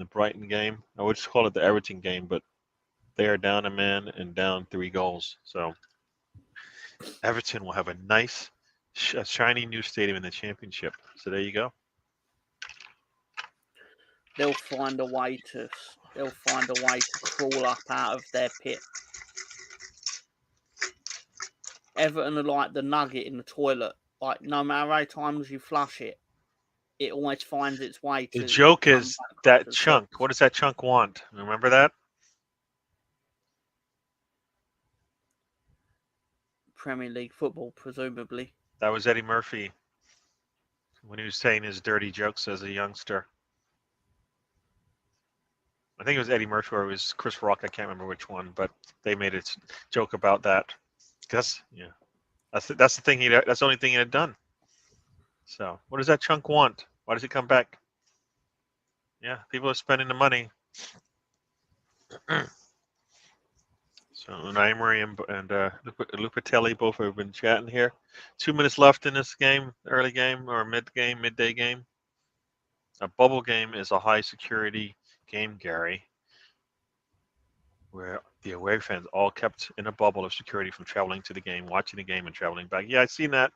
Brighton game. I would just call it the Everton game, but they are down a man and down 3 goals. So Everton will have a nice, shiny new stadium in the Championship. So there you go. They'll find a way to crawl up out of their pit. Everton are like the nugget in the toilet. Like, no matter how many times you flush it, it always finds its way to. The joke is that chunk. What does that chunk want? Remember that? Premier League football, presumably. That was Eddie Murphy when he was saying his dirty jokes as a youngster. I think it was Eddie Murphy or it was Chris Rock. I can't remember which one, but they made a joke about that. That's the thing. That's the only thing he had done. So what does that chunk want? Why does he come back? Yeah, people are spending the money. So Unai Emery and Lupatelli both have been chatting here. 2 minutes left in this game, early game or midday game. A bubble game is a high security game, Gary, where the away fans all kept in a bubble of security from traveling to the game, watching the game, and traveling back. Yeah, I've seen that.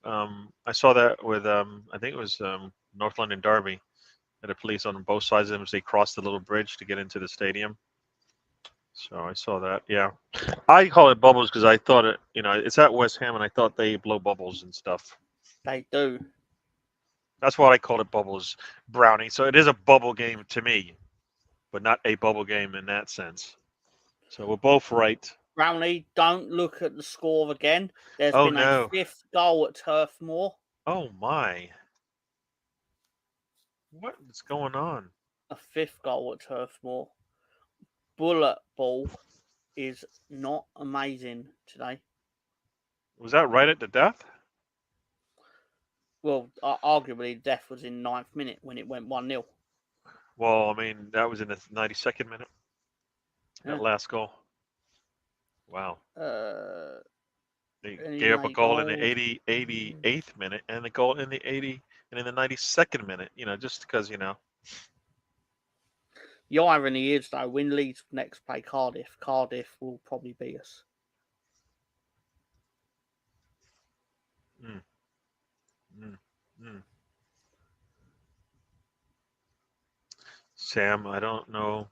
I saw that with I think it was North London Derby. The police on both sides of them as they crossed the little bridge to get into the stadium. So I saw that. Yeah, I call it bubbles because I thought it's at West Ham, and I thought they blow bubbles and stuff. They do. That's why I called it bubbles, Brownie. So it is a bubble game to me, but not a bubble game in that sense. So we're both right. Brownie, don't look at the score again. There's been a 5th goal at Turf Moor. Oh my! What is going on? A 5th goal at Turf Moor. Bullet ball is not amazing today. Was that right at the death? Well, arguably, death was in 9th minute when it went 1-0. Well, I mean, that was in the 92nd minute. That last goal. Wow. They gave up a goal in the 88th minute and a goal in the 80 and in the 92nd minute. Just because The irony is, though, when Leeds next play Cardiff, Cardiff will probably beat us. Sam, I don't know.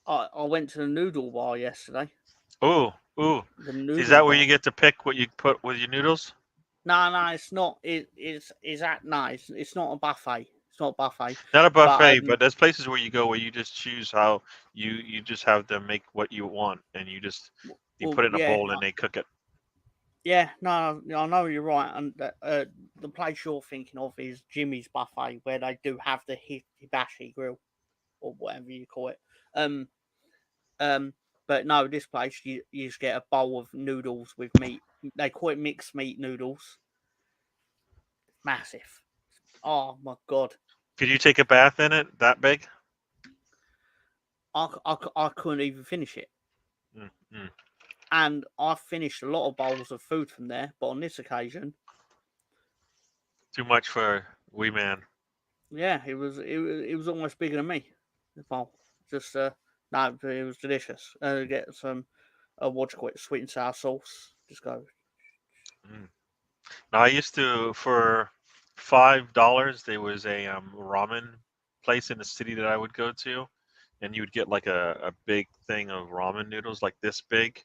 I went to the noodle bar yesterday. Ooh. Is that where you get to pick what you put with your noodles? No, it's not. It's not a buffet. It's not a buffet. Not a buffet, but there's places where you go where you just choose how you just have them make what you want, and you put it in a bowl and they cook it. Yeah, no, I know you're right, and the place you're thinking of is Jimmy's Buffet, where they do have the hibachi grill, or whatever you call it. But no, this place you just get a bowl of noodles with meat. They call it mixed meat noodles, massive. Oh my god, Could you take a bath in it that big? I couldn't even finish it. Mm. And I finished a lot of bowls of food from there, but on this occasion, Too much for wee man. yeah, it was almost bigger than me. The bowl, just no, it was delicious. Get some what do you call it, sweet and sour sauce. Just go. Mm. Now, I used to, for $5, there was a ramen place in the city that I would go to, and you would get like a big thing of ramen noodles, like this big,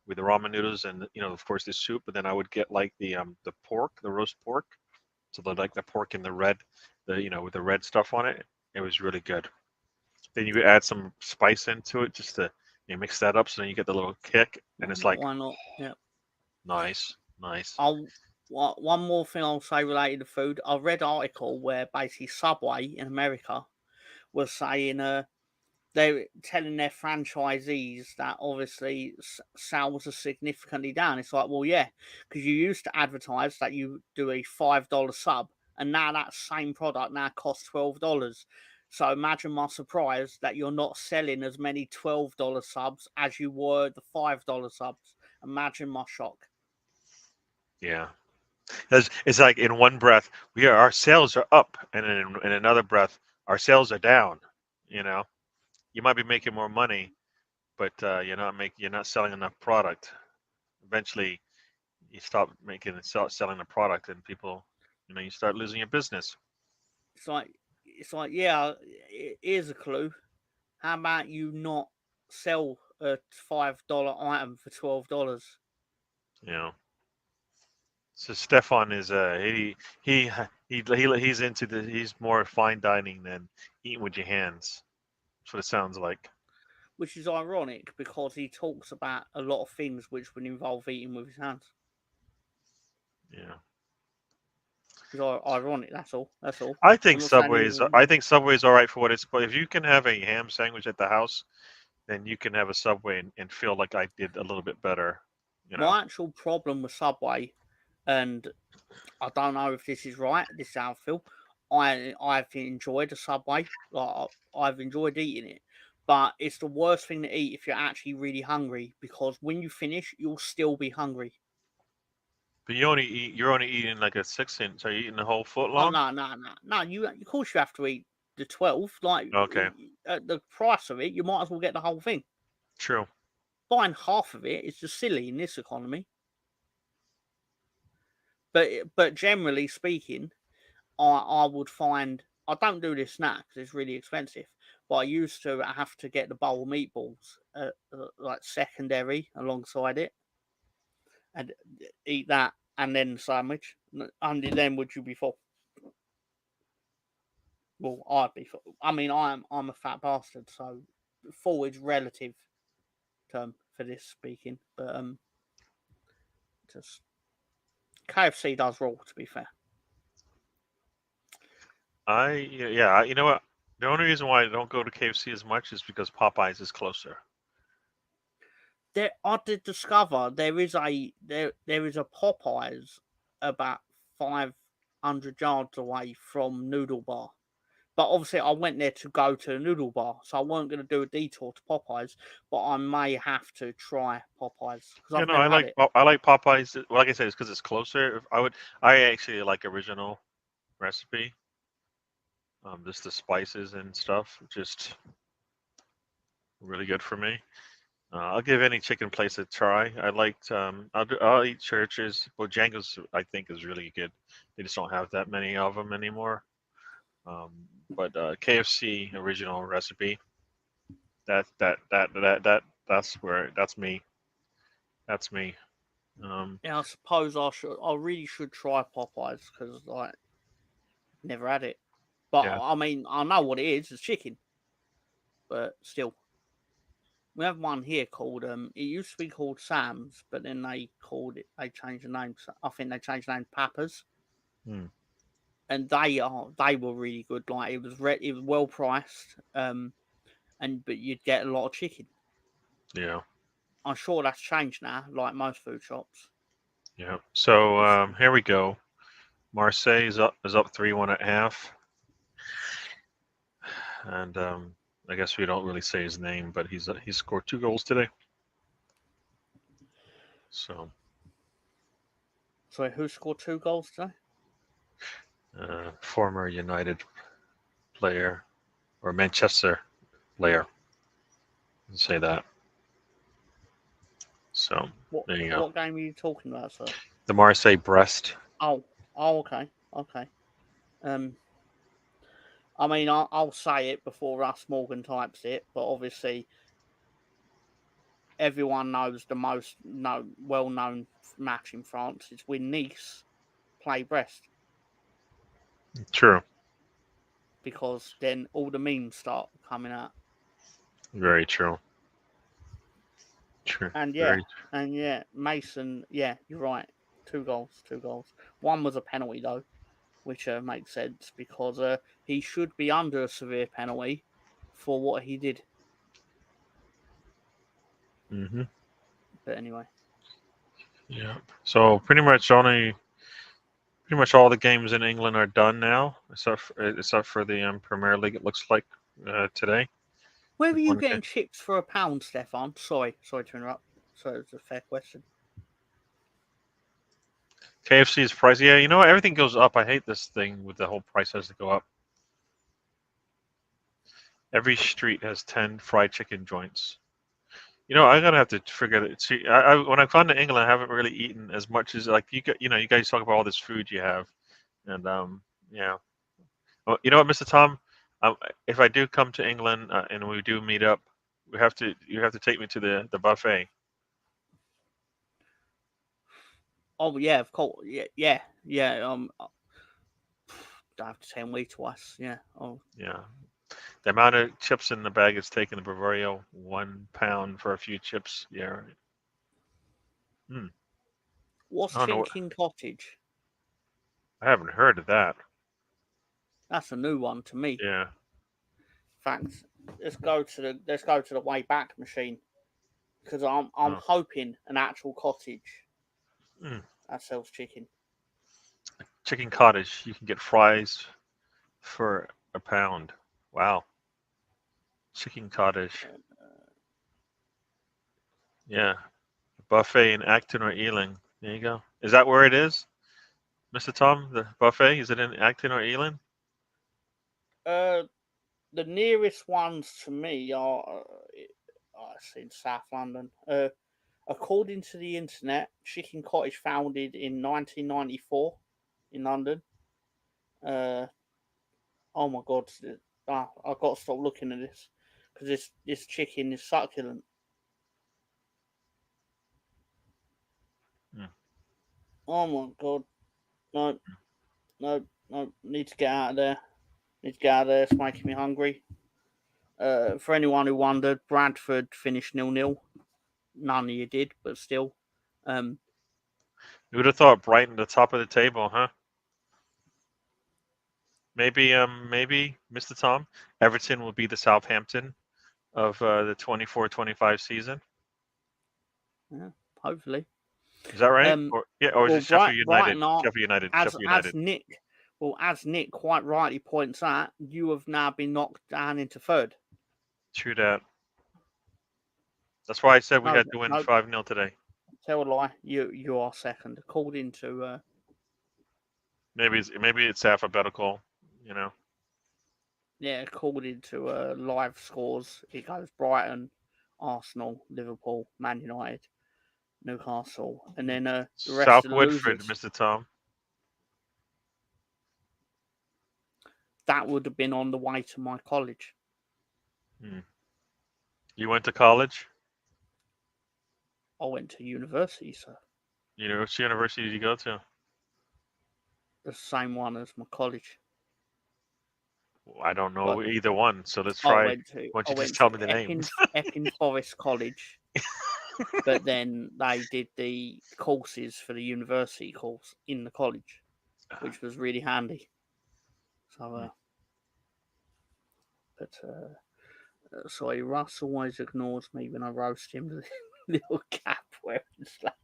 with the ramen noodles and of course the soup. But then I would get like the pork, the roast pork, so like the pork in the red, with the red stuff on it. It was really good. Then you add some spice into it just to mix that up, so then you get the little kick, and it's like Why not? Yeah. nice, nice. One more thing I'll say related to food. I read an article where basically Subway in America was saying they're telling their franchisees that obviously sales are significantly down. It's like, well, yeah, because you used to advertise that you do a $5 sub, and now that same product now costs $12. So imagine my surprise that you're not selling as many $12 subs as you were the $5 subs. Imagine my shock. Yeah. It's like in one breath, our sales are up, and in another breath, our sales are down. You know, you might be making more money, but you're not selling enough product. Eventually, you stop selling the product, and people, you start losing your business. It's like, yeah, here's a clue. How about you not sell a $5 item for $12? You know. So Stefan is he's into he's more fine dining than eating with your hands. That's what it sounds like. Which is ironic because he talks about a lot of things which would involve eating with his hands. Yeah. It's ironic. That's all. That's all. I I'm think not saying Subway's anything. I think Subway's all right for what it's. But if you can have a ham sandwich at the house, then you can have a Subway and feel like I did a little bit better. You know. My actual problem with Subway, and I don't know if this is right. This is how I feel. I've enjoyed the Subway. Like I've enjoyed eating it, but it's the worst thing to eat if you're actually really hungry because when you finish, you'll still be hungry. But you're only eating like a 6 inch. Are you eating the whole foot Oh long? no! You of course you have to eat the 12. Like Okay. at the price of it, you might as well get the whole thing. True. Buying half of it is just silly in this economy. But generally speaking, I would find I don't do this now because it's really expensive. But I used to have to get the bowl of meatballs like secondary alongside it and eat that and then the sandwich. And then would you be full? Well, I'd be full. I mean, I'm a fat bastard, so full is relative term for this speaking. But just KFC does rule. To be fair. Yeah. You know what? The only reason why I don't go to KFC as much is because Popeyes is closer. I did discover there is a Popeyes about 500 yards away from Noodle Bar. But obviously, I went there to go to the Noodle Bar, so I wasn't going to do a detour to Popeyes. But I may have to try Popeyes because Yeah, I've no, never had it. I like Popeyes. Well, like I said, it's because it's closer. I actually like original recipe. Just the spices and stuff, just really good for me. I'll give any chicken place a try. I'll eat Church's. Bojangles, I think, is really good. They just don't have that many of them anymore. Um, but KFC original recipe. That's me. That's me. Um, Yeah, I suppose I should. I really should try Popeyes because like never had it. But yeah. I mean, I know what it is. It's chicken, but still. We have one here called it used to be called Sam's, but then they changed the name. I think they changed the name to Papa's. Hmm. And they were really good. Like it was well priced. And but you'd get a lot of chicken. Yeah. I'm sure that's changed now, like most food shops. Yeah. So It's here we go. Marseille is up 3-1 at half, and I guess we don't really say his name, but he's scored 2 goals today. So Sorry, who scored 2 goals today? former United player or Manchester player. Let's say that. So there you go. What game are you talking about, sir? The Marseille-Brest. Oh, okay. I mean, I'll say it before Russ Morgan types it, but obviously everyone knows the most well-known match in France is when Nice play Brest. True. Because then all the memes start coming out. Very true. True. And yeah, Mason, yeah, you're right. 2 goals. One was a penalty though, which makes sense because he should be under a severe penalty for what he did. Mm-hmm. But anyway. Yeah. So pretty much all the games in England are done now, except for the Premier League. It looks like today. Where were you getting chips for £1, Stefan? Sorry to interrupt. So it's a fair question. KFC is pricey. Yeah, you know what? Everything goes up. I hate this thing with the whole price has to go up. Every street has 10 fried chicken joints. You know, I'm gonna have to figure it. See, when I've gone to England, I haven't really eaten as much as like you get. You know, you guys talk about all this food you have, and yeah. Well, you know what, Mr. Tom, if I do come to England and we do meet up, you have to take me to the buffet. Oh yeah, of course. Yeah. I have to say me twice. Yeah. Oh. Yeah. The amount of chips in the bag is taking the Bavaria £1 for a few chips. Yeah. Right. What's Chinking Cottage? I haven't heard of that. That's a new one to me. Yeah. In fact, let's go to the way back machine because I'm hoping an actual cottage that sells chicken. Chicken cottage. You can get fries for £1. Wow. Chicken cottage. Yeah. Buffet in Acton or Ealing. There you go. Is that where it is, Mr. Tom? The buffet, is it in Acton or Ealing? The nearest ones to me are in South London. According to the internet, Chicken Cottage founded in 1994 in London. Oh my god! I've got to stop looking at this because this chicken is succulent. Oh my god! No! Need to get out of there. It's making me hungry. For anyone who wondered, Bradford finished 0-0. None of you did, but still. You would have thought Brighton the top of the table, huh? Maybe, Mr. Tom, Everton will be the Southampton of the 24-25 season. Yeah, hopefully. Is that right? Or is it Sheffield United? Sheffield United. As Nick quite rightly points out, you have now been knocked down into third. True that. That's why I said we had to win 5-0 today. Tell a lie. You are second, according to. Maybe it's alphabetical, you know. Yeah, according to live scores, it goes Brighton, Arsenal, Liverpool, Man United, Newcastle, and then the rest South of the Woodford, losers. Mr. Tom. That would have been on the way to my college. You went to college? I went to university, sir. Which university did you go to? The same one as my college. Well, I don't know either one, so let's try. Why don't you just tell me the names? Epping Forest College. But then they did the courses for the university course in the college, which was really handy. So, sorry, Russ always ignores me when I roast him with a little cap wearing slack.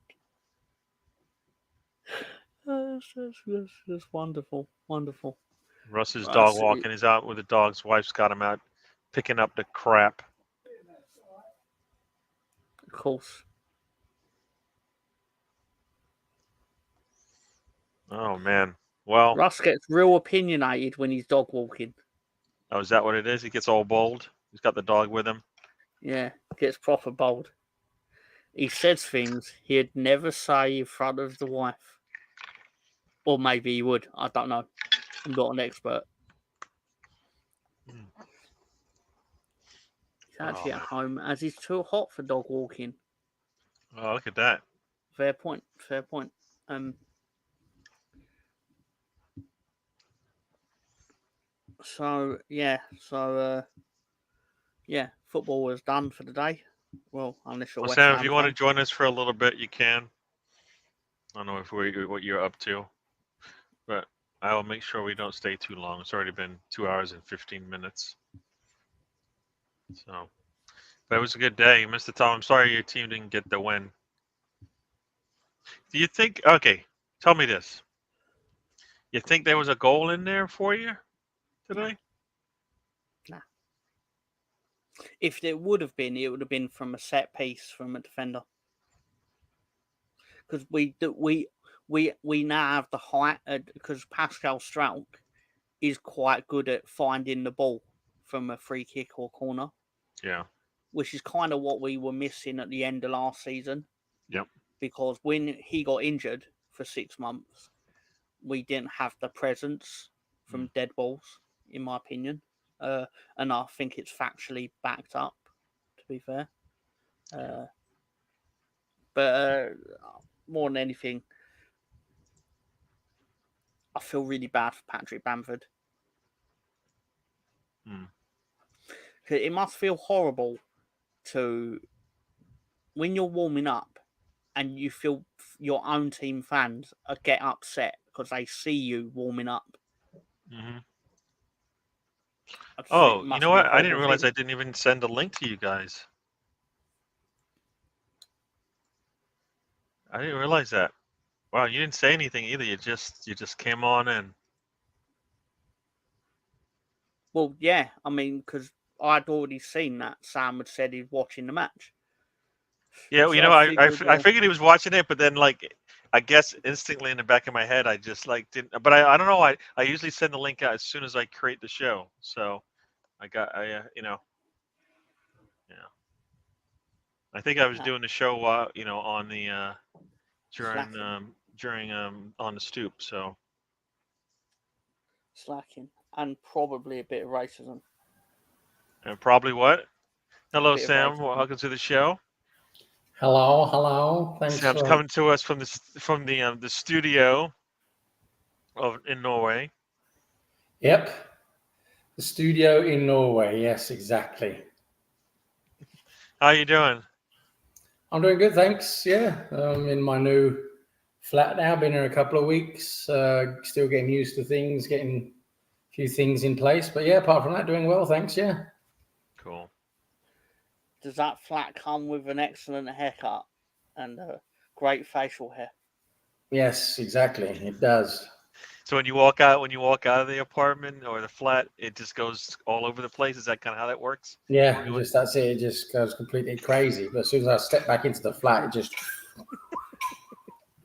That's wonderful, wonderful. Russ is Right, dog walking. He's out with the dog's wife's got him out picking up the crap. of course. Oh man. Well, Russ gets real opinionated when he's dog walking. oh, is that what it is? He gets all bold. He's got the dog with him. Yeah, gets proper bold. He says things he'd never say in front of the wife. Or maybe he would. I don't know. I'm not an expert. He's actually at home as he's too hot for dog walking. Oh, look at that. Fair point. Fair point. So yeah. Yeah. Football was done for the day. Well, unless you're Well, West Sam, Ham if you want to fan. join us for a little bit, you can. I don't know what you're up to, but I will make sure we don't stay too long. It's already been 2 hours and 15 minutes. So, but it was a good day, Mr. Tom. I'm sorry your team didn't get the win. Do you think? Okay, tell me this. You think there was a goal in there for you today? Nah. If there would have been, it would have been from a set piece from a defender. Because we now have the height, because Pascal Strauch is quite good at finding the ball from a free kick or corner. Yeah. Which is kind of what we were missing at the end of last season. Yep. Because when he got injured for 6 months, we didn't have the presence from dead balls, in my opinion. And I think it's factually backed up, to be fair. But more than anything, I feel really bad for Patrick Bamford. It must feel horrible to, when you're warming up and you feel your own team fans get upset because they see you warming up. Mm-hmm. Oh, you know what? I didn't realize I didn't even send a link to you guys. I didn't realize that. Wow, you didn't say anything either. You just came on in. Well, yeah, I mean, because I'd already seen that Sam had said he's watching the match. Yeah, So you know, I figured he was watching it, but then like I guess instantly in the back of my head, I just like didn't. But I don't know. I usually send the link out as soon as I create the show. So you know, yeah. I think I was doing the show, you know, on the during on the stoop. So slacking and probably a bit of racism. and probably what? Hello, Sam. Welcome to the show. Hello. Thanks. Sam's coming to us from the studio in Norway. Yep, the studio in Norway. Yes, exactly. How you doing? I'm doing good, thanks. Yeah, I'm in my new flat now. Been here a couple of weeks. Still getting used to things, getting a few things in place. But yeah, apart from that, doing well, thanks. Yeah. Cool. Does that flat come with an excellent haircut and great facial hair? Yes, exactly. It does. So when you walk out of the apartment or the flat, it just goes all over the place. Is that kind of how that works? Yeah, that's it. It just goes completely crazy. But as soon as I step back into the flat, it just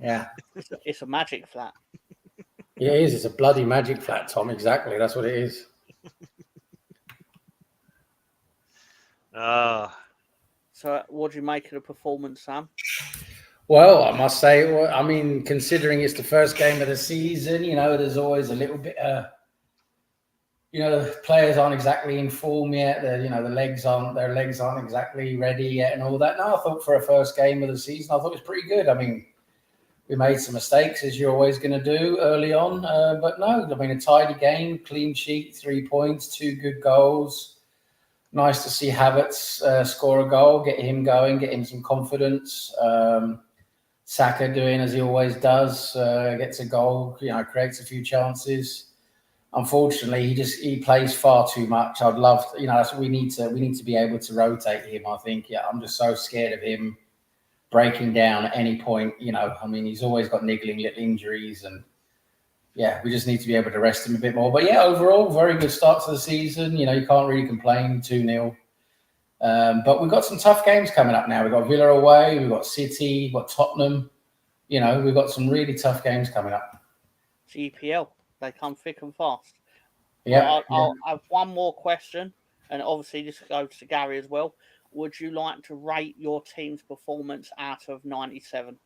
yeah. It's a magic flat. Yeah, it is. It's a bloody magic flat, Tom. Exactly. That's what it is. So what do you make of the performance, Sam? Well, I must say, I mean, considering it's the first game of the season, you know, there's always a little bit, you know, the players aren't exactly in form yet. You know, their legs aren't exactly ready yet and all that. No, I thought for a first game of the season, I thought it was pretty good. I mean, we made some mistakes, as you're always going to do early on. But no, I mean, a tidy game, clean sheet, 3 points, 2 good goals. Nice to see Havertz score a goal, get him going, get him some confidence. Saka doing as he always does, gets a goal, you know, creates a few chances. Unfortunately, he plays far too much. I'd love, you know, we need to be able to rotate him. I think, yeah, I'm just so scared of him breaking down at any point. You know, I mean, he's always got niggling little injuries, and yeah, we just need to be able to rest him a bit more. But yeah, overall, very good start to the season. You can't really complain. 2-0. But we've got some tough games coming up now. We've got Villa away, we've got City, we've got Tottenham. We've got some really tough games coming up. GPL, they come thick and fast. Yeah. I'll have one more question, and obviously this goes to Gary as well. Would you like to rate your team's performance out of 97?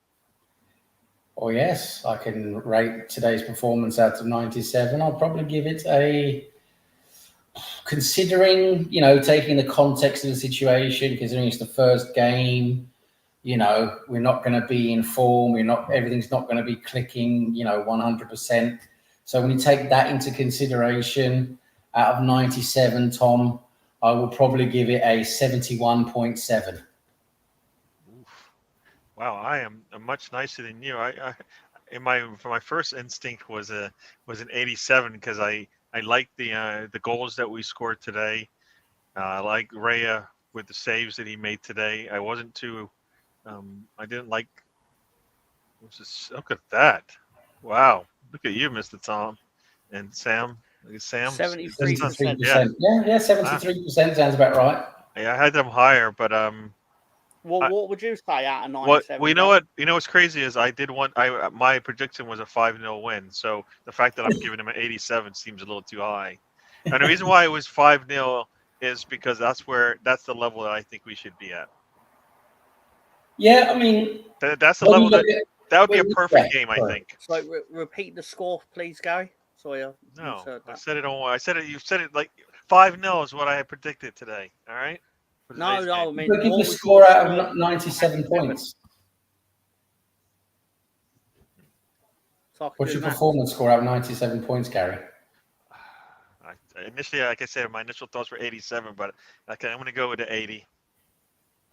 Oh, yes, I can rate today's performance out of 97. I'll probably give it considering, taking the context of the situation, considering it's the first game, we're not going to be in form. Everything's not going to be clicking, 100%. So when you take that into consideration, out of 97, Tom, I will probably give it a 71.7. Wow, I am much nicer than you. For my first instinct was an 87 because I like the goals that we scored today. I like Raya with the saves that he made today. I wasn't too. I didn't like. Look at that! Wow, look at you, Mr. Tom, and Sam. Look at Sam. 73%. Yeah, 73% sounds about right. Yeah, I had them higher, but Well, what would you say out of 97? Well, you know what's crazy is my prediction was a 5-0 win. So the fact that I'm giving him an 87 seems a little too high. And the reason why it was 5-0 is because that's the level that I think we should be at. Yeah, I mean, that's the level that would be a perfect game, I think. So repeat the score, please, Gary. Sorry, no, I said it on. I said it. You said it like 5-0 is what I had predicted today. All right. No, I mean, give the score out of 97 points. What's your performance score out of 97 points, Gary? Initially, like I said, my initial thoughts were 87, but okay, I'm going to go with the 80.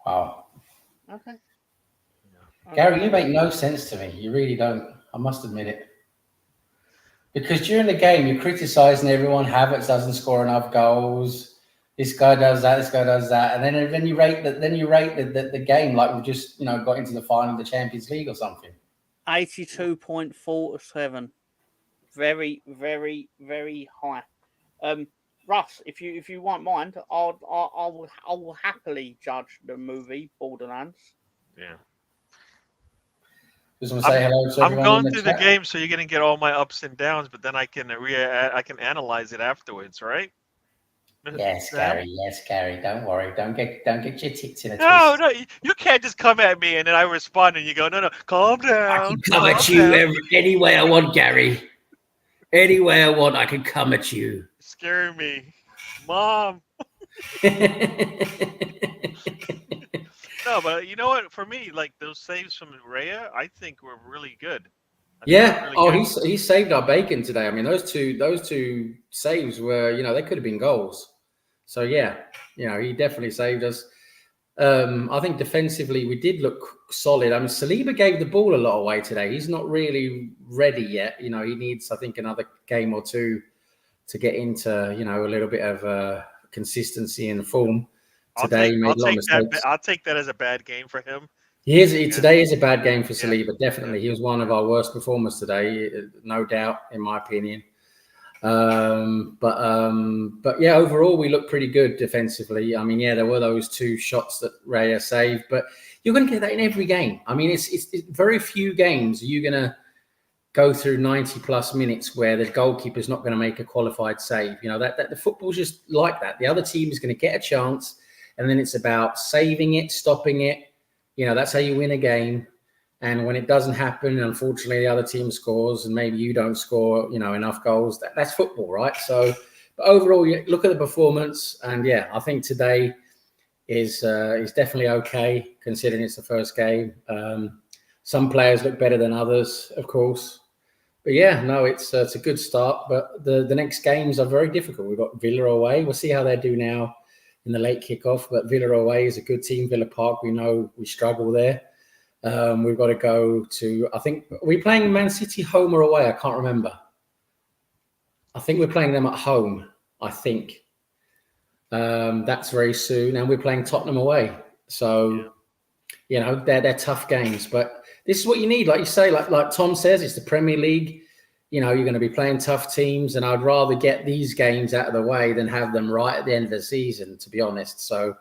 Wow. Okay. Gary, you make no sense to me. You really don't. I must admit it. Because during the game, you're criticising everyone. Havertz doesn't score enough goals. This guy does that. This guy does that, and then you rate that. Then you rate the game like we just got into the final of the Champions League or something. 82.47, very, very, very high. Russ, if you won't mind, I will happily judge the movie Borderlands. Yeah. Just want to say hello to everyone. I'm going through the game, so you're going to get all my ups and downs, but then I can analyze it afterwards, right? Yes, Gary. Yes, Gary. Don't worry. Don't get your tits in a twist. No, you can't just come at me and then I respond and you go, no, calm down. I can come at you any way I want, Gary. Any way I want, I can come at you. Scare me, Mom. No, but you know what? For me, like those saves from Raya, I think were really good. Yeah. He saved our bacon today. I mean, those two saves were, they could have been goals. So yeah, he definitely saved us. I think defensively we did look solid. I mean, Saliba gave the ball a lot away today. He's not really ready yet. He needs, I think, another game or two to get into, a little bit of consistency in form. Today, I'll take that as a bad game for him. Today is a bad game for Saliba. Definitely, he was one of our worst performers today, no doubt, in my opinion. But yeah, overall we look pretty good defensively. I mean, there were those two shots that Raya saved, but you're going to get that in every game. I mean, it's very few games you're going to go through 90 plus minutes where the goalkeeper's not going to make a qualified save. That the football's just like that. The other team is going to get a chance, and then it's about saving it, stopping it. That's how you win a game. And when it doesn't happen, unfortunately, the other team scores and maybe you don't score, enough goals. That's football, right? So, but overall, you look at the performance, and I think today is definitely okay considering it's the first game. Some players look better than others, of course. But it's a good start. But the next games are very difficult. We've got Villa away. We'll see how they do now in the late kickoff. But Villa away is a good team. Villa Park, we know we struggle there. We've got to go to, I think, are we playing Man City home or away? I can't remember. I think we're playing them at home, I think. That's very soon. And we're playing Tottenham away. So, they're tough games. But this is what you need. Like you say, like Tom says, it's the Premier League. you know, you're going to be playing tough teams, and I'd rather get these games out of the way than have them right at the end of the season, to be honest. So,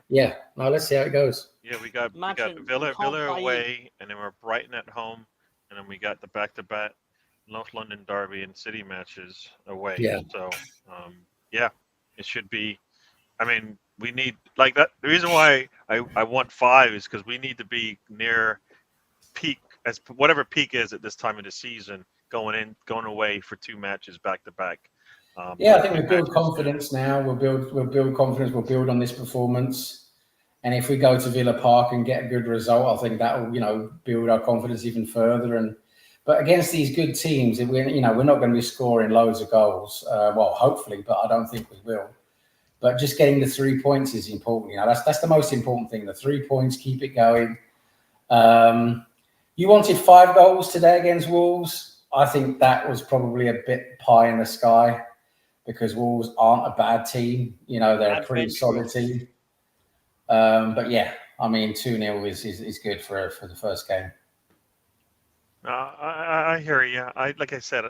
yeah, no, let's see how it goes. Yeah, we got Imagine Villa you can't play away, and then we're Brighton at home, and then we got the back-to-back North London derby and City matches away. Yeah. So, yeah, it should be. I mean, we need like that. The reason why I want 5 is because we need to be near peak, as whatever peak is at this time of the season, going away for 2 matches back to back. Yeah, I think we build confidence now. We'll build confidence. We'll build on this performance, and if we go to Villa Park and get a good result, I think that will, you know, build our confidence even further. But against these good teams, we're not going to be scoring loads of goals. Well, hopefully, but I don't think we will. But just getting the 3 points is important. You know, that's the most important thing. The 3 points, keep it going. You wanted 5 goals today against Wolves. I think that was probably a bit pie in the sky, because Wolves aren't a bad team. You know, they're a pretty solid team. But yeah, I mean, 2-0 is good for the first game. I hear you. Like I said,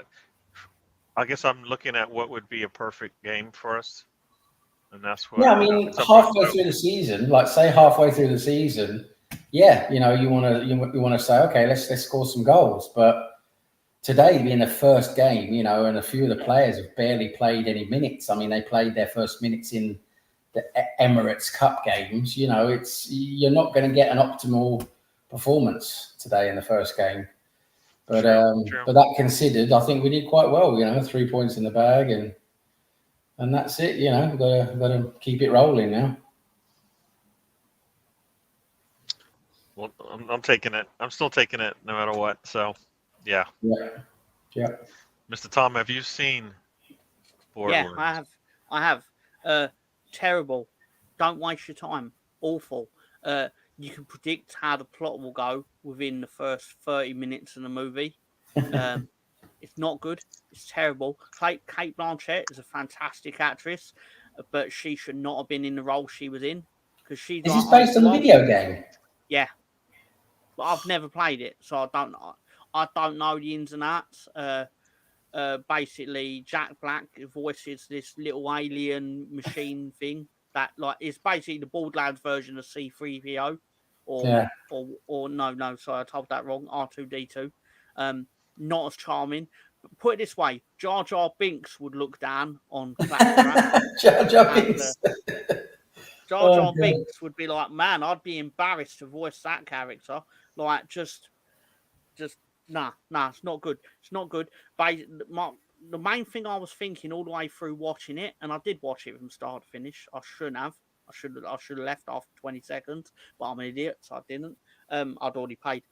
I guess I'm looking at what would be a perfect game for us, and that's what. Yeah, I mean, halfway through the season, like say halfway through the season, yeah, you know, you want to say, okay, let's score some goals. But today being the first game, you know, and a few of the players have barely played any minutes. I mean, they played their first minutes in the Emirates Cup games. You know, you're not going to get an optimal performance today in the first game. But but that considered, I think we did quite well. You know, 3 points in the bag, and that's it. You know, we've got to keep it rolling now. Well, I'm taking it. I'm still taking it no matter what. So, yeah. Yeah. Mr. Tom, have you seen Borderlands? Yeah, I have. Terrible. Don't waste your time. Awful. You can predict how the plot will go within the first 30 minutes of the movie. It's not good. It's terrible. Kate Blanchett is a fantastic actress, but she should not have been in the role she was in. Because she's Is this based on the video game? Yeah. But I've never played it, so I don't know the ins and outs. Basically, Jack Black voices this little alien machine thing that like is basically the Borderlands version of C-3PO, or no, sorry, I told that wrong. R2D2. Not as charming. But put it this way: Jar Jar Binks would look down on Claptrap. Jar Jar Binks. Jar Jar Binks would be like, man, I'd be embarrassed to voice that character. Like, just nah, it's not good. It's not good. The main thing I was thinking all the way through watching it, and I did watch it from start to finish. I shouldn't have. I should have left after 20 seconds, but I'm an idiot, so I didn't. I'd already paid.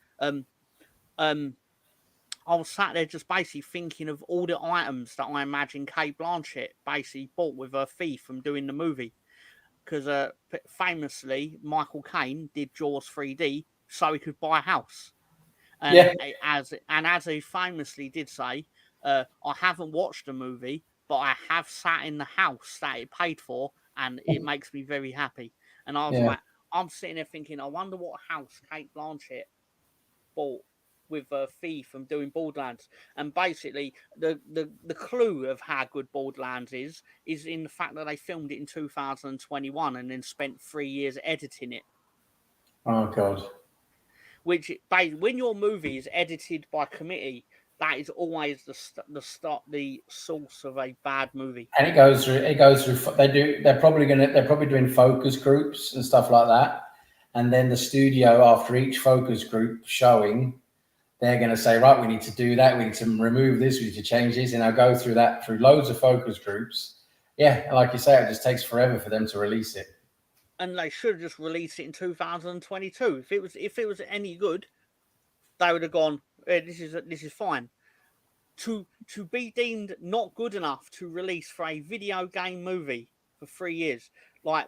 I was sat there just basically thinking of all the items that I imagine Kate Blanchett basically bought with her fee from doing the movie. Because famously, Michael Caine did Jaws 3D so he could buy a house. And as he famously did say, I haven't watched the movie, but I have sat in the house that it paid for, and it makes me very happy. And I was like, I'm sitting there thinking, I wonder what house Kate Blanchett bought with a fee from doing Borderlands. And basically, the clue of how good Borderlands is in the fact that they filmed it in 2021 and then spent 3 years editing it. Oh, God. Which, when your movie is edited by committee, that is always the source of a bad movie. And it goes through. They're probably doing focus groups and stuff like that. And then the studio, after each focus group showing, they're going to say, right, we need to do that. We need to remove this. We need to change this. And I'll go through that through loads of focus groups. Yeah, like you say, it just takes forever for them to release it. And they should have just released it in 2022. If it was any good, they would have gone, this is fine. To be deemed not good enough to release for a video game movie for 3 years, like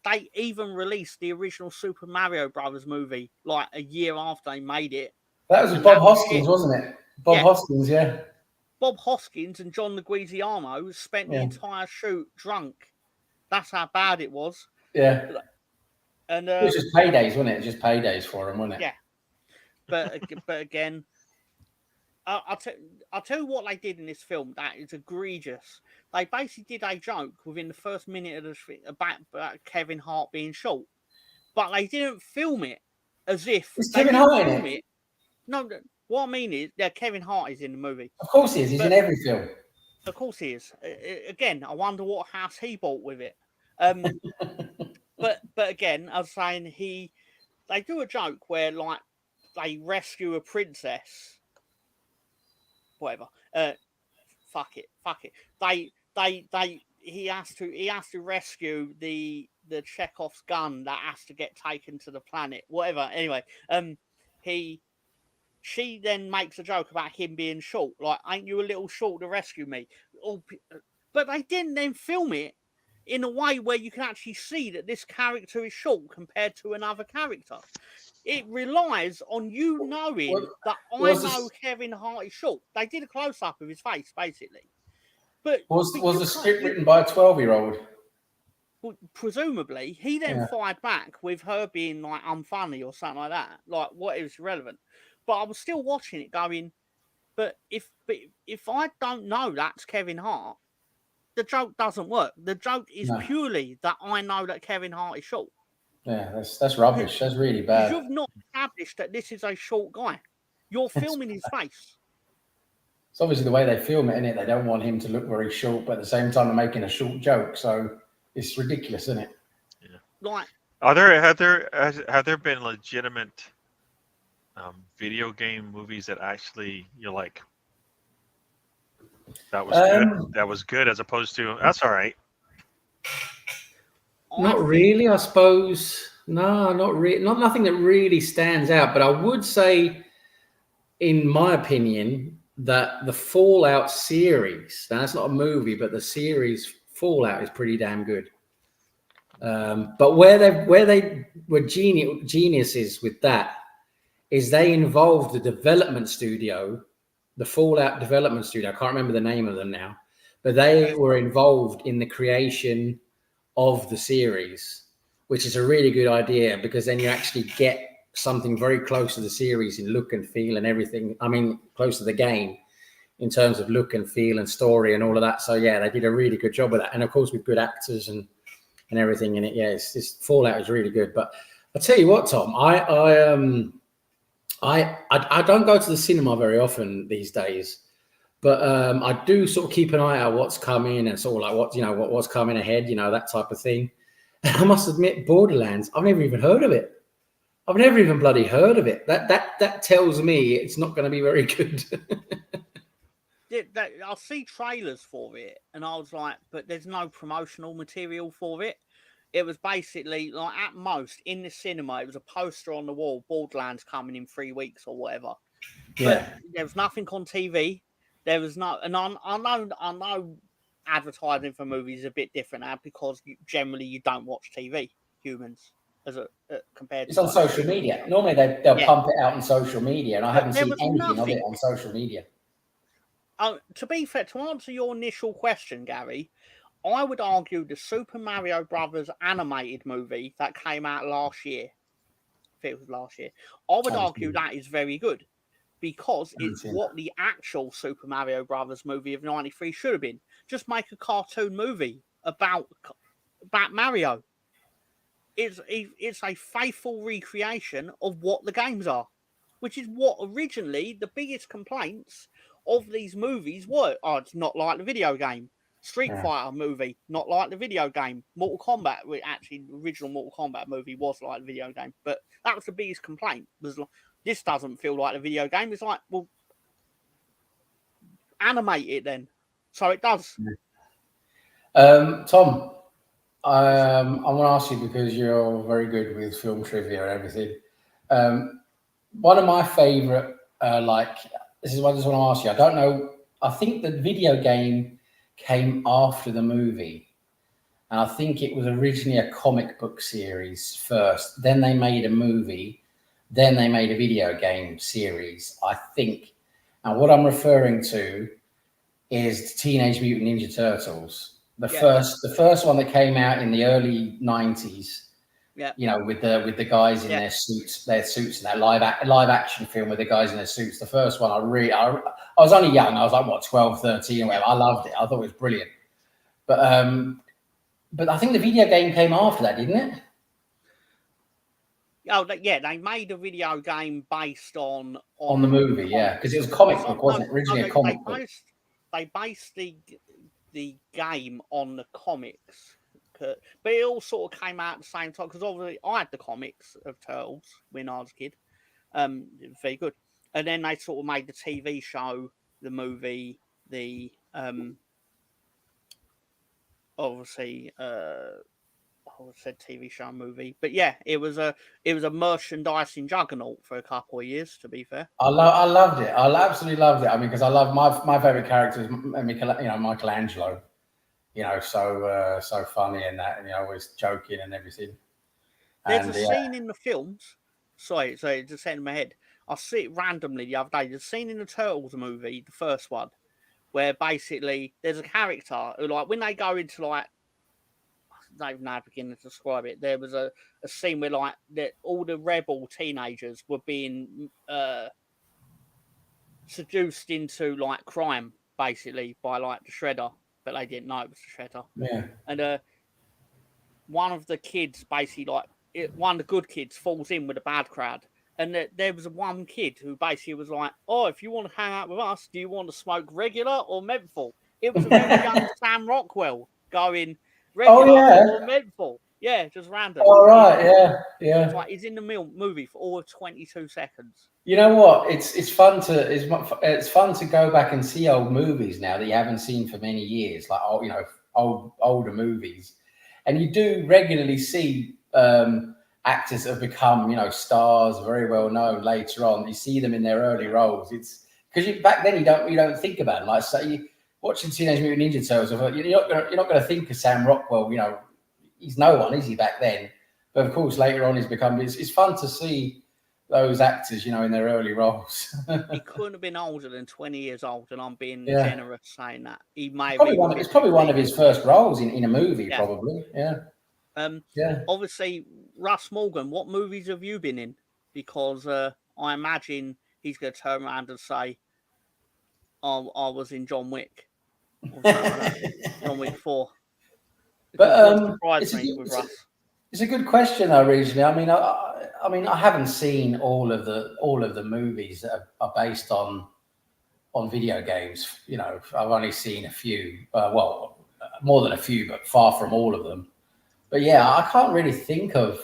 they even released the original Super Mario Brothers movie like a year after they made it. That was Bob Hoskins, wasn't it? Bob Hoskins, yeah. Bob Hoskins and John Leguizamo spent the entire shoot drunk. That's how bad it was. Yeah. And it was just paydays, wasn't it? Just paydays for them, wasn't it? Yeah. But again, I'll tell you what they did in this film that is egregious. They basically did a joke within the first minute of the film about Kevin Hart being short, but they didn't film it as if Is they Kevin didn't Hart in film it? it. No, what I mean is that Kevin Hart is in the movie. Of course he is. He's in every film. Of course he is. Again, I wonder what house he bought with it. But again, I was saying they do a joke where like they rescue a princess. Whatever. Fuck it. He has to rescue the Chekhov's gun that has to get taken to the planet. Whatever. Anyway, she then makes a joke about him being short. Like, ain't you a little short to rescue me? But they didn't then film it in a way where you can actually see that this character is short compared to another character. It relies on you knowing that I know Kevin Hart is short. They did a close-up of his face, basically. But was the script written by a 12-year-old? Well, presumably, he then fired back with her being like unfunny or something like that. Like, what is relevant? But I was still watching it going, but if I don't know that's Kevin Hart, the joke doesn't work. The joke is purely that I know that Kevin Hart is short. Yeah, that's rubbish. That's really bad. You've not established that this is a short guy. You're filming his face. It's obviously the way they film it, isn't it? They don't want him to look very short, but at the same time they're making a short joke. So it's ridiculous, isn't it? Yeah. Like, have there been legitimate video game movies that actually you're like, that was good. That was good, as opposed to that's all right. Not really, I suppose. No, not really. Nothing that really stands out. But I would say, in my opinion, that the Fallout series, now that's not a movie, but the series Fallout is pretty damn good. But where they were geniuses with that is they involved the development studio, the Fallout development studio. I can't remember the name of them now, but they were involved in the creation of the series, which is a really good idea because then you actually get something very close to the series in look and feel and everything. I mean, close to the game in terms of look and feel and story and all of that. So yeah, they did a really good job with that. And of course with good actors and everything in it. Yeah, it's Fallout is really good. But I'll tell you what, Tom, I don't go to the cinema very often these days, but I do sort of keep an eye out what's coming and sort of like what's coming ahead, that type of thing. And I must admit, Borderlands, I've never even heard of it. I've never even bloody heard of it. That tells me it's not going to be very good. I'll see trailers for it, and I was like, but there's no promotional material for it. It was basically like, at most in the cinema, it was a poster on the wall, Borderlands coming in 3 weeks or whatever. Yeah. But there was nothing on TV. There was no, and I know advertising for movies is a bit different now because generally you don't watch TV, humans, compared it's to on social media. Normally they'll pump it out on social media, and I haven't seen anything of it on social media. To be fair, to answer your initial question, Gary, I would argue the Super Mario Brothers animated movie that came out last year, if it was last year, I would argue that is very good because it's what the actual Super Mario Brothers movie of '93 should have been. Just make a cartoon movie about Mario. It's a faithful recreation of what the games are, which is what originally the biggest complaints of these movies were. Oh, it's not like the video game. Street Fighter movie, not like the video game. Mortal Kombat, actually, the original Mortal Kombat movie was like the video game, but that was the biggest complaint. Was like, this doesn't feel like the video game. It's like, well, animate it then, so it does. Tom, I want to ask you because you're very good with film trivia and everything. One of my favorite, this is what I just want to ask you. I don't know. I think the video game came after the movie, and I think it was originally a comic book series first. Then they made a movie. Then they made a video game series, I think. And what I'm referring to is the Teenage Mutant Ninja Turtles. The first one that came out in the early 90s Yeah. You know, with the guys in their suits in that live action film with the guys in their suits. The first one, I was only young. I was like, what, 12, 13 or whatever. I loved it. I thought it was brilliant. But I think the video game came after that, didn't it? Oh, yeah, they made a video game based on the movie, yeah, because it was a comic book, wasn't it? Originally a comic book. They based the game on the comics, but it all sort of came out at the same time, because obviously I had the comics of Turtles when I was a kid. Very good. And then they sort of made the TV show, the movie, the obviously I said TV show, movie, but yeah, it was a merchandising juggernaut for a couple of years. To be fair, I loved it. I absolutely loved it. I mean, because I love my favorite character is Michelangelo. You know, so funny and that, and always joking and everything. There's a scene in the films. Sorry, it just hit in my head. I see it randomly the other day. There's a scene in the Turtles movie, the first one, where basically there's a character who, like, when they go into, like, I don't even know how to begin to describe it. There was a scene where, like, all the rebel teenagers were being seduced into, like, crime, basically, by, like, the Shredder, but they didn't know it was the Shredder. Yeah. And one of the kids, basically, like, one of the good kids falls in with a bad crowd. And there was one kid who basically was like, "Oh, if you want to hang out with us, do you want to smoke regular or menthol?" It was a very young Sam Rockwell going regular or menthol. Yeah, just random. All right, yeah. It's like he's in the movie for all of 22 seconds. You know what? It's fun to go back and see old movies now that you haven't seen for many years, like older movies, and you do regularly see actors have become, stars, very well known later on. You see them in their early roles. It's because back then you don't think about it. Like, say, watching Teenage Mutant Ninja Turtles, you're not going to think of Sam Rockwell. He's no one, is he, back then? But of course, later on, it's fun to see those actors, in their early roles. He couldn't have been older than 20 years old, and I'm being generous saying that. He may it's probably one of his first roles in a movie, probably. Yeah. Obviously, Russ Morgan, what movies have you been in? Because I imagine he's going to turn around and say, I was in John Wick. Or like John Wick 4. But it's a good question, though, originally. I mean, I haven't seen all of the movies that are based on video games. I've only seen a few. More than a few, but far from all of them. But yeah, I can't really think of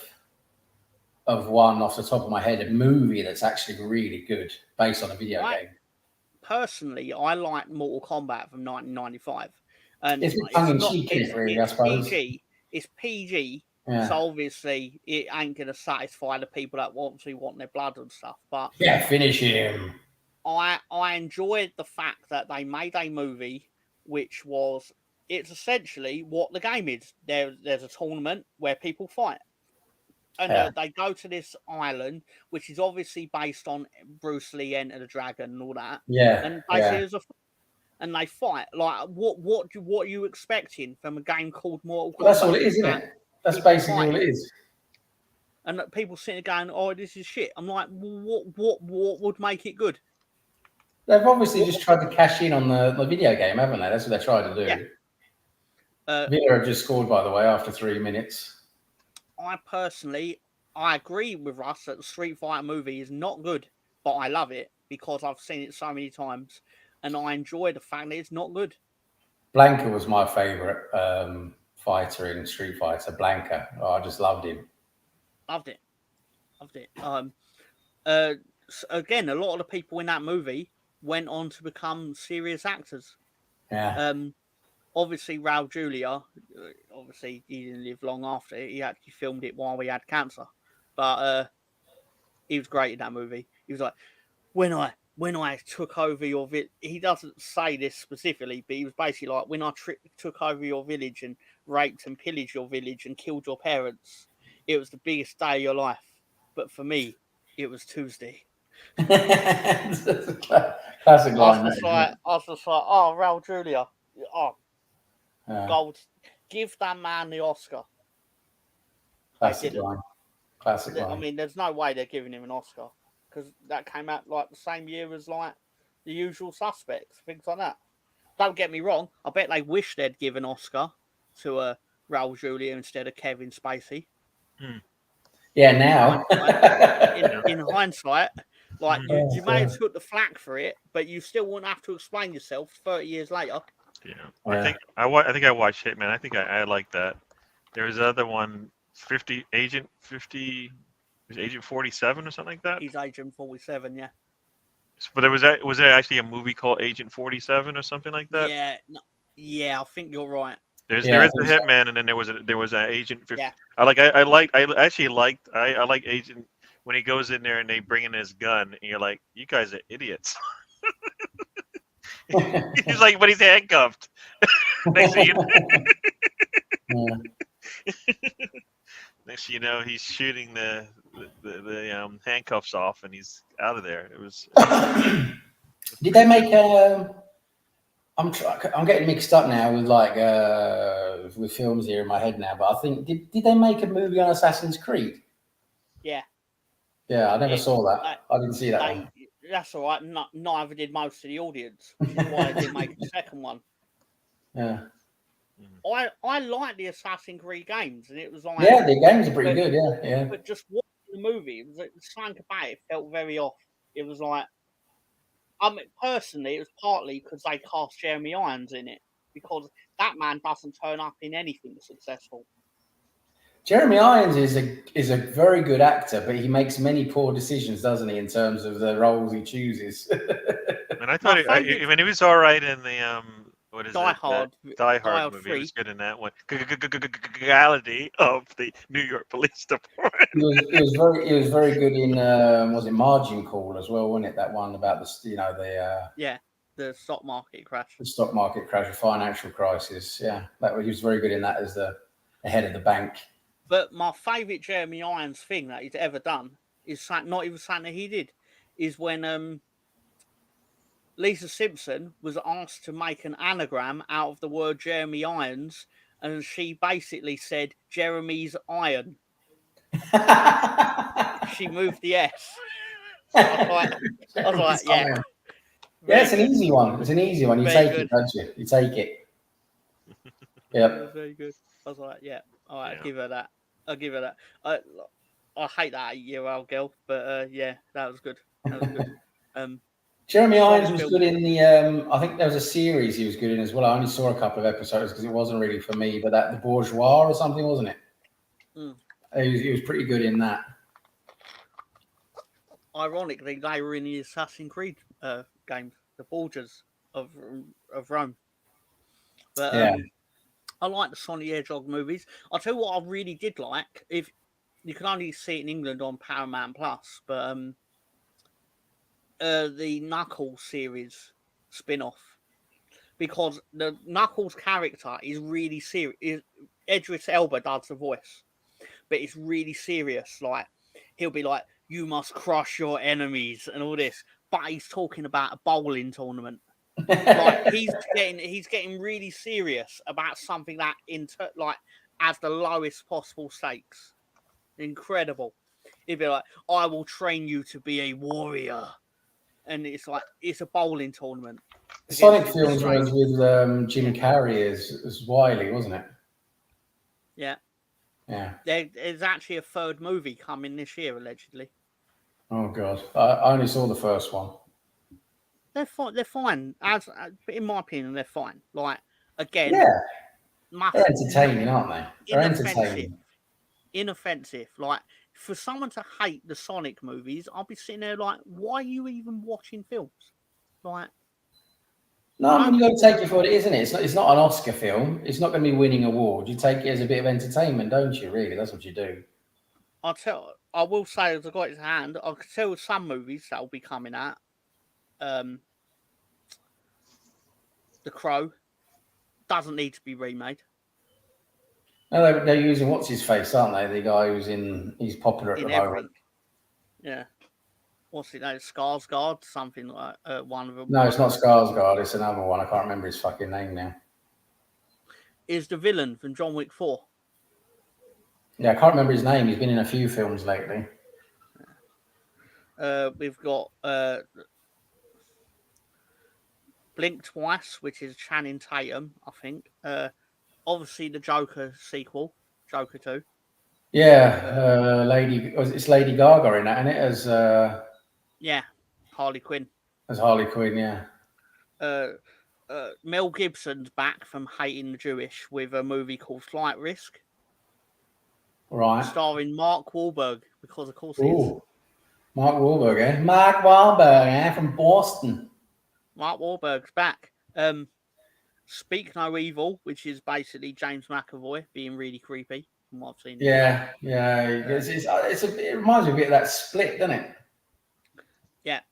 one off the top of my head, a movie that's actually really good based on a video game. Personally, I like Mortal Kombat from 1995. And it's tongue-in-cheek, really, I suppose. It's PG. Yeah. So obviously, it ain't going to satisfy the people that obviously want their blood and stuff. But yeah, finish him. I enjoyed the fact that they made a movie which was, it's essentially what the game is. There's a tournament where people fight. And they go to this island, which is obviously based on Bruce Lee, Enter the Dragon, and all that. Yeah. And basically, and they fight. Like, what are you expecting from a game called Mortal Kombat? That's all it is, isn't it? That's basically all it is. And people sitting there going, "Oh, this is shit." I'm like, what would make it good? They've obviously just tried to cash in on the video game, haven't they? That's what they tried to do. Yeah. Villa have just scored, by the way, after 3 minutes. I agree with Russ that the Street Fighter movie is not good, but I love it because I've seen it so many times, and I enjoy the fact that it's not good. Blanka was my favorite fighter in Street Fighter. Blanka, I just loved him. Loved it. Again, a lot of the people in that movie went on to become serious actors. Yeah. Obviously, Raul Julia, obviously he didn't live long after it. He actually filmed it while we had cancer. But he was great in that movie. He was like, when I took over your village, he doesn't say this specifically, but he was basically like, when I took over your village and raped and pillaged your village and killed your parents, it was the biggest day of your life. But for me, it was Tuesday. That's a classic line. I was just like, oh, Raul Julia. Oh, gold. Give that man the Oscar. Classic line. Classic I line. mean, there's no way they're giving him an Oscar because that came out like the same year as like The Usual Suspects, things like that. Don't get me wrong. I bet they wish they'd give an Oscar to Raul Julia instead of Kevin Spacey. Yeah, now. In hindsight, like you may have took the flack for it, but you still wouldn't have to explain yourself 30 years later. Yeah, I think I watched Hitman. I think I like that. There was another one, Agent 47 or something like that. He's Agent 47, yeah. But was there actually a movie called Agent 47 or something like that? Yeah, I think you're right. There is a Hitman, and then there was an Agent 50. Yeah. I like Agent when he goes in there and they bring in his gun, and you're like, you guys are idiots. He's like, but he's handcuffed. Next thing you know, he's shooting the handcuffs off, and he's out of there. It was. Did they make I'm getting mixed up now with with films here in my head now, but I think did they make a movie on Assassin's Creed? Yeah. Yeah, I never saw that. I didn't see that one. That's all right. Neither did most of the audience, which is why they didn't make a second one. Yeah. I like the Assassin's Creed games, and it was like the games are pretty good. Yeah. But just watching the movie, it was like, something about it felt very off. It was like, I mean, personally, it was partly because they cast Jeremy Irons in it, because that man doesn't turn up in anything successful. Jeremy Irons is a very good actor, but he makes many poor decisions, doesn't he, in terms of the roles he chooses? And I thought he was all right in the Die Hard movie. 3. He was good in that one. Legality of the New York Police Department. He was very good in was it Margin Call as well, wasn't it? That one about the the stock market crash. The stock market crash, the financial crisis. Yeah, he was very good in that as the head of the bank. But my favourite Jeremy Irons thing that he's ever done is not even something that he did, is when Lisa Simpson was asked to make an anagram out of the word Jeremy Irons, and she basically said Jeremy's iron. She moved the S. I was like, yeah. Yeah, it's an easy one. It's an easy one. You take it, don't you? You take it. Yeah. It was very good. I was like, yeah. All right, I'll give her that. I hate that 8-year-old girl, but yeah, that was good. Jeremy Irons was good in the. I think there was a series he was good in as well. I only saw a couple of episodes because it wasn't really for me. But the Bourgeois or something, wasn't it? He was pretty good in that. Ironically, they were in the Assassin's Creed games, the Borgias of Rome. But I like the Sonic the Hedgehog movies. I'll tell you what I really did like. If you can only see it in England on Paramount Plus, but the Knuckles series spin-off, because the Knuckles character is really serious. Idris Elba does the voice, but it's really serious. Like, he'll be like, "You must crush your enemies" and all this, but he's talking about a bowling tournament. Like, he's getting really serious about something that has the lowest possible stakes. Incredible. He'd be like, "I will train you to be a warrior," and it's like, it's a bowling tournament. The Sonic films was with Jim Carrey as Wily, wasn't it? Yeah. Yeah. There's actually a third movie coming this year, allegedly. Oh God, I only saw the first one. They're fine. They're fine. In my opinion, they're fine. Like, again, they're entertaining, aren't they? They're entertaining. Inoffensive. Like, for someone to hate the Sonic movies, I'll be sitting there like, why are you even watching films? Like, no, I mean, you got to take it for what it is, isn't it? It's not an Oscar film. It's not going to be winning awards. You take it as a bit of entertainment, don't you? Really, that's what you do. I will say, as I got his hand, I could tell some movies that will be coming out. The Crow doesn't need to be remade. No, they're using what's his face, aren't they? The guy he's popular at the moment. Yeah. What's it? Skarsgård, something like one of them. No, it's not Skarsgård. It's another one. I can't remember his fucking name now. Is the villain from John Wick 4? Yeah, I can't remember his name. He's been in a few films lately. We've got Blink Twice, which is Channing Tatum, I think. Obviously, the Joker sequel, Joker 2. Yeah, it's Lady Gaga in that, isn't it? Yeah, Harley Quinn. As Harley Quinn, yeah. Mel Gibson's back from Hating the Jewish with a movie called Flight Risk. Right. Starring Mark Wahlberg, because of course he is. Mark Wahlberg, eh? Mark Wahlberg, eh? From Boston. Mark Wahlberg's back. Speak No Evil, which is basically James McAvoy being really creepy from what I've seen. Yeah. It reminds me a bit of that Split, doesn't it? Yeah.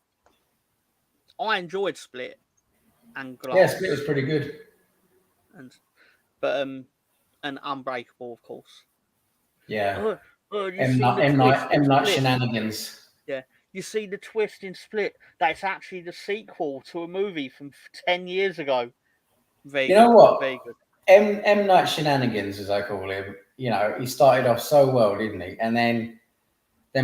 I enjoyed Split and Glass. Yeah, Split was pretty good. And Unbreakable, of course. Yeah. M. Night Shenanigans. Yeah. You see the twist in Split. That's actually the sequel to a movie from 10 years ago. Very you good. know what? Very good. M. Night Shenanigans, as I call him, he started off so well, didn't he? And then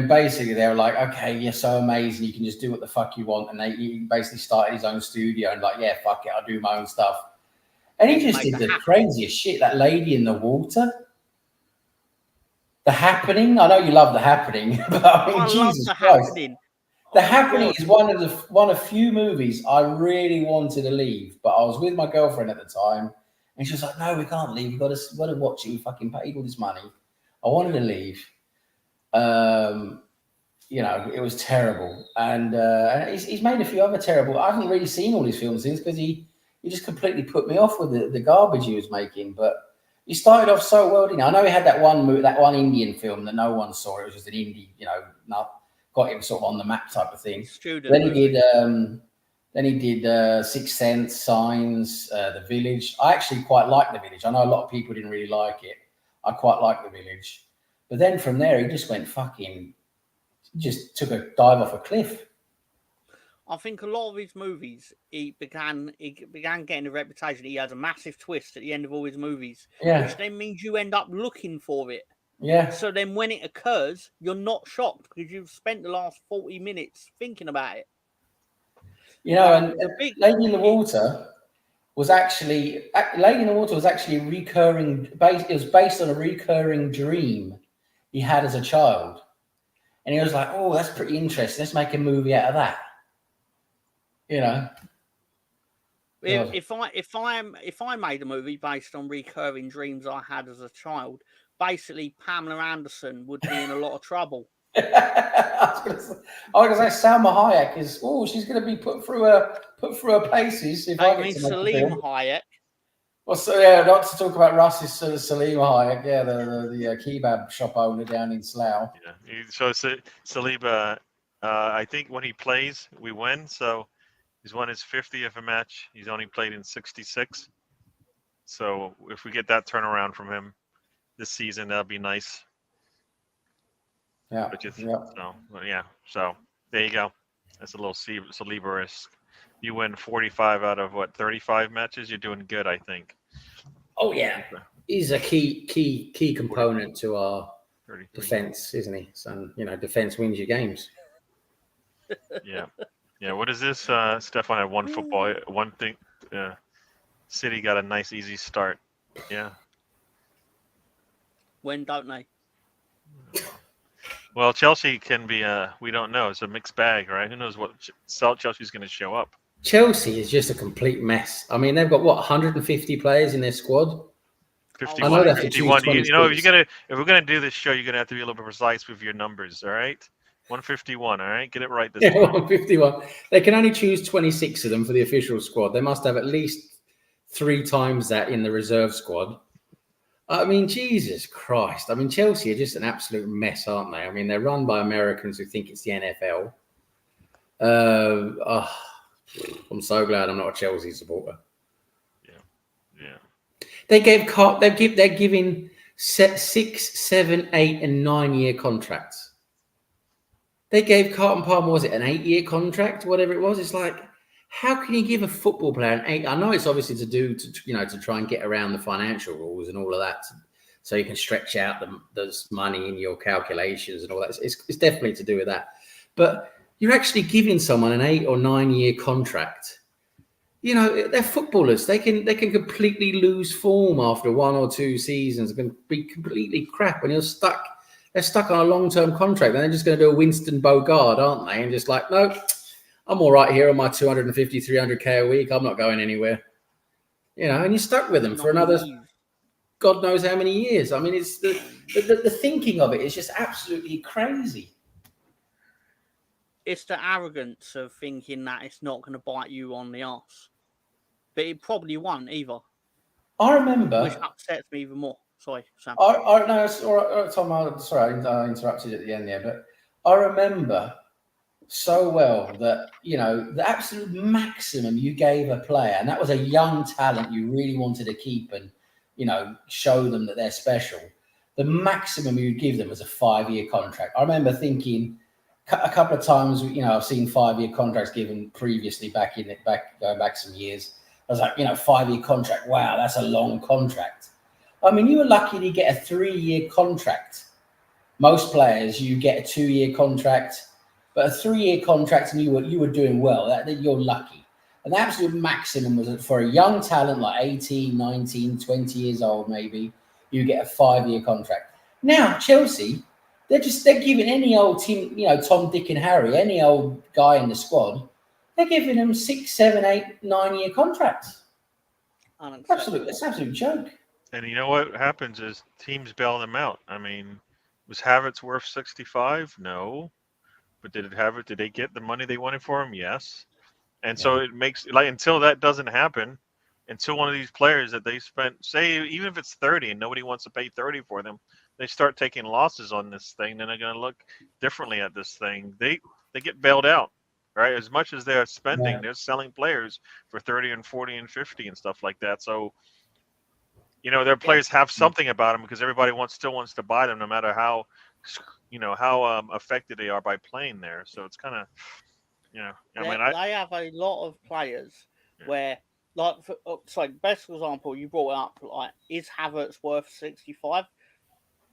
basically they were like, okay, you're so amazing, you can just do what the fuck you want. And he basically started his own studio and like, yeah, fuck it, I'll do my own stuff. And he just did the craziest shit. That Lady in the Water. The Happening. I know you love The Happening, but I mean, Jesus Christ. The Happening is one of few movies I really wanted to leave, but I was with my girlfriend at the time, and she was like, "No, we can't leave. We've got to watch it. We fucking paid all this money." I wanted to leave. It was terrible, and he's made a few other terrible. I haven't really seen all his films since because he just completely put me off with the garbage he was making, but. He started off so well, didn't he? I know he had that one Indian film that no one saw. It was just an indie, got him sort of on the map type of thing. Then he did Sixth Sense, Signs, The Village. I actually quite like The Village. I know a lot of people didn't really like it. I quite like The Village. But then from there, he just went just took a dive off a cliff. I think a lot of his movies, he began getting a reputation. He has a massive twist at the end of all his movies, which then means you end up looking for it. Yeah. So then when it occurs, you're not shocked because you've spent the last 40 minutes thinking about it. And Lady in the Water was actually a recurring. It was based on a recurring dream he had as a child, and he was like, "Oh, that's pretty interesting. Let's make a movie out of that." If I made a movie based on recurring dreams I had as a child, basically Pamela Anderson would be in a lot of trouble. I was going to say Salma Hayek is. Oh, she's going to be put through her paces. If I get to Salim Hayek. Well, so yeah, not to talk about Russ's Salim Hayek. Yeah, the kebab shop owner down in Slough. Yeah, so Saliba, I think when he plays, we win. So. He's won his 50th match. He's only played in 66. So if we get that turnaround from him this season, that'll be nice. Yeah. So there you go. That's a little Saliba risk. You win 45 out of 35 matches. You're doing good, I think. Oh yeah, he's a key component to our defense, isn't he? So defense wins your games. Yeah. Yeah, what is this? Stefan had one thing. City got a nice, easy start. Yeah. When don't they? Well, Chelsea can be, we don't know. It's a mixed bag, right? Who knows what Chelsea's going to show up. Chelsea is just a complete mess. I mean, they've got, 150 players in their squad? 51. I know that's 51. If we're going to do this show, you're going to have to be a little bit precise with your numbers, all right? 151, all right? Get it right this time. 151. They can only choose 26 of them for the official squad. They must have at least 3 times that in the reserve squad. I mean, Jesus Christ. I mean, Chelsea are just an absolute mess, aren't they? I mean, they're run by Americans who think it's the NFL. I'm so glad I'm not a Chelsea supporter. Yeah. They're giving 6, 7, 8, and 9-year contracts. They gave Carlton Palmer, was it an 8-year contract, whatever it was? It's like, how can you give a football player an 8? I know it's obviously to try and get around the financial rules and all of that, so you can stretch out there's money in your calculations and all that. It's definitely to do with that. But you're actually giving someone an 8 or 9 year contract. You know, they're footballers. They can completely lose form after 1 or 2 seasons. It can be completely crap, and they're stuck on a long-term contract. And they're just going to do a Winston Bogard, aren't they? And just like, no, I'm all right here on my 250, 300K a week. I'm not going anywhere. You know, and you're stuck with them for another God knows how many years. I mean, it's the thinking of it is just absolutely crazy. It's the arrogance of thinking that it's not going to bite you on the arse. But it probably won't either. I remember. Which upsets me even more. Sorry, Sam. No, it's all right, Tom. Sorry, I interrupted at the end there. But I remember so well that, you know, the absolute maximum you gave a player, and that was a young talent you really wanted to keep and, you know, show them that they're special. The maximum you'd give them was a 5-year contract. I remember thinking a couple of times, you know, I've seen 5-year contracts given previously going back some years. I was like, you know, 5-year contract. Wow, that's a long contract. I mean, you were lucky to get a 3-year contract. Most players, you get a 2-year contract, but a 3-year contract, and you were doing well. That you're lucky. And the absolute maximum was for a young talent like 18, 19, 20 years old, maybe, you get a 5-year contract. Now, Chelsea, they're giving any old team, you know, Tom, Dick, and Harry, any old guy in the squad, they're giving them 6, 7, 8, 9-year contracts. It's an absolute joke. And you know what happens is teams bail them out. I mean, was Havertz worth 65? No. But did they get the money they wanted for him? Yes. And so it makes, like, until that doesn't happen, until one of these players that they spent, say, even if it's 30 and nobody wants to pay 30 for them, they start taking losses on this thing, then they're going to look differently at this thing. They get bailed out. Right, as much as they're spending, they're selling players for 30 and 40 and 50 and stuff like that. So, you know, their players have something about them because everybody still wants to buy them, no matter how, you know, how affected they are by playing there. So it's kind of, you know, they have a lot of players where, like, best example you brought up, like, is Havertz worth 65?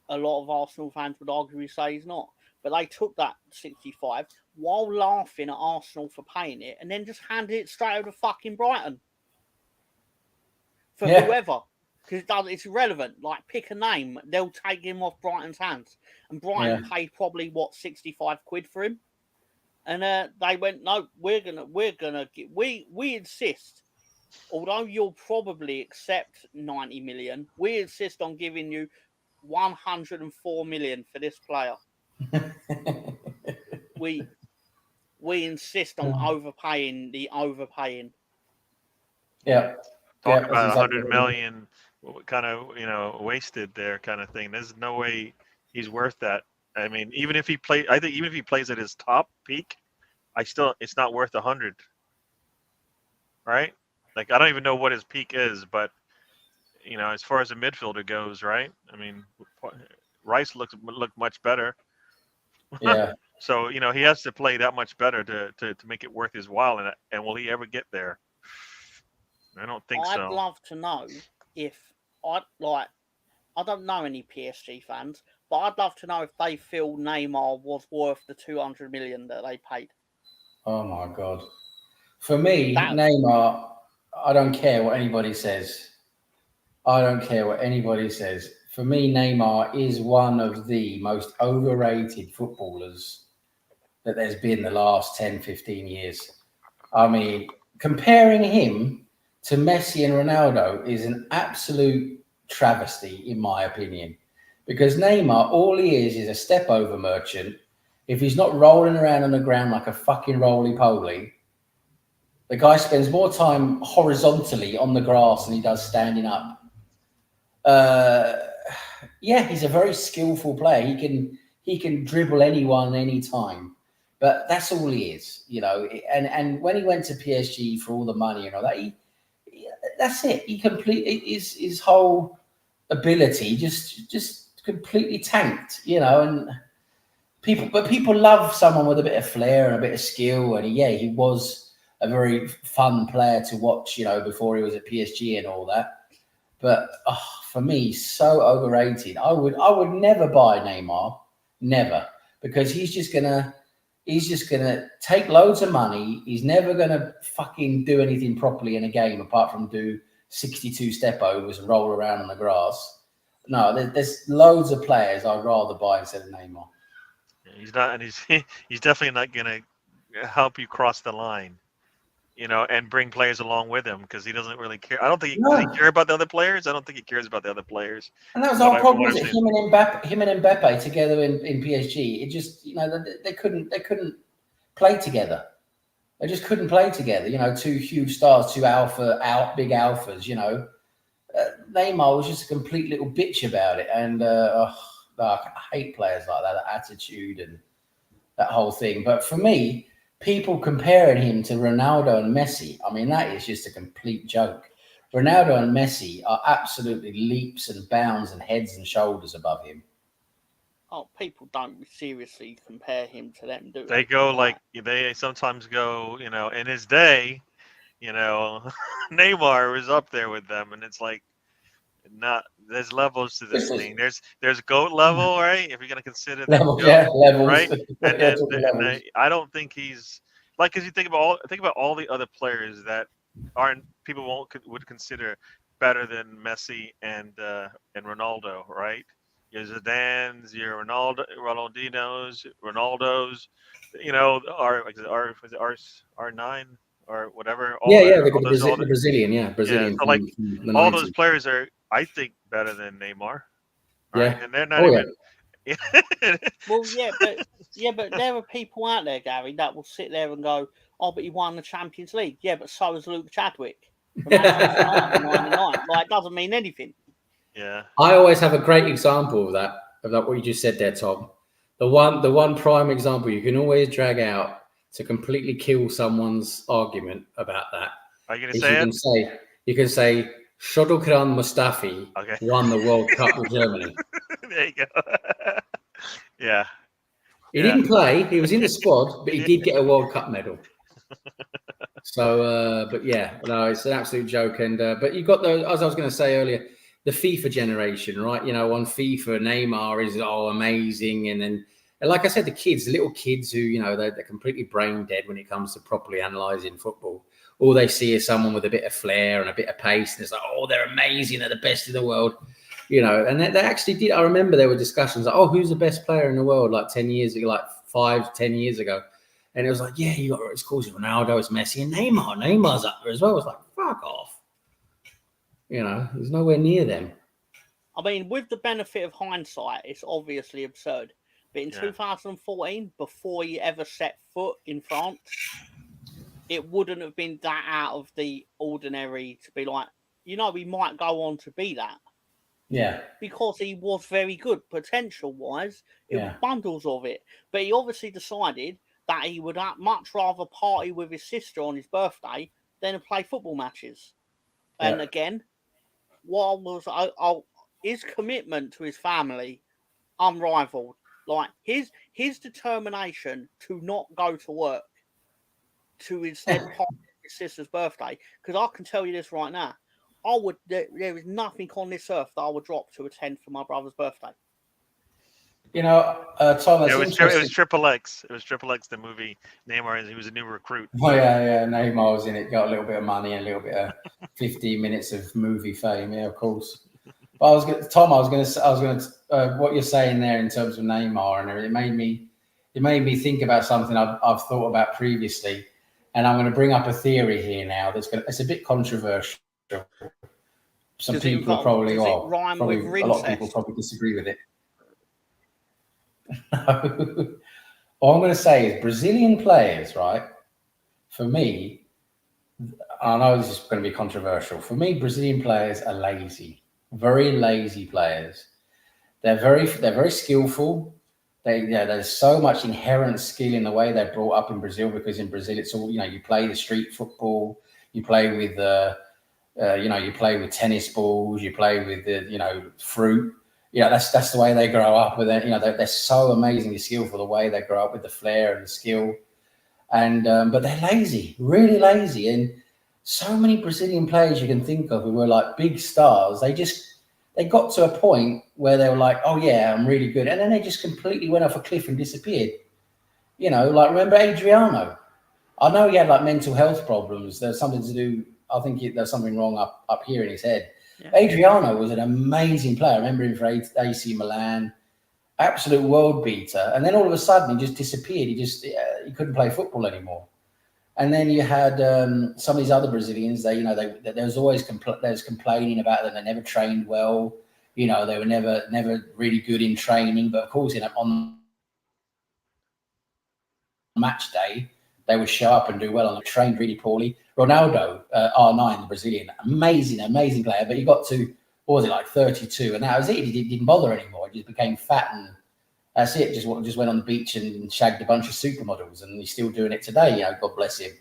A lot of Arsenal fans would arguably say he's not. But they took that 65 while laughing at Arsenal for paying it, and then just handed it straight over to fucking Brighton for whoever, because it's irrelevant. Like, pick a name, they'll take him off Brighton's hands, and Brighton paid probably 65 quid for him, and they went, no, we insist. Although you'll probably accept 90 million, we insist on giving you 104 million for this player. we insist on overpaying the overpaying. Yeah. Talk about 100 million kind of, you know, wasted there kind of thing. There's no way he's worth that. I mean, I think even if he plays at his top peak, it's not worth 100. Right? Like, I don't even know what his peak is, but, you know, as far as a midfielder goes, right? I mean, Rice looked much better. Yeah. So, you know, he has to play that much better to make it worth his while. And will he ever get there? I don't think so. I'd love to know if I don't know any PSG fans, but I'd love to know if they feel Neymar was worth the 200 million that they paid. Oh my God. For me, Neymar, I don't care what anybody says. For me, Neymar is one of the most overrated footballers that there's been the last 10, 15 years. I mean, comparing him to Messi and Ronaldo is an absolute travesty, in my opinion. Because Neymar, all he is a step-over merchant. If he's not rolling around on the ground like a fucking roly-poly, the guy spends more time horizontally on the grass than he does standing up. He's a very skillful player. He can dribble anyone anytime, but that's all he is, you know. And when he went to PSG for all the money and all that, that's it. He his whole ability just completely tanked, you know. And people love someone with a bit of flair and a bit of skill. And he was a very fun player to watch, you know, before he was at PSG and all that. But for me, so overrated. I would never buy Neymar, never, because he's just gonna take loads of money. He's never gonna fucking do anything properly in a game apart from do 62 step overs and roll around on the grass. No, there's loads of players I'd rather buy instead of Neymar. He's not, and he's definitely not gonna help you cross the line, and bring players along with him because he doesn't really care. I don't think does he care about the other players. I don't think he cares about the other players. And that was our problem. Was it him and Mbappe together in PSG? It just they couldn't play together. They just couldn't play together. Two huge stars, two big alphas. Neymar was just a complete little bitch about it, and I hate players like that attitude and that whole thing. But for me, people comparing him to Ronaldo and Messi, I mean, that is just a complete joke. Ronaldo and Messi are absolutely leaps and bounds and heads and shoulders above him. Oh, people don't seriously compare him to them, do they? They go like they sometimes go, in his day, Neymar was up there with them, and it's like there's levels to this thing. There's GOAT level, right? If you're gonna consider that levels, right? And then I don't think he's like, because you think about all the other players that would consider better than Messi and Ronaldo, right? Your Zidane's, your Ronaldinho's, Ronaldo's, R9 or whatever. The Brazilian. Yeah, so like all those players are, I think, better than Neymar. Right? Yeah, and they're not even. Yeah. Well, but there are people out there, Gary, that will sit there and go, "Oh, but he won the Champions League." Yeah, but so has Luke Chadwick. Like, it doesn't mean anything. Yeah. I always have a great example of that what you just said there, Tom. The one prime example you can always drag out to completely kill someone's argument about that. Are you going to say it? You can say Shkodran Mustafi won the World Cup with Germany. There you go. Yeah. He didn't play. He was in the squad, but he did get a World Cup medal. So, but yeah, no, it's an absolute joke. And but you got as I was going to say earlier, the FIFA generation, right? On FIFA, Neymar is amazing, and then. And like I said, the little kids who, they're completely brain dead when it comes to properly analysing football. All they see is someone with a bit of flair and a bit of pace. And it's like, they're amazing. They're the best in the world. And they actually did. I remember there were discussions like, who's the best player in the world? Like 10 years ago, like 5-10 years ago. And it was like, yeah, it's called Ronaldo, it's Messi, and Neymar. Neymar's up there as well. It's like, fuck off. There's nowhere near them. I mean, with the benefit of hindsight, it's obviously absurd. But in 2014, before you ever set foot in France, it wouldn't have been that out of the ordinary to be like, he might go on to be that. Yeah. Because he was very good, potential-wise. It was bundles of it. But he obviously decided that he would much rather party with his sister on his birthday than play football matches. And again, his commitment to his family, unrivaled. Like his determination to not go to work, to instead party his sister's birthday. Because I can tell you this right now, there is nothing on this earth that I would drop to attend for my brother's birthday. Tom, it was Triple X. It was Triple X, the movie. Neymar, he was a new recruit. Oh yeah. Neymar was in it. Got a little bit of money and a little bit of 15 minutes of movie fame. Yeah, of course. But I was going to what you're saying there in terms of Neymar and everything. It made me think about something I've thought about previously, and I'm going to bring up a theory here now. It's a bit controversial. Some people probably a lot of people probably disagree with it. All I'm going to say is Brazilian players, right? For me, I know this is going to be controversial. For me, Brazilian players are lazy. Very lazy players. They're very skillful. There's so much inherent skill in the way they're brought up in Brazil, because in Brazil it's all, you play the street football, you play with you play with tennis balls, you play with the fruit. That's the way they grow up. But then they're so amazingly skillful the way they grow up with the flair and the skill, and but they're lazy, really lazy. And so many Brazilian players you can think of who were like big stars. They got to a point where they were like, oh yeah, I'm really good. And then they just completely went off a cliff and disappeared. You know, like remember Adriano? I know he had like mental health problems. There's something to do. I think there's something wrong up here in his head. Yeah. Adriano was an amazing player. I remember him for AC Milan, absolute world beater. And then all of a sudden he just disappeared. He couldn't play football anymore. And then you had some of these other Brazilians. There was always complaining about them. They never trained well. You know, they were never really good in training. But of course, on match day, they would show up and do well, and they trained really poorly. Ronaldo, R9, the Brazilian, amazing player, but he got to, what was it, like 32, and that was it. He didn't bother anymore. He just became fat, and that's it. Just went on the beach and shagged a bunch of supermodels, and he's still doing it today. You know, God bless him.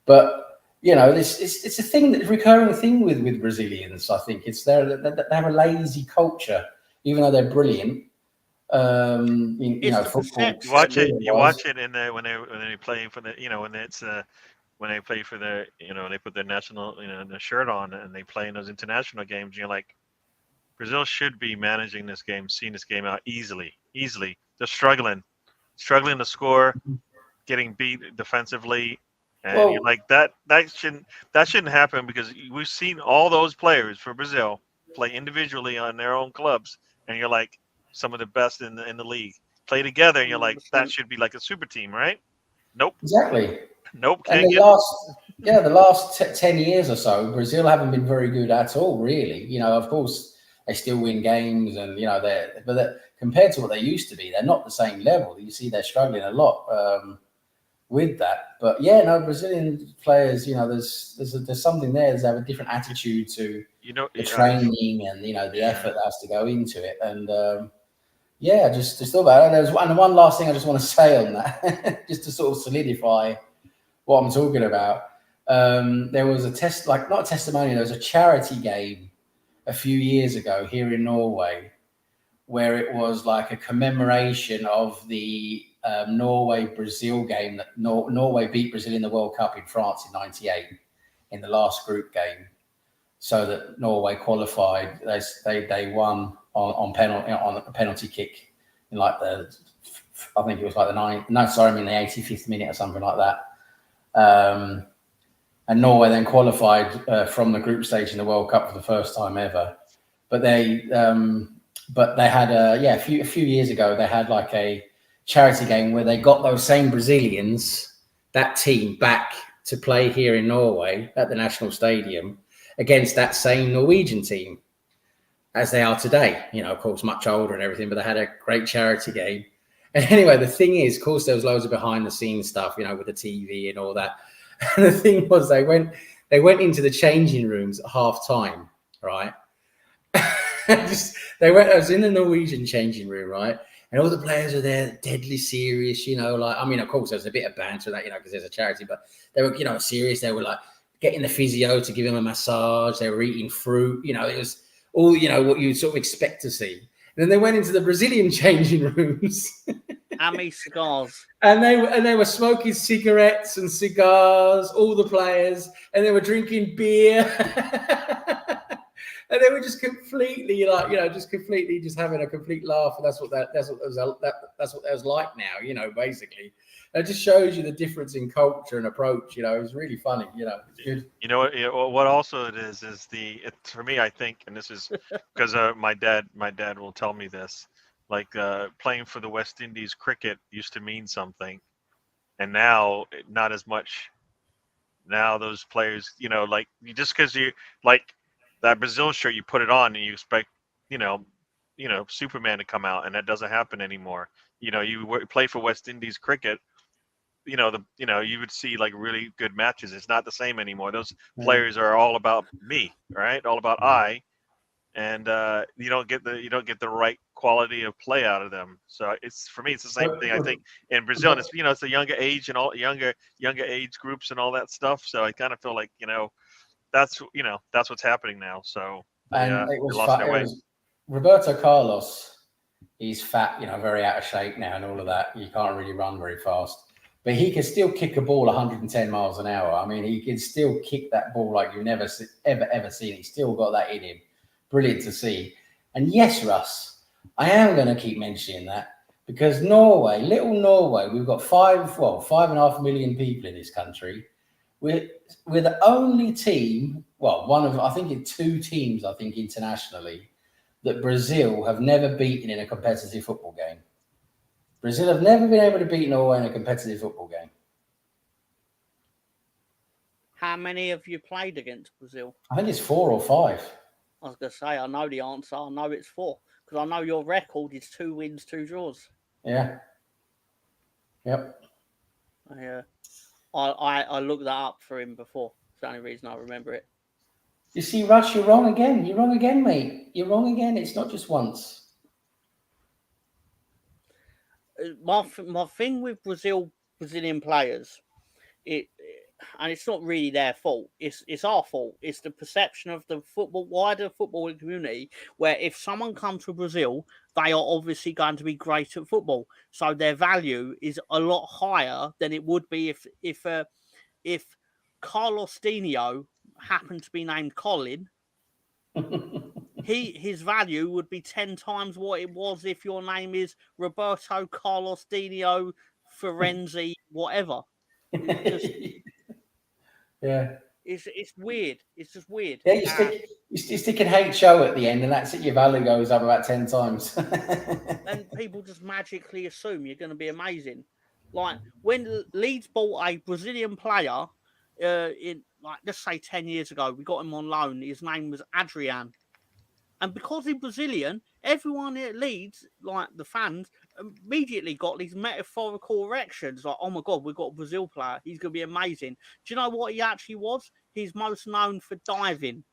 But you know, it's a thing, that recurring thing with Brazilians. I think it's they have a lazy culture, even though they're brilliant. You know, football. You watch it in the when they play for the, you know, when it's when they play for the, you know, they put their national, you know, their shirt on and they play in those international games. You're like, Brazil should be managing this game, seeing this game out easily. They're struggling to score, getting beat defensively, and you're like, that shouldn't happen, because we've seen all those players for Brazil play individually on their own clubs, and you're like, some of the best in the league play together, and you're like, that should be like a super team, right? Nope. Exactly. Nope. And the last 10 years or so, Brazil haven't been very good at all, really. You know, of course, they still win games, and you know, but compared to what they used to be, they're not the same level. You see, they're struggling a lot with that. But yeah, no, Brazilian players, you know, there's something there. They have a different attitude to, you know, the training and, you know, the effort that has to go into it. And yeah, just thought about it. And one last thing I just want to say on that, just to sort of solidify what I'm talking about. There was not a testimonial, there was a charity game a few years ago here in Norway, where it was like a commemoration of the Norway-Brazil game that Norway beat Brazil in the World Cup in France in '98 in the last group game, so that Norway qualified. They won on a penalty kick in like the 85th minute or something like that. And Norway then qualified from the group stage in the World Cup for the first time ever. But they had a few years ago, they had like a charity game where they got those same Brazilians, that team, back to play here in Norway at the National Stadium against that same Norwegian team as they are today. You know, of course, much older and everything, but they had a great charity game. And anyway, the thing is, of course, there was loads of behind the scenes stuff, you know, with the TV and all that. And the thing was, they went into the changing rooms at half time, right? I was in the Norwegian changing room, right? And all the players are there, deadly serious, you know, like, I mean, of course, there's a bit of banter that, you know, because there's a charity, but they were, you know, serious. They were like getting the physio to give him a massage. They were eating fruit, you know, it was all, you know, what you sort of expect to see. And then they went into the Brazilian changing rooms. Ami cigars. And they were smoking cigarettes and cigars, all the players, and they were drinking beer. And they were just completely like, you know, just having a complete laugh. And that's what that was like now, you know, basically. And it just shows you the difference in culture and approach, you know. It was really funny, you know. It's good. You know what also it is for me, I think, and this is because my dad will tell me this, like playing for the West Indies cricket used to mean something, and now not as much. Now those players, you know, like just because you like that Brazil shirt, you put it on and you expect, you know, Superman to come out, and that doesn't happen anymore. You know, you play for West Indies cricket, you would see like really good matches. It's not the same anymore. Those players are all about me, right? All about I, and you don't get the right quality of play out of them. So for me, it's the same thing. I think in Brazil, and it's, you know, it's the younger age and all younger age groups and all that stuff. So I kind of feel like, you know, that's what's happening now. So and it was Roberto Carlos. He's fat, you know, very out of shape now, and all of that. You can't really run very fast. but he can still kick a ball 110 miles an hour. I mean, he can still kick that ball like you've never ever seen. He's still got that in him. Brilliant to see. And yes, Russ, I am going to keep mentioning that because Norway, little Norway, we've got 5.5 million people in this country. We're the only team, I think it's 2 teams, internationally, that Brazil have never beaten in a competitive football game. Brazil have never been able to beat Norway in a competitive football game. How many have you played against Brazil? I think it's 4 or 5. I was going to say, I know the answer. I know it's 4 because I know your record is 2 wins, 2 draws. Yeah. Yep. I looked that up for him before. It's the only reason I remember it. You see, Russ, you're wrong again. You're wrong again, mate. You're wrong again. It's not just once. My thing with Brazilian players, and it's not really their fault. It's our fault. It's the perception of the wider football community, where if someone comes to Brazil, they are obviously going to be great at football, so their value is a lot higher than it would be if Carlos Dino happened to be named Colin. His value would be 10 times what it was if your name is Roberto Carlos Dino Ferenzi, whatever. Yeah. It's weird. It's just weird. Yeah, you stick an HO at the end, and that's it. Your value goes up about 10 times. And people just magically assume you're going to be amazing. Like when Leeds bought a Brazilian player, in let's say 10 years ago, we got him on loan. His name was Adrian. And because he's Brazilian, everyone at Leeds, like the fans, immediately got these metaphorical erections. Like, oh my God, we've got a Brazil player. He's going to be amazing. Do you know what he actually was? He's most known for diving.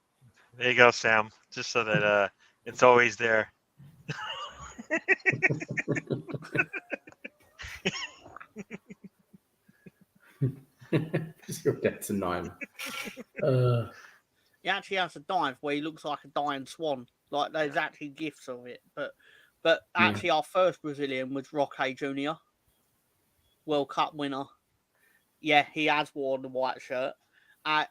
There you go, Sam. Just so that it's always there. Just go back to 9. He actually has a dive where he looks like a dying swan. Like there's actually gifs of it. But actually our first Brazilian was Roque Jr., World Cup winner. Yeah, he has worn the white shirt.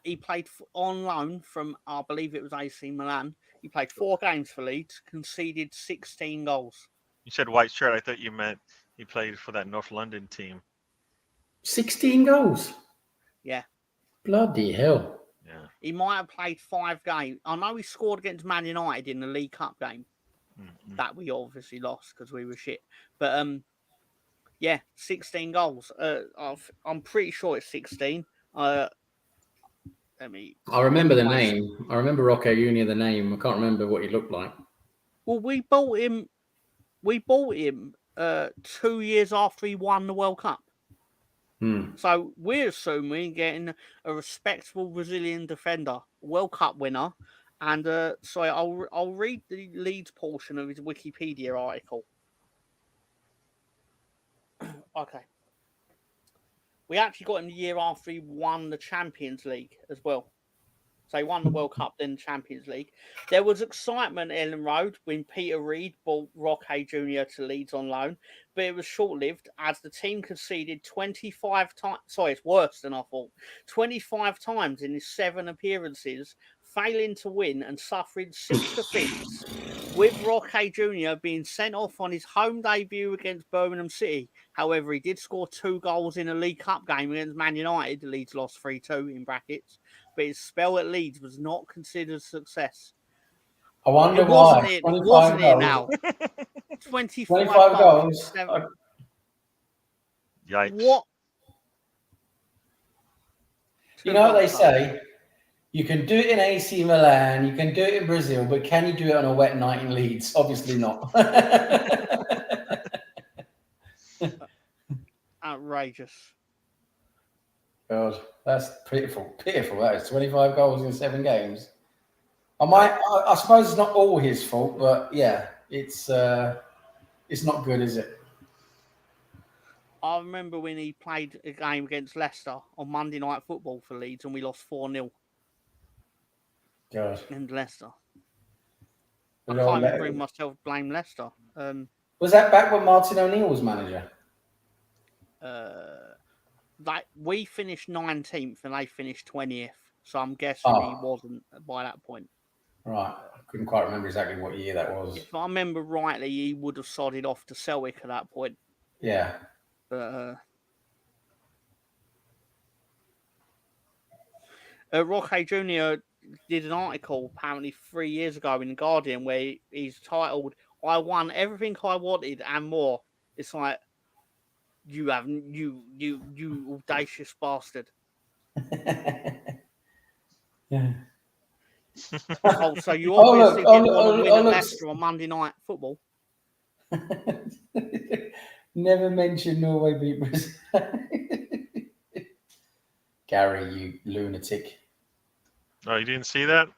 He played on loan from, I believe it was AC Milan. He played 4 games for Leeds, conceded 16 goals. You said white shirt. I thought you meant he played for that North London team. 16 goals? Yeah. Bloody hell. Yeah. He might have played 5 games. I know he scored against Man United in the League Cup game. Mm-hmm. That we obviously lost because we were shit. But, 16 goals. I'm pretty sure it's 16. I remember the name. I remember Roque Jr. the name. I can't remember what he looked like. Well, we bought him 2 years after he won the World Cup. So we're assuming getting a respectable Brazilian defender, World Cup winner, and I'll read the Leeds portion of his Wikipedia article. Okay. We actually got him the year after he won the Champions League as well. So he won the World Cup, then the Champions League. There was excitement at Ellen Road when Peter Reid bought Roque Jr. to Leeds on loan, but it was short-lived as the team conceded 25 times. Sorry, it's worse than I thought. 25 times in his 7 appearances, failing to win and suffering 6 defeats, with Roque Jr. being sent off on his home debut against Birmingham City. However, he did score 2 goals in a League Cup game against Man United. Leeds lost 3-2 in brackets. But his spell at Leeds was not considered a success. I wonder why. Wasn't it now? 25 goals. Yikes. What? You know what they say? You can do it in AC Milan, you can do it in Brazil, but can you do it on a wet night in Leeds? Obviously not. Outrageous. God, that's pitiful. That is 25 goals in 7 games. I suppose it's not all his fault, but yeah, it's not good, is it? I remember when he played a game against Leicester on Monday Night Football for Leeds and we lost 4-0. God. And Leicester. I can't even bring myself to blame Was that back when Martin O'Neill was manager? like we finished 19th and they finished 20th. So I'm guessing he wasn't by that point. Right. I couldn't quite remember exactly what year that was. If I remember rightly, he would have sodded off to Celtic at that point. Yeah. But Roque Jr. did an article apparently 3 years ago in the Guardian where he's titled "I won everything I wanted and more." It's like you haven't, you audacious bastard. Yeah. Oh, so you obviously didn't want to win at Leicester on Monday Night Football. Never mention Norway beat Brazil. Gary, you lunatic. Oh, you didn't see that?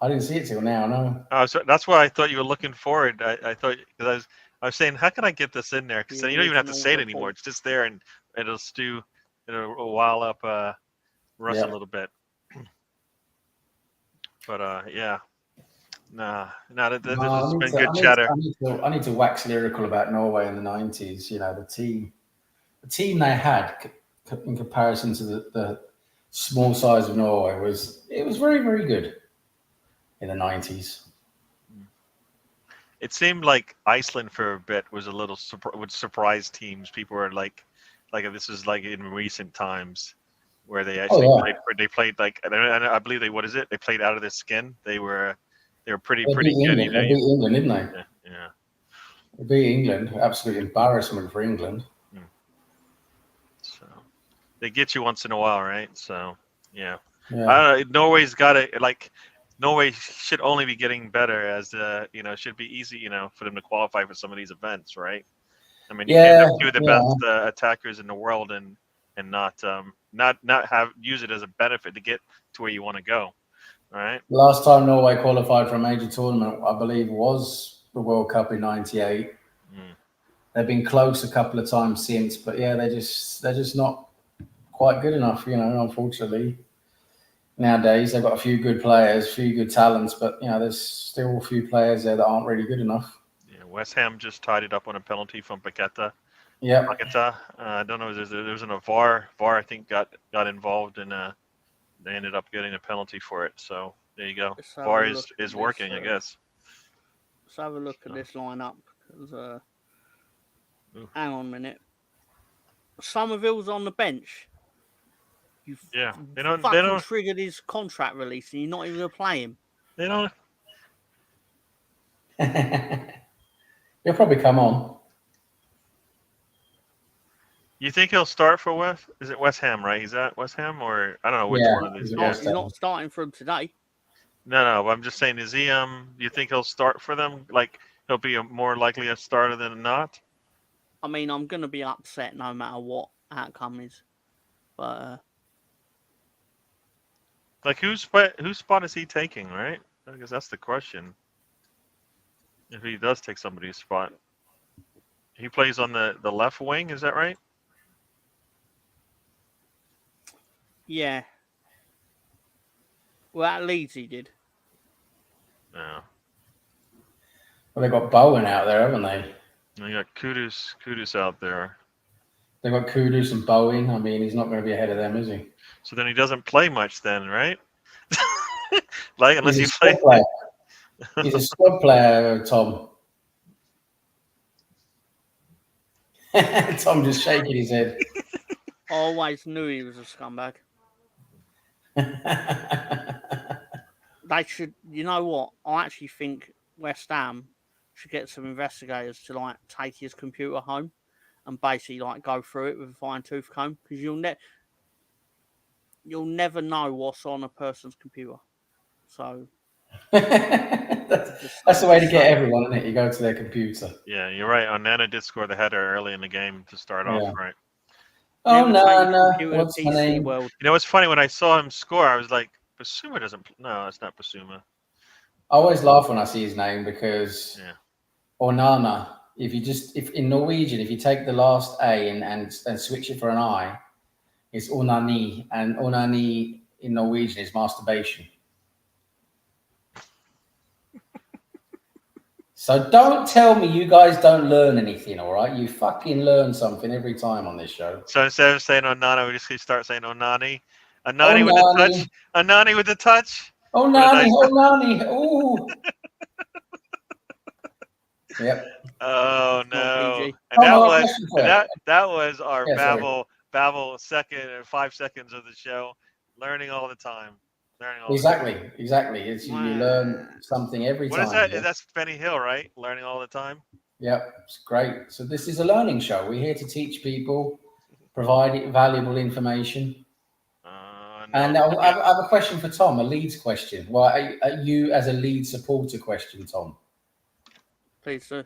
I didn't see it till now, no. Oh, so that's why I thought you were looking forward. I thought, because I was saying, how can I get this in there? Because then you don't even have to say it anymore. It's just there, and it'll while up Russ a little bit. But yeah, this has been good chatter. I need to wax lyrical about Norway in the 90s. You know, the team they had in comparison to the small size of Norway was very, very good in the 90s. It seemed like Iceland for a bit was a little would surprise teams. People were like this is like in recent times where they actually played like, and I believe they played out of their skin. They were pretty good. They beat England, didn't they? Yeah. They beat England. Absolute embarrassment for England. So they get you once in a while, right? So yeah. Norway's got it. Like, Norway should only be getting better as it should be easy, for them to qualify for some of these events, right? I mean, you can't have two of the best attackers in the world and not use it as a benefit to get to where you want to go, right? Last time Norway qualified for a major tournament, I believe, was the World Cup in '98. They've been close a couple of times since, but yeah, they're just not quite good enough, unfortunately. Nowadays, they've got a few good players, a few good talents, but there's still a few players there that aren't really good enough. Yeah, West Ham just tied it up on a penalty from Paqueta. Yeah. Paqueta. I don't know. There was a VAR. VAR, I think, got involved, and they ended up getting a penalty for it. So there you go. VAR is working, I guess. Let's have a look at this lineup. Because, hang on a minute. Somerville's on the bench. They don't triggered his contract release, and you're not even going to play him. They don't. He'll probably come on. You think he'll start for West? Is it West Ham, right? He's at West Ham, or I don't know which one of these. He's not starting for him today. No. But I'm just saying, is he? Do you think he'll start for them? Like, he'll be more likely a starter than not? I mean, I'm going to be upset no matter what outcome is, but. Like, whose spot is he taking, right? I guess that's the question. If he does take somebody's spot. He plays on the left wing, is that right? Yeah. Well, at Leeds he did. No. Well, they've got Bowen out there, haven't they? They got Kudus out there. They've got Kudus and Bowen. I mean, he's not going to be ahead of them, is he? So then he doesn't play much then, right? Like, unless he's he plays. He's a squad player, Tom. Tom just shaking his head. I always knew he was a scumbag. They should, you know what? I actually think West Ham should get some investigators to take his computer home and basically go through it with a fine tooth comb, because you'll never know what's on a person's computer. So that's the way to get everyone, isn't it? You go to their computer. Yeah, you're right. Onana did score the header early in the game to start off, right? Oh, no. What's my name? World. You know, it's funny, when I saw him score, I was like, Basuma doesn't. No, it's not Basuma. I always laugh when I see his name because Onana. If in Norwegian, if you take the last A and switch it for an I, it's onani, and onani in Norwegian is masturbation. So don't tell me you guys don't learn anything, all right? You fucking learn something every time on this show. So instead of saying Onana, we just start saying Onani. Oh, Onani with a Nani. touch. Onani with a touch. Oh, What a Nani. nice- Oh, Nani. Oh. Yep. Oh It's not no! PG. And Tom, that I got a was question for you. that was our Yeah, sorry. babble second and 5 seconds of the show. Learning all the time. Learning all Exactly. the time. Exactly. It's you learn something every What time. is that? Yeah? That's Benny Hill, right? Learning all the time. Yep. It's great. So this is a learning show. We're here to teach people, provide valuable information. No, And I have a question for Tom, a Leeds question. Why are you as a Leeds supporter question, Tom? Please, sir.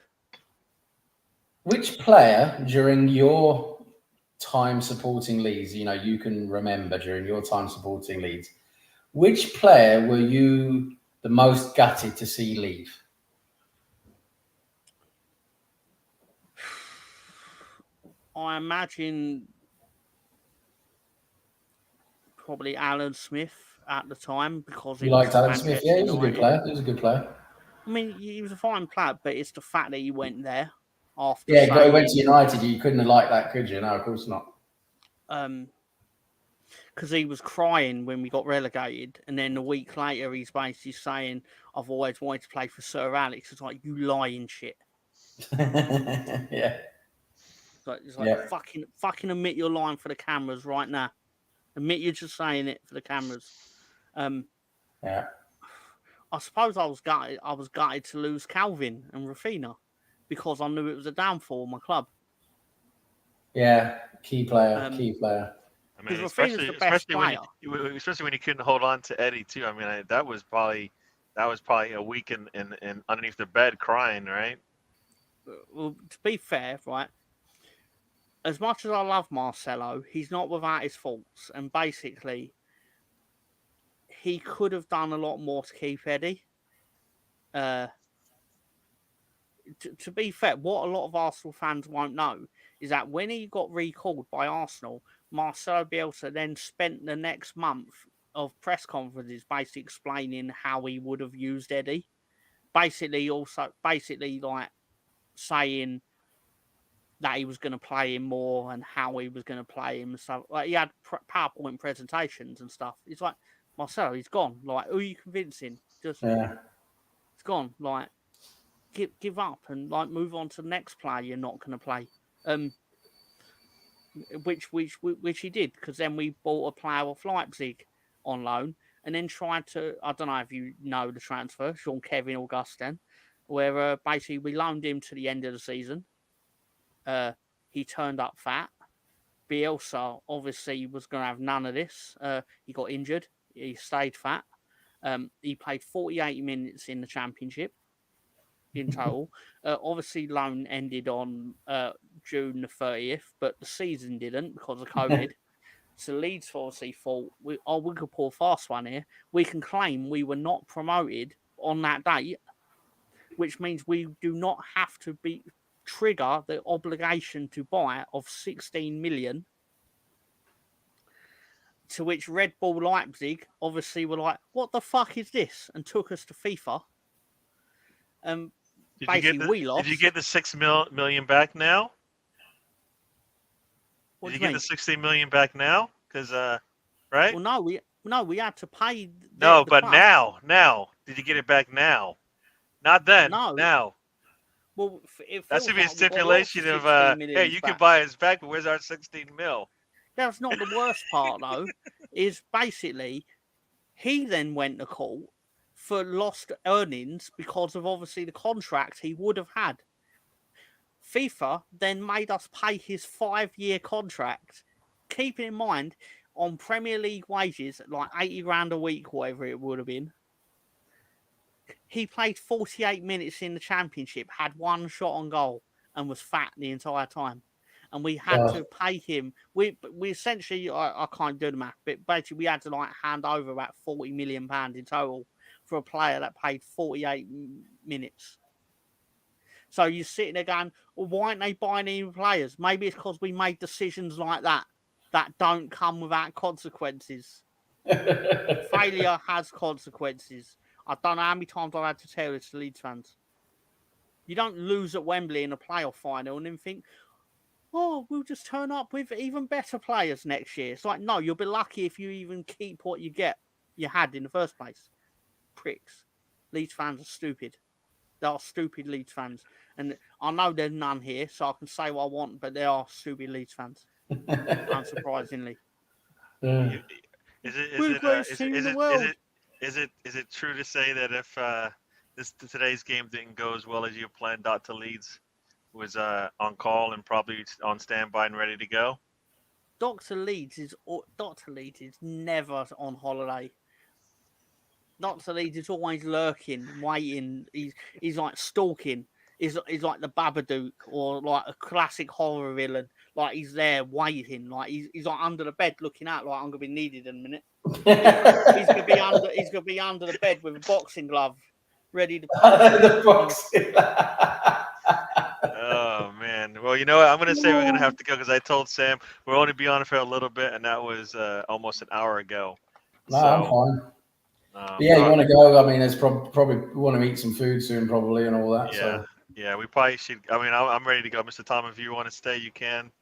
Which player during your time supporting Leeds, you can remember during your time supporting Leeds, which player were you the most gutted to see leave? I imagine probably Alan Smith at the time because You he was liked at Alan Smith? Manchester Yeah, he was a good United. player. He was a good player. I mean, he was a fine player, but it's the fact that he went there after Yeah, he saying, went to United. You couldn't have liked that, could you? No, of course not. because he was crying when we got relegated, and then a week later he's basically saying, "I've always wanted to play for Sir Alex." It's like, you lying shit. Yeah. It's like fucking admit you're lying for the cameras right now. Admit you're just saying it for the cameras. Yeah. I suppose I was gutted to lose Calvin and Rafinha because I knew it was a downfall of my club. Yeah, key player. I mean, Rafinha's the best player. Especially when you couldn't hold on to Eddie too. I mean, that was probably a week in underneath the bed crying, right? Well, to be fair, right, as much as I love Marcelo, he's not without his faults, and basically, he could have done a lot more to keep Eddie. To be fair, what a lot of Arsenal fans won't know is that when he got recalled by Arsenal, Marcelo Bielsa then spent the next month of press conferences basically explaining how he would have used Eddie. Basically like saying that he was going to play him more and how he was going to play him and stuff. Like, he had PowerPoint presentations and stuff. It's like, Marcelo, he's gone. Like, who are you convincing? It's gone. Like, give up and like move on to the next player you're not going to play. Which he did, because then we bought a player off Leipzig on loan and then tried to, I don't know if you know the transfer, Jean-Kevin Augustin, where basically we loaned him to the end of the season. He turned up fat. Bielsa obviously was going to have none of this. He got injured. He stayed fat. He played 48 minutes in the championship in total. Obviously, loan ended on June the 30th, but the season didn't because of COVID. So Leeds obviously thought, we could pull a fast one here. We can claim we were not promoted on that date, which means we do not have to trigger the obligation to buy of 16 million. To which Red Bull Leipzig obviously were like, "What the fuck is this?" and took us to FIFA. We lost. Did you get the 6 million back now? Did you get the 16 million back now? Because right? Well, no, we had to pay. But club. Now, did you get it back now? Not then. No. Now. Well, that should be a stipulation of hey, you can buy us back, but where's our 16 mil? That's not the worst part though. Is basically he then went to court for lost earnings because of obviously the contract he would have had. FIFA then made us pay his 5-year contract, keeping in mind on Premier League wages, like 80 grand a week, whatever it would have been. He played 48 minutes in the championship, had one shot on goal, and was fat the entire time. And we had to pay him. We essentially, I can't do the math, but basically we had to like hand over about £40 million in total for a player that played 48 minutes. So you're sitting there going, well, why aren't they buying any players? Maybe it's because we made decisions like that don't come without consequences. Failure has consequences. I don't know how many times I've had to tell this to Leeds fans. You don't lose at Wembley in a playoff final and then think, oh, we'll just turn up with even better players next year. It's like, no, you'll be lucky if you even keep what you had in the first place. Pricks. Leeds fans are stupid. They are stupid Leeds fans. And I know there's none here, so I can say what I want, but they are stupid Leeds fans. Unsurprisingly. Yeah. Is it We're the greatest team in the world. Is it true to say that if today's game didn't go as well as you planned, Dr. Leeds was on call and probably on standby and ready to go? Dr. Leeds is never on holiday. Dr. Leeds is always lurking, waiting. He's like stalking. He's like the Babadook or like a classic horror villain. Like he's there waiting. Like he's like under the bed looking out. Like I'm gonna be needed in a minute. He's gonna be under the bed with a boxing glove, ready to punch. The boxing. Oh man. Well, you know what? I'm gonna say we're gonna have to go because I told Sam we'll only be on for a little bit, and that was almost an hour ago. No, I'm fine. But Yeah, you want to go? I mean, there's probably want to eat some food soon, probably, and all that. Yeah, so. yeah, we probably should. I mean, I'm ready to go, Mr. Tom. If you want to stay, you can.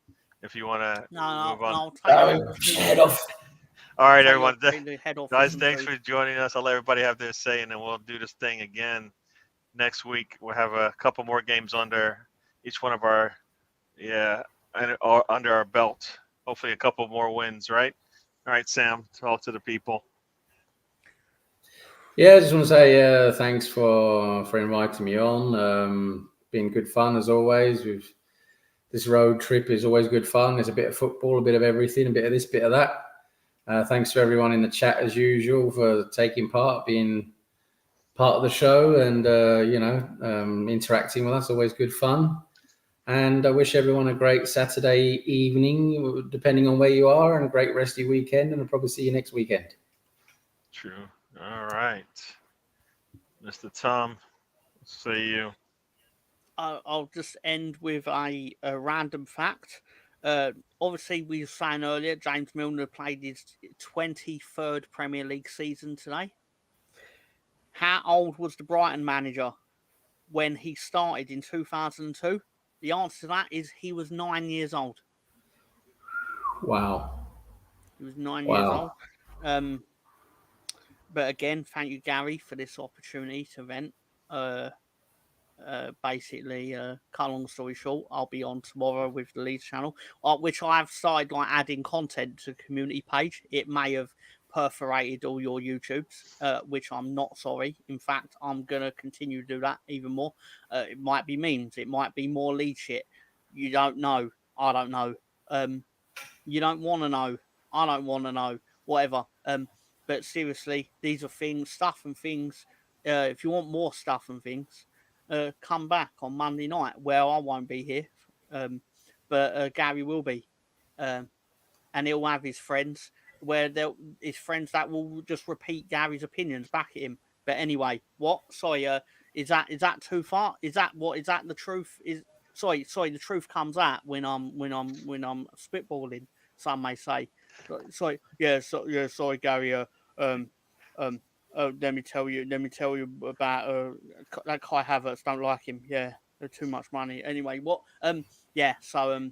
If you want to move on. Head off. All right, everyone. Guys, thanks for joining us. I'll let everybody have their say, and then we'll do this thing again next week. We'll have a couple more games under each one of our, under our belt. Hopefully, a couple more wins, right? All right, Sam, talk to the people. Yeah, I just want to say thanks for inviting me on. Been good fun as always. This road trip is always good fun. There's a bit of football, a bit of everything, a bit of this, bit of that. Thanks to everyone in the chat as usual for taking part, being part of the show, and interacting with us. Always good fun. And I wish everyone a great Saturday evening, depending on where you are, and a great rest of your weekend. And I'll probably see you next weekend. True. All right, Mr. Tom, see you. I'll just end with a random fact. Obviously, we were saying earlier, James Milner played his 23rd Premier League season today. How old was the Brighton manager when he started in 2002? The answer to that is he was 9 years old. Wow. He was 9 years old. But again, thank you, Gary, for this opportunity to vent. Basically, cut a long story short, I'll be on tomorrow with the Leeds channel, which I have started adding content to the community page. It may have perforated all your YouTubes, which I'm not sorry. In fact, I'm going to continue to do that even more. It might be memes. It might be more Leeds shit. You don't know. I don't know. You don't want to know. I don't want to know. Whatever. But seriously, these are stuff and things. If you want more stuff and things, come back on Monday night where I won't be here. But Gary will be. And he'll have his friends his friends that will just repeat Gary's opinions back at him. But anyway, what? Sorry, is that too far? Is that the truth? Sorry, the truth comes out when I'm spitballing, some may say. Sorry, Gary, let me tell you about that Kai Havertz. Don't like him. Yeah, they're too much money. Anyway, what? Yeah. So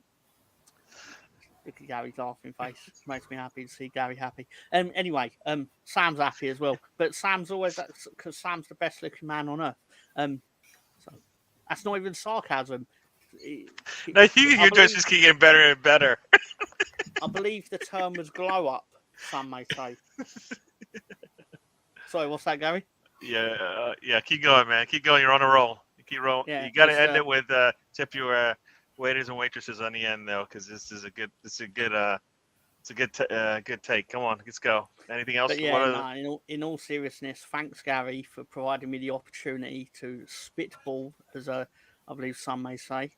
look at Gary's laughing face. Makes me happy to see Gary happy. Anyway, Sam's happy as well. But Sam's always because Sam's the best looking man on earth. So that's not even sarcasm. No, your just keep getting better and better. I believe the term was glow up. Some may say. Sorry, what's that, Gary? Yeah. Keep going, man. Keep going. You're on a roll. Keep rolling. Yeah, you got to end it with tip your waiters and waitresses on the end, though, because this is a good take. Come on, let's go. Anything else? But yeah, in all seriousness, thanks, Gary, for providing me the opportunity to spitball, as I believe some may say.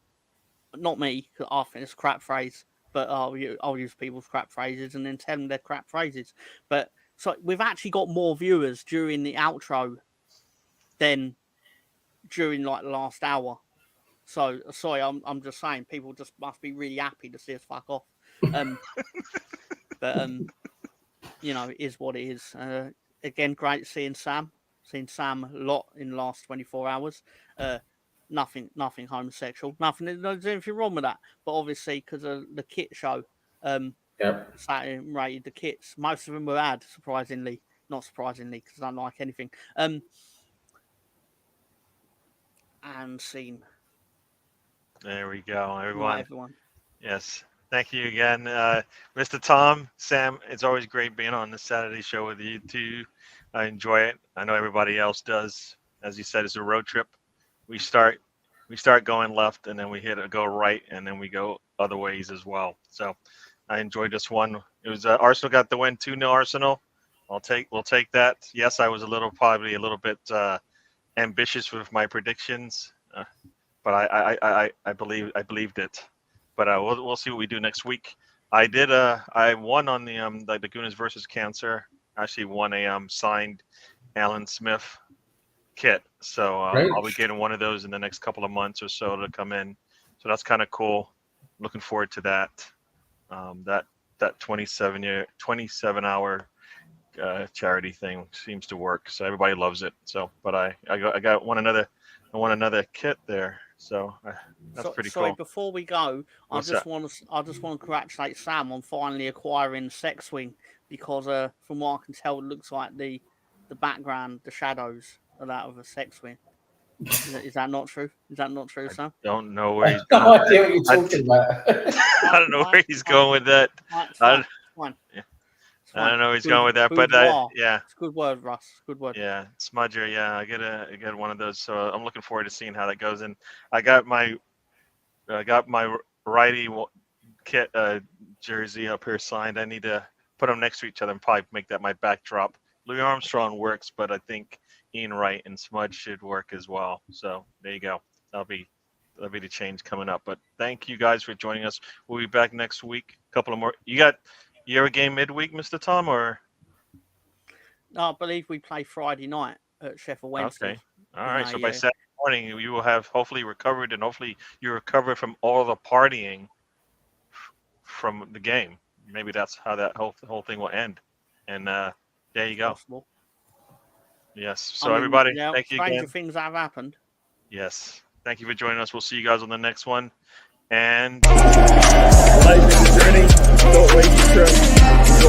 Not me, because I think it's a crap phrase, but I'll use people's crap phrases and then tell them they're crap phrases. But so we've actually got more viewers during the outro than during the last hour. So sorry, I'm just saying people just must be really happy to see us fuck off. But it is what it is. Again, great seeing Sam. Seen Sam a lot in the last 24 hours. nothing homosexual, nothing. There's anything wrong with that. But obviously, because of the kit show, Yep. Saturday rated the kits. Most of them were ad, surprisingly. Not surprisingly, because I don't like anything. And scene. There we go, everyone. Right, everyone. Yes. Thank you again, Mr. Tom, Sam. It's always great being on the Saturday show with you too. I enjoy it. I know everybody else does. As you said, it's a road trip. We start going left, and then we go right, and then we go other ways as well. So I enjoyed this one. It was Arsenal got the win, 2-0 Arsenal. We'll take that. Yes, I was probably a little bit ambitious with my predictions, but I believed it. But we'll see what we do next week. I won on the Gooners versus Cancer. Actually won a signed Alan Smith kit. So I'll be getting one of those in the next couple of months or so to come in. So that's kind of cool. Looking forward to that. That 27-hour charity thing seems to work. So everybody loves it. So, but I want another kit there. So that's pretty cool. Sorry, before we go, What's I just want to congratulate Sam on finally acquiring Sex Wing, because from what I can tell, it looks like the background, the shadows are that of a Sex Wing. Is that not true? Is that not true, Sam? I don't know where he's going. No idea what you're talking about. I don't know where he's going with that. Fine. I don't know where he's going with that, but yeah, it's a good word, Russ. Good word. Yeah, smudger. Yeah, I get one of those. So I'm looking forward to seeing how that goes. And I got my righty kit jersey up here signed. I need to put them next to each other and probably make that my backdrop. Louis Armstrong works, but I think Ian Wright and Smudge should work as well. So there you go. That'll be the change coming up. But thank you guys for joining us. We'll be back next week. A couple of more. You have a game midweek, Mr. Tom, or? No, I believe we play Friday night at Sheffield Wednesday. Okay. All right. So by Saturday morning, you will have hopefully recovered, and hopefully you recover from all the partying from the game. Maybe that's how that whole thing will end. And there you go. Possible. Yes. So everybody, thank you again. Stranger things have happened. Yes. Thank you for joining us. We'll see you guys on the next one. And life is a journey. Don't waste your trust.